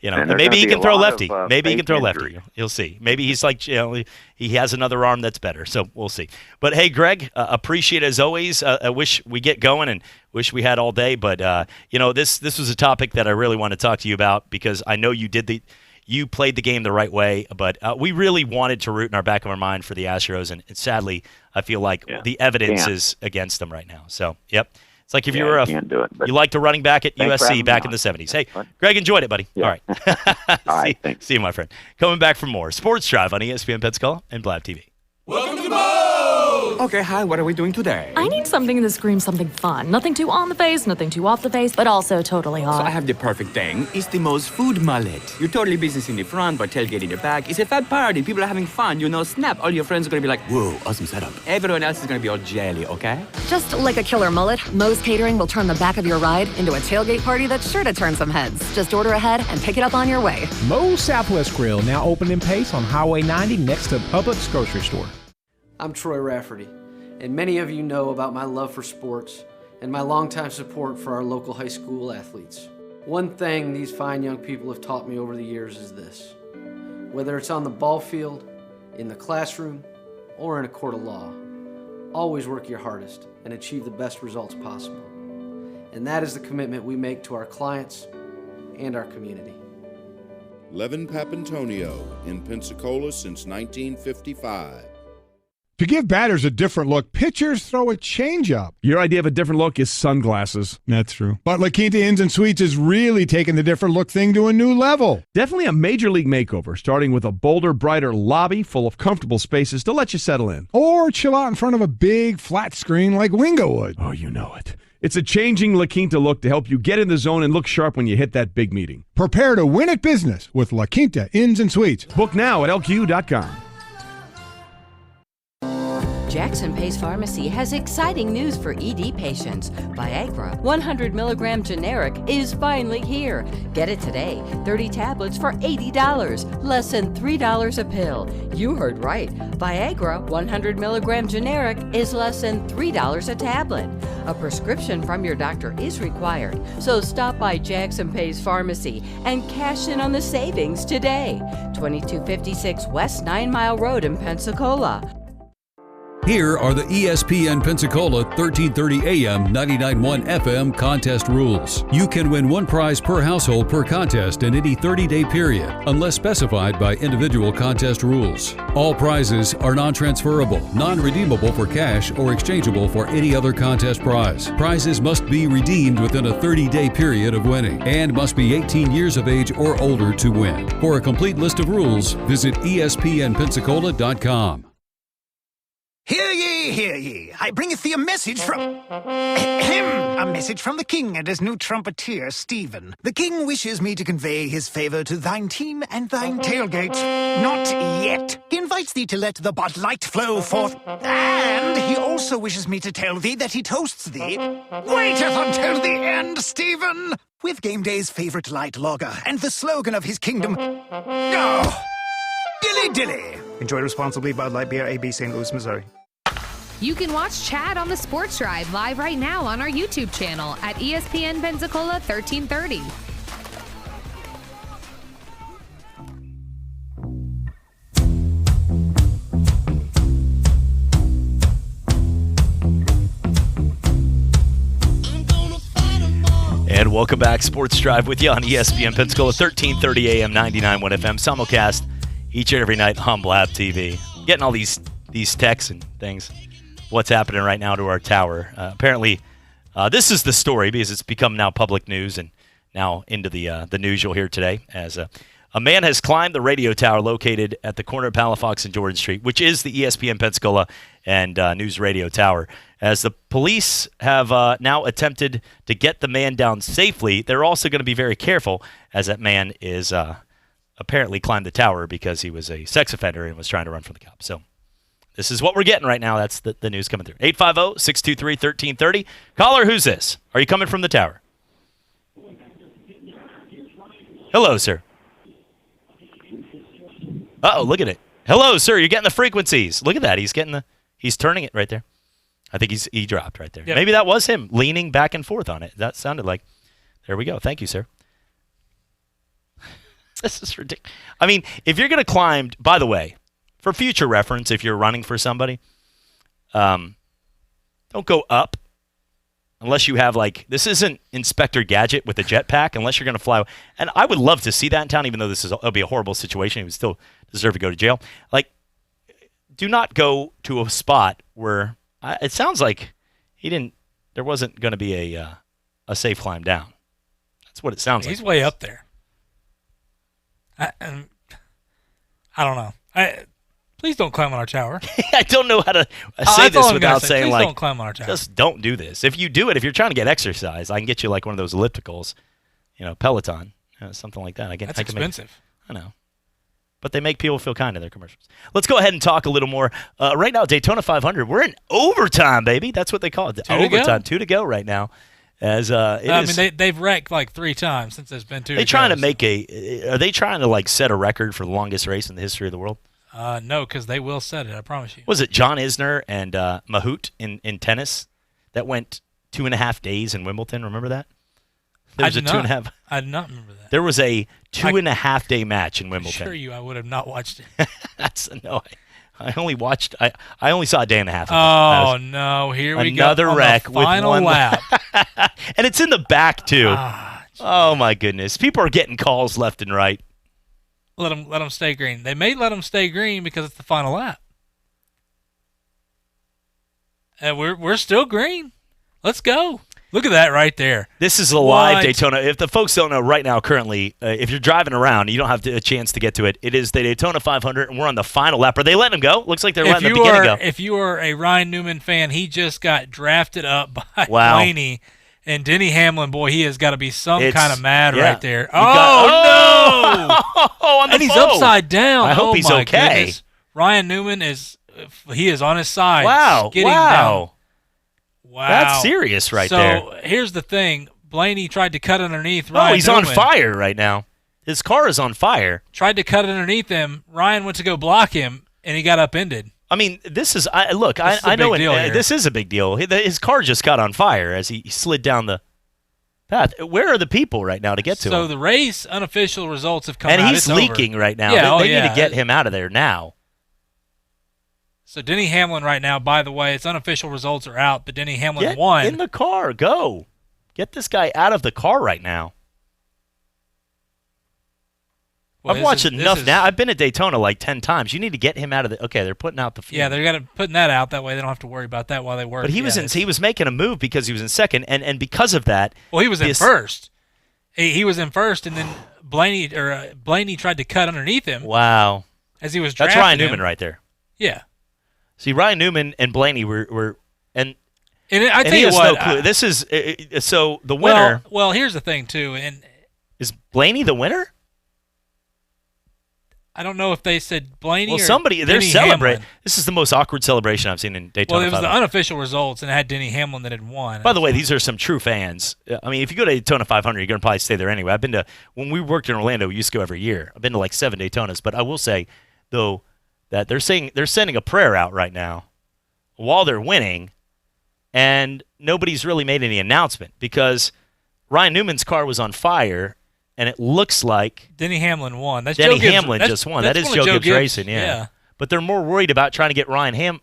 Speaker 2: Maybe he can throw lefty. Maybe he can throw lefty. You'll see. Maybe he's like, he has another arm that's better. So we'll see. But, hey, Greg, appreciate it as always. I wish we get going and wish we had all day. But, this was a topic that I really want to talk to you about because I know you played the game the right way, but we really wanted to root in our back of our mind for the Astros, and sadly, I feel like the evidence is against them right now. So, yep. It's like if you were you liked a running back at USC back in the 70s. Hey, Greg, enjoyed it, buddy. Yeah. All right.
Speaker 5: All right, thanks.
Speaker 2: See you, my friend. Coming back for more Sports Drive on ESPN Pensacola and Blab TV.
Speaker 15: Welcome to Bo! Okay, hi, what are we doing today?
Speaker 18: I need something that screams something fun. Nothing too on the face, nothing too off the face, but also totally hot.
Speaker 15: So I have the perfect thing. It's the most food mullet. You're totally business in the front, but tailgate in the back. It's a fat party. People are having fun. Snap. All your friends are going to be like, whoa, awesome setup. Everyone else is going to be all jelly, okay?
Speaker 19: Just like a killer mullet, Moe's Catering will turn the back of your ride into a tailgate party that's sure to turn some heads. Just order ahead and pick it up on your way.
Speaker 20: Moe's Southwest Grill, now open in Pace on Highway 90 next to Publix grocery store.
Speaker 21: I'm Troy Rafferty, and many of you know about my love for sports and my longtime support for our local high school athletes. One thing these fine young people have taught me over the years is this: whether it's on the ball field, in the classroom, or in a court of law, always work your hardest and achieve the best results possible. And that is the commitment we make to our clients and our community.
Speaker 22: Levin Papantonio in Pensacola since 1955.
Speaker 25: To give batters a different look, pitchers throw a changeup.
Speaker 26: Your idea of a different look is sunglasses.
Speaker 25: That's true. But La Quinta Inns and Suites is really taking the different look thing to a new level.
Speaker 26: Definitely a major league makeover, starting with a bolder, brighter lobby full of comfortable spaces to let you settle in.
Speaker 25: Or chill out in front of a big, flat screen like Wingo would.
Speaker 26: Oh, you know it. It's a changing La Quinta look to help you get in the zone and look sharp when you hit that big meeting.
Speaker 25: Prepare to win at business with La Quinta Inns and Suites.
Speaker 26: Book now at LQ.com.
Speaker 27: Jackson Pace Pharmacy has exciting news for ED patients. Viagra 100 milligram generic is finally here. Get it today. 30 tablets for $80, less than $3 a pill. You heard right. Viagra 100 milligram generic is less than $3 a tablet. A prescription from your doctor is required, so stop by Jackson Pace Pharmacy and cash in on the savings today. 2256 West 9 Mile Road in Pensacola.
Speaker 16: Here are the ESPN Pensacola 1330 AM 99.1 FM contest rules. You can win one prize per household per contest in any 30-day period, unless specified by individual contest rules. All prizes are non-transferable, non-redeemable for cash, or exchangeable for any other contest prize. Prizes must be redeemed within a 30-day period of winning and must be 18 years of age or older to win. For a complete list of rules, visit ESPNpensacola.com.
Speaker 30: Hear ye,
Speaker 6: hear ye. I bringeth thee a message from... a message from the king and his new trumpeter, Stephen. The king wishes me to convey his favor to thine team and thine tailgate. Not yet. He invites thee to let the Bud Light flow forth. And he also wishes me to tell thee that he toasts thee. Waiteth until the end, Stephen! With game day's favorite light lager and the slogan of his kingdom... Oh, dilly dilly! Enjoy responsibly. Bud Light Beer, AB, St. Louis, Missouri.
Speaker 7: You can watch Chad on the Sports Drive live right now on our YouTube channel at ESPN Pensacola 1330.
Speaker 2: And welcome back, Sports Drive with you on ESPN Pensacola, 1330 AM, 99.1 FM, simulcast each and every night on Blab TV. Getting all these texts and things. What's happening right now to our tower? Apparently, this is the story because it's become now public news and now into the news you'll hear today. As a man has climbed the radio tower located at the corner of Palafox and Jordan Street, which is the ESPN Pensacola and News Radio Tower. As the police have now attempted to get the man down safely, they're also going to be very careful as that man is apparently climbed the tower because he was a sex offender and was trying to run from the cops. So this is what we're getting right now. That's the news coming through. 850-623-1330. Caller, who's this? Are you coming from the tower? Hello, sir. Uh-oh, look at it. Hello, sir. You're getting the frequencies. Look at that. He's turning it right there. I think he dropped right there. Yep. Maybe that was him leaning back and forth on it. That sounded like. There we go. Thank you, sir. This is ridiculous. I mean, if you're going to climb, by the way, for future reference, if you're running for somebody, don't go up unless you have, like, this isn't Inspector Gadget with a jetpack, unless you're going to fly. And I would love to see that in town, even though it'll be a horrible situation. He would still deserve to go to jail. Like, do not go to a spot where it sounds like there wasn't going to be a safe climb down. That's what it sounds like.
Speaker 3: He's way up there. I don't know. Please don't climb on our tower.
Speaker 2: I don't know how to say this without saying,
Speaker 3: please don't climb on our tower.
Speaker 2: Just don't do this. If you do it, if you're trying to get exercise, I can get you like one of those ellipticals, Peloton, something like that.
Speaker 3: That's expensive.
Speaker 2: I know. But they make people feel kind in their commercials. Let's go ahead and talk a little more. Right now, Daytona 500, we're in overtime, baby. That's what they call it. Overtime. 2 to go right now. As
Speaker 3: they've wrecked like 3 times since there's been 2.
Speaker 2: Are they trying to like set a record for the longest race in the history of the world?
Speaker 3: No, because they will set it. I promise you.
Speaker 2: Was it John Isner and Mahut in tennis that went 2.5 days in Wimbledon? Remember that? There was
Speaker 3: I did not remember that.
Speaker 2: There was a 2.5 day match in Wimbledon.
Speaker 3: I assure you, I would have not watched it.
Speaker 2: I only watched. I only saw a day and a half.
Speaker 3: Oh no! Here we go.
Speaker 2: Another wreck
Speaker 3: with one
Speaker 2: lap, and it's in the back too. Oh my goodness! People are getting calls left and right.
Speaker 3: Let them stay green. They may let them stay green because it's the final lap, and we're still green. Let's go. Look at that right there.
Speaker 2: This is a live Daytona. If the folks don't know right now, currently, if you're driving around, you don't have a chance to get to it. It is the Daytona 500, and we're on the final lap. Are they letting him go? Looks like they're letting the beginning go.
Speaker 3: If you are a Ryan Newman fan, he just got drafted up by Blaney. And Denny Hamlin, boy, he has got to be kind of mad right there.
Speaker 2: No! On the
Speaker 3: and he's upside down.
Speaker 2: I hope he's okay.
Speaker 3: Goodness. Ryan Newman is on his side.
Speaker 2: Wow.
Speaker 3: Down. Wow.
Speaker 2: That's serious there.
Speaker 3: So here's the thing. Blaney tried to cut underneath Ryan
Speaker 2: Oh, he's
Speaker 3: Newman.
Speaker 2: on fire right now. His car is on fire.
Speaker 3: Tried to cut underneath him. Ryan went to go block him, and he got upended.
Speaker 2: I mean, this is I know this is a big deal. His car just got on fire as he slid down the path. Where are the people right now to get to him?
Speaker 3: So the race unofficial results have come out.
Speaker 2: And he's leaking right now.
Speaker 3: Yeah,
Speaker 2: they need to get him out of there now.
Speaker 3: So Denny Hamlin right now, by the way, its unofficial results are out, but Denny Hamlin won.
Speaker 2: In the car. Go. Get this guy out of the car right now. Well, I've watched enough now. I've been at Daytona like 10 times. You need to get him out of the... Okay, they're putting out the field.
Speaker 3: Yeah, they're putting that out. That way they don't have to worry about that while they work.
Speaker 2: But he was making a move because he was in second, and because of that...
Speaker 3: Well, he was in first. He was in first, and then Blaney tried to cut underneath him.
Speaker 2: Wow.
Speaker 3: As he was drafting
Speaker 2: That's Ryan Newman right there.
Speaker 3: Yeah.
Speaker 2: See, Ryan Newman and Blaney were and
Speaker 3: I tell you what,
Speaker 2: no clue. This is so the winner.
Speaker 3: Well, here's the thing too, and
Speaker 2: is Blaney the winner?
Speaker 3: I don't know if they said Blaney.
Speaker 2: Well,
Speaker 3: or
Speaker 2: they're
Speaker 3: Denny
Speaker 2: celebrating.
Speaker 3: Hamlin.
Speaker 2: This is the most awkward celebration I've seen in Daytona.
Speaker 3: Well, it was
Speaker 2: 500.
Speaker 3: the unofficial results, and it had Denny Hamlin that had won.
Speaker 2: By the way, these are some true fans. I mean, if you go to Daytona 500, you're going to probably stay there anyway. I've been to, when we worked in Orlando, we used to go every year. I've been to like 7 Daytonas, but I will say, though, that they're sending a prayer out right now while they're winning, and nobody's really made any announcement because Ryan Newman's car was on fire. And it looks like
Speaker 3: Denny Hamlin won. That's
Speaker 2: Denny
Speaker 3: Joe Gibbs,
Speaker 2: Hamlin just won. That is Joe Gibbs racing, yeah. But they're more worried about trying to get Ryan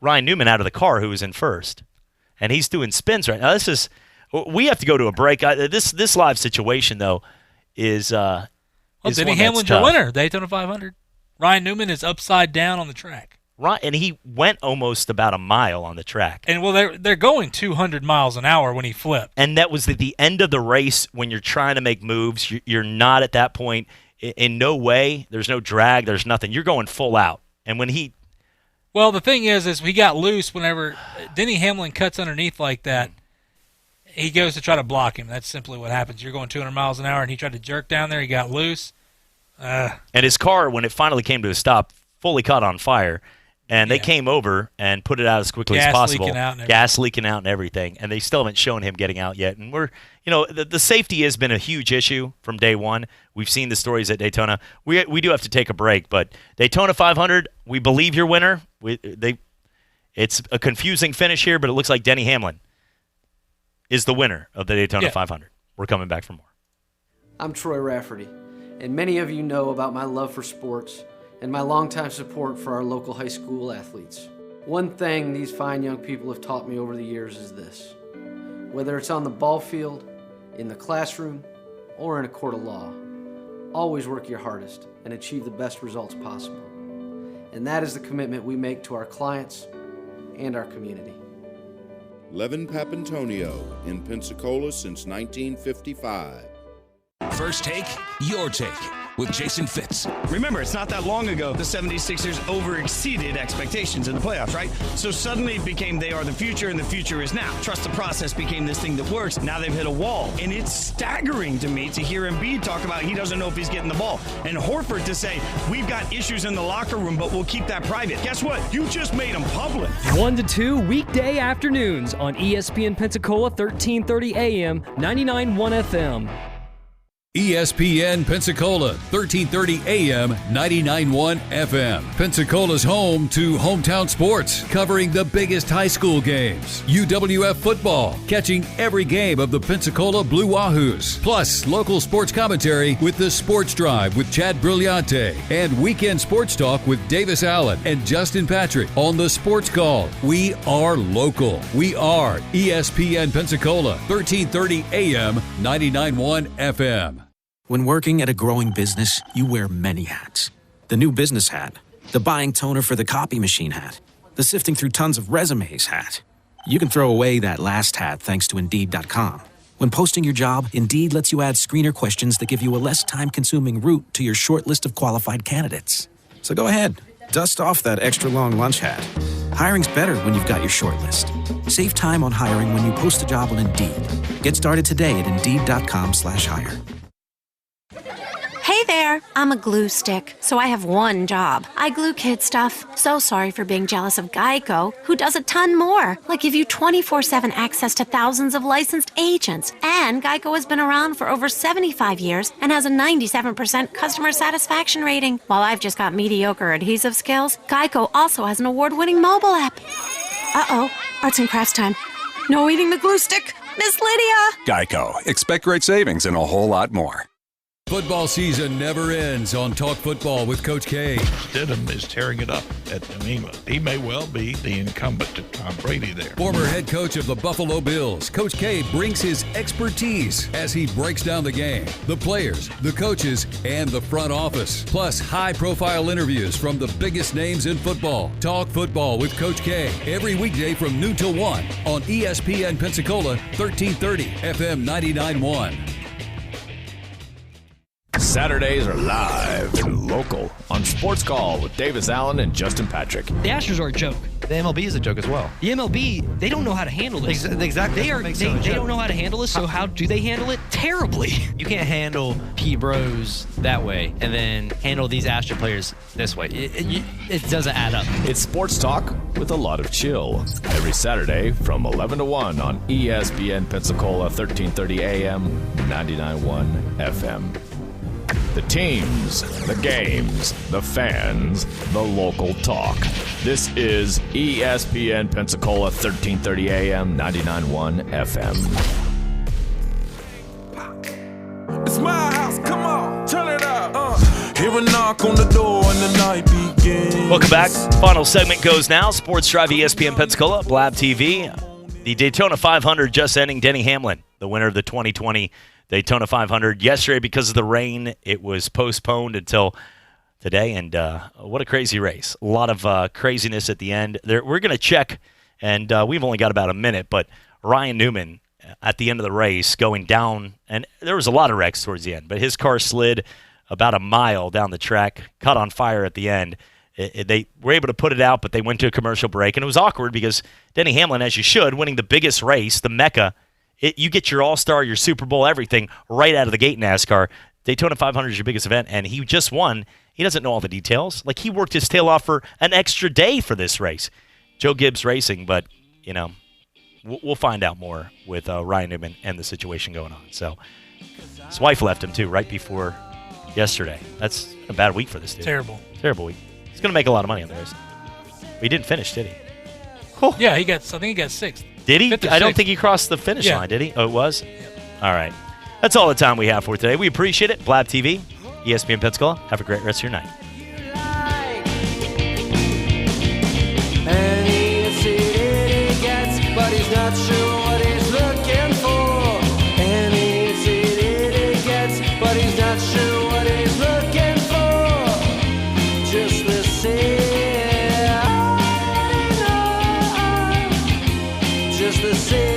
Speaker 2: Newman out of the car, who was in first, and he's doing spins right now. We have to go to a break. This live situation though is
Speaker 3: Denny Hamlin's your winner, Daytona 500. Ryan Newman is upside down on the track.
Speaker 2: Right, and he went almost about a mile on the track.
Speaker 3: And they're going 200 miles an hour when he flipped.
Speaker 2: And that was at the end of the race when you're trying to make moves. You're not at that point. In no way. There's no drag. There's nothing. You're going full out. And when he...
Speaker 3: Well, the thing is he got loose whenever Denny Hamlin cuts underneath like that. He goes to try to block him. That's simply what happens. You're going 200 miles an hour, and he tried to jerk down there. He got loose.
Speaker 2: And his car, when it finally came to a stop, fully caught on fire. And they came over and put it out as quickly as possible. Gas leaking out and everything. And they still haven't shown him getting out yet. And the safety has been a huge issue from day one. We've seen the stories at Daytona. We do have to take a break. But Daytona 500, we believe your winner. It's a confusing finish here, but it looks like Denny Hamlin is the winner of the Daytona 500. We're coming back for more.
Speaker 21: I'm Troy Rafferty, and many of you know about my love for sports and my longtime support for our local high school athletes. One thing these fine young people have taught me over the years is this: whether it's on the ball field, in the classroom, or in a court of law, always work your hardest and achieve the best results possible. And that is the commitment we make to our clients and our community.
Speaker 22: Levin Papantonio in Pensacola since 1955.
Speaker 8: First Take, Your Take, with Jason Fitz.
Speaker 1: Remember, it's not that long ago the 76ers over-exceeded expectations in the playoffs, right? So suddenly it became they are the future, and the future is now. Trust the process became this thing that works. Now they've hit a wall. And it's staggering to me to hear Embiid talk about he doesn't know if he's getting the ball. And Horford to say, we've got issues in the locker room, but we'll keep that private. Guess what? You just made them public.
Speaker 13: 1 to 2 weekday afternoons on ESPN Pensacola 1330 AM, 99.1 FM.
Speaker 16: ESPN Pensacola, 1330 AM, 99.1 FM. Pensacola's home to hometown sports, covering the biggest high school games. UWF football, catching every game of the Pensacola Blue Wahoos. Plus, local sports commentary with the Sports Drive with Chad Brillante. And weekend sports talk with Davis Allen and Justin Patrick on the Sports Call. We are local. We are ESPN Pensacola, 1330 AM, 99.1 FM.
Speaker 9: When working at a growing business, you wear many hats. The new business hat, the buying toner for the copy machine hat, the sifting through tons of resumes hat. You can throw away that last hat thanks to Indeed.com. When posting your job, Indeed lets you add screener questions that give you a less time-consuming route to your short list of qualified candidates. So go ahead, dust off that extra long lunch hat. Hiring's better when you've got your short list. Save time on hiring when you post a job on Indeed. Get started today at Indeed.com/hire.
Speaker 11: Hey there, I'm a glue stick, so I have one job. I glue kid stuff. So sorry for being jealous of Geico, who does a ton more, like give you 24/7 access to thousands of licensed agents. And Geico has been around for over 75 years and has a 97% customer satisfaction rating. While I've just got mediocre adhesive skills, Geico also has an award-winning mobile app. Uh-oh, arts and crafts time. No eating the glue stick, Miss Lydia!
Speaker 12: Geico. Expect great savings and a whole lot more.
Speaker 16: Football season never ends on Talk Football with Coach K.
Speaker 14: Stidham is tearing it up at New England. He may well be the incumbent to Tom Brady there.
Speaker 16: Former head coach of the Buffalo Bills, Coach K brings his expertise as he breaks down the game, the players, the coaches, and the front office. Plus, high-profile interviews from the biggest names in football. Talk Football with Coach K every weekday from noon till 1 on ESPN Pensacola, 1330 FM 99.1.
Speaker 4: Saturdays are live and local on Sports Call with Davis Allen and Justin Patrick.
Speaker 5: The Astros are a joke.
Speaker 10: The MLB is a joke as well.
Speaker 5: The MLB, they don't know how to handle this.
Speaker 10: Exactly.
Speaker 5: They don't know how to handle this, so how do they handle it? Terribly.
Speaker 10: You can't handle Pete Rose that way and then handle these Astro players this way. It doesn't add up.
Speaker 4: It's sports talk with a lot of chill. Every Saturday from 11 to 1 on ESPN Pensacola, 1330 AM, 99.1 FM. The teams, the games, the fans, the local talk. This is ESPN Pensacola, 1330 AM, 99.1 FM.
Speaker 17: It's my house, come on, turn it up. Hear a knock on the door and the night begins.
Speaker 2: Welcome back. Final segment goes now. Sports Drive, ESPN Pensacola, Blab TV. The Daytona 500 just ending. Denny Hamlin, the winner of the 2020 Daytona 500. Yesterday, because of the rain, it was postponed until today, and what a crazy race. A lot of craziness at the end. We're going to check, and we've only got about a minute, but Ryan Newman at the end of the race going down, and there was a lot of wrecks towards the end, but his car slid about a mile down the track, caught on fire at the end. They were able to put it out, but they went to a commercial break, and it was awkward because Denny Hamlin, as you should, winning the biggest race, the Mecca, you get your All-Star, your Super Bowl, everything right out of the gate in NASCAR. Daytona 500 is your biggest event, and he just won. He doesn't know all the details. Like, he worked his tail off for an extra day for this race. Joe Gibbs Racing, but, you know, we'll find out more with Ryan Newman and the situation going on. So his wife left him, too, right before yesterday. That's a bad week for this dude.
Speaker 3: Terrible
Speaker 2: week. He's going to make a lot of money on the race. But he didn't finish, did he?
Speaker 3: Yeah, I think he got 6th.
Speaker 2: Did he? I don't think he crossed the finish line, did he? Oh, it was? Yep. All right. That's all the time we have for today. We appreciate it. Blab TV, ESPN Pensacola. Have a great rest of your night.
Speaker 18: And he gets, but he's not sure what he's looking for. And he gets, but he's not sure what he's looking for. Just the same. Just the same.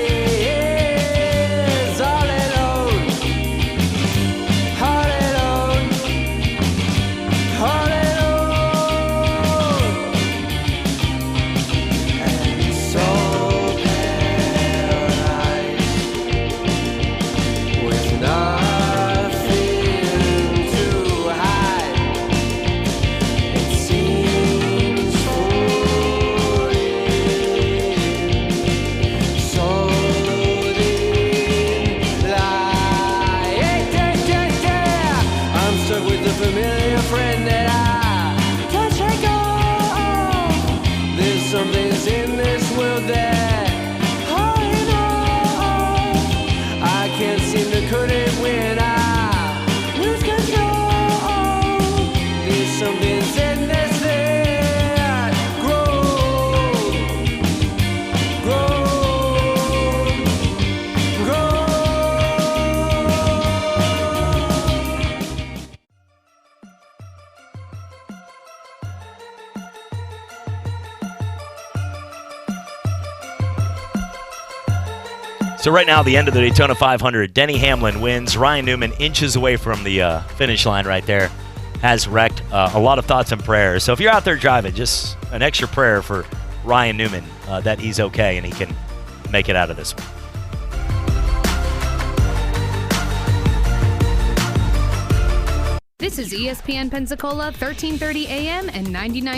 Speaker 18: Something's in this world that I know I can't seem to cut it when I lose control. There's something's in this that grows.
Speaker 2: So right now, the end of the Daytona 500, Denny Hamlin wins. Ryan Newman inches away from the finish line right there, has wrecked. A lot of thoughts and prayers. So if you're out there driving, just an extra prayer for Ryan Newman that he's okay and he can make it out of this one.
Speaker 7: This is ESPN Pensacola, 1330 AM and 99.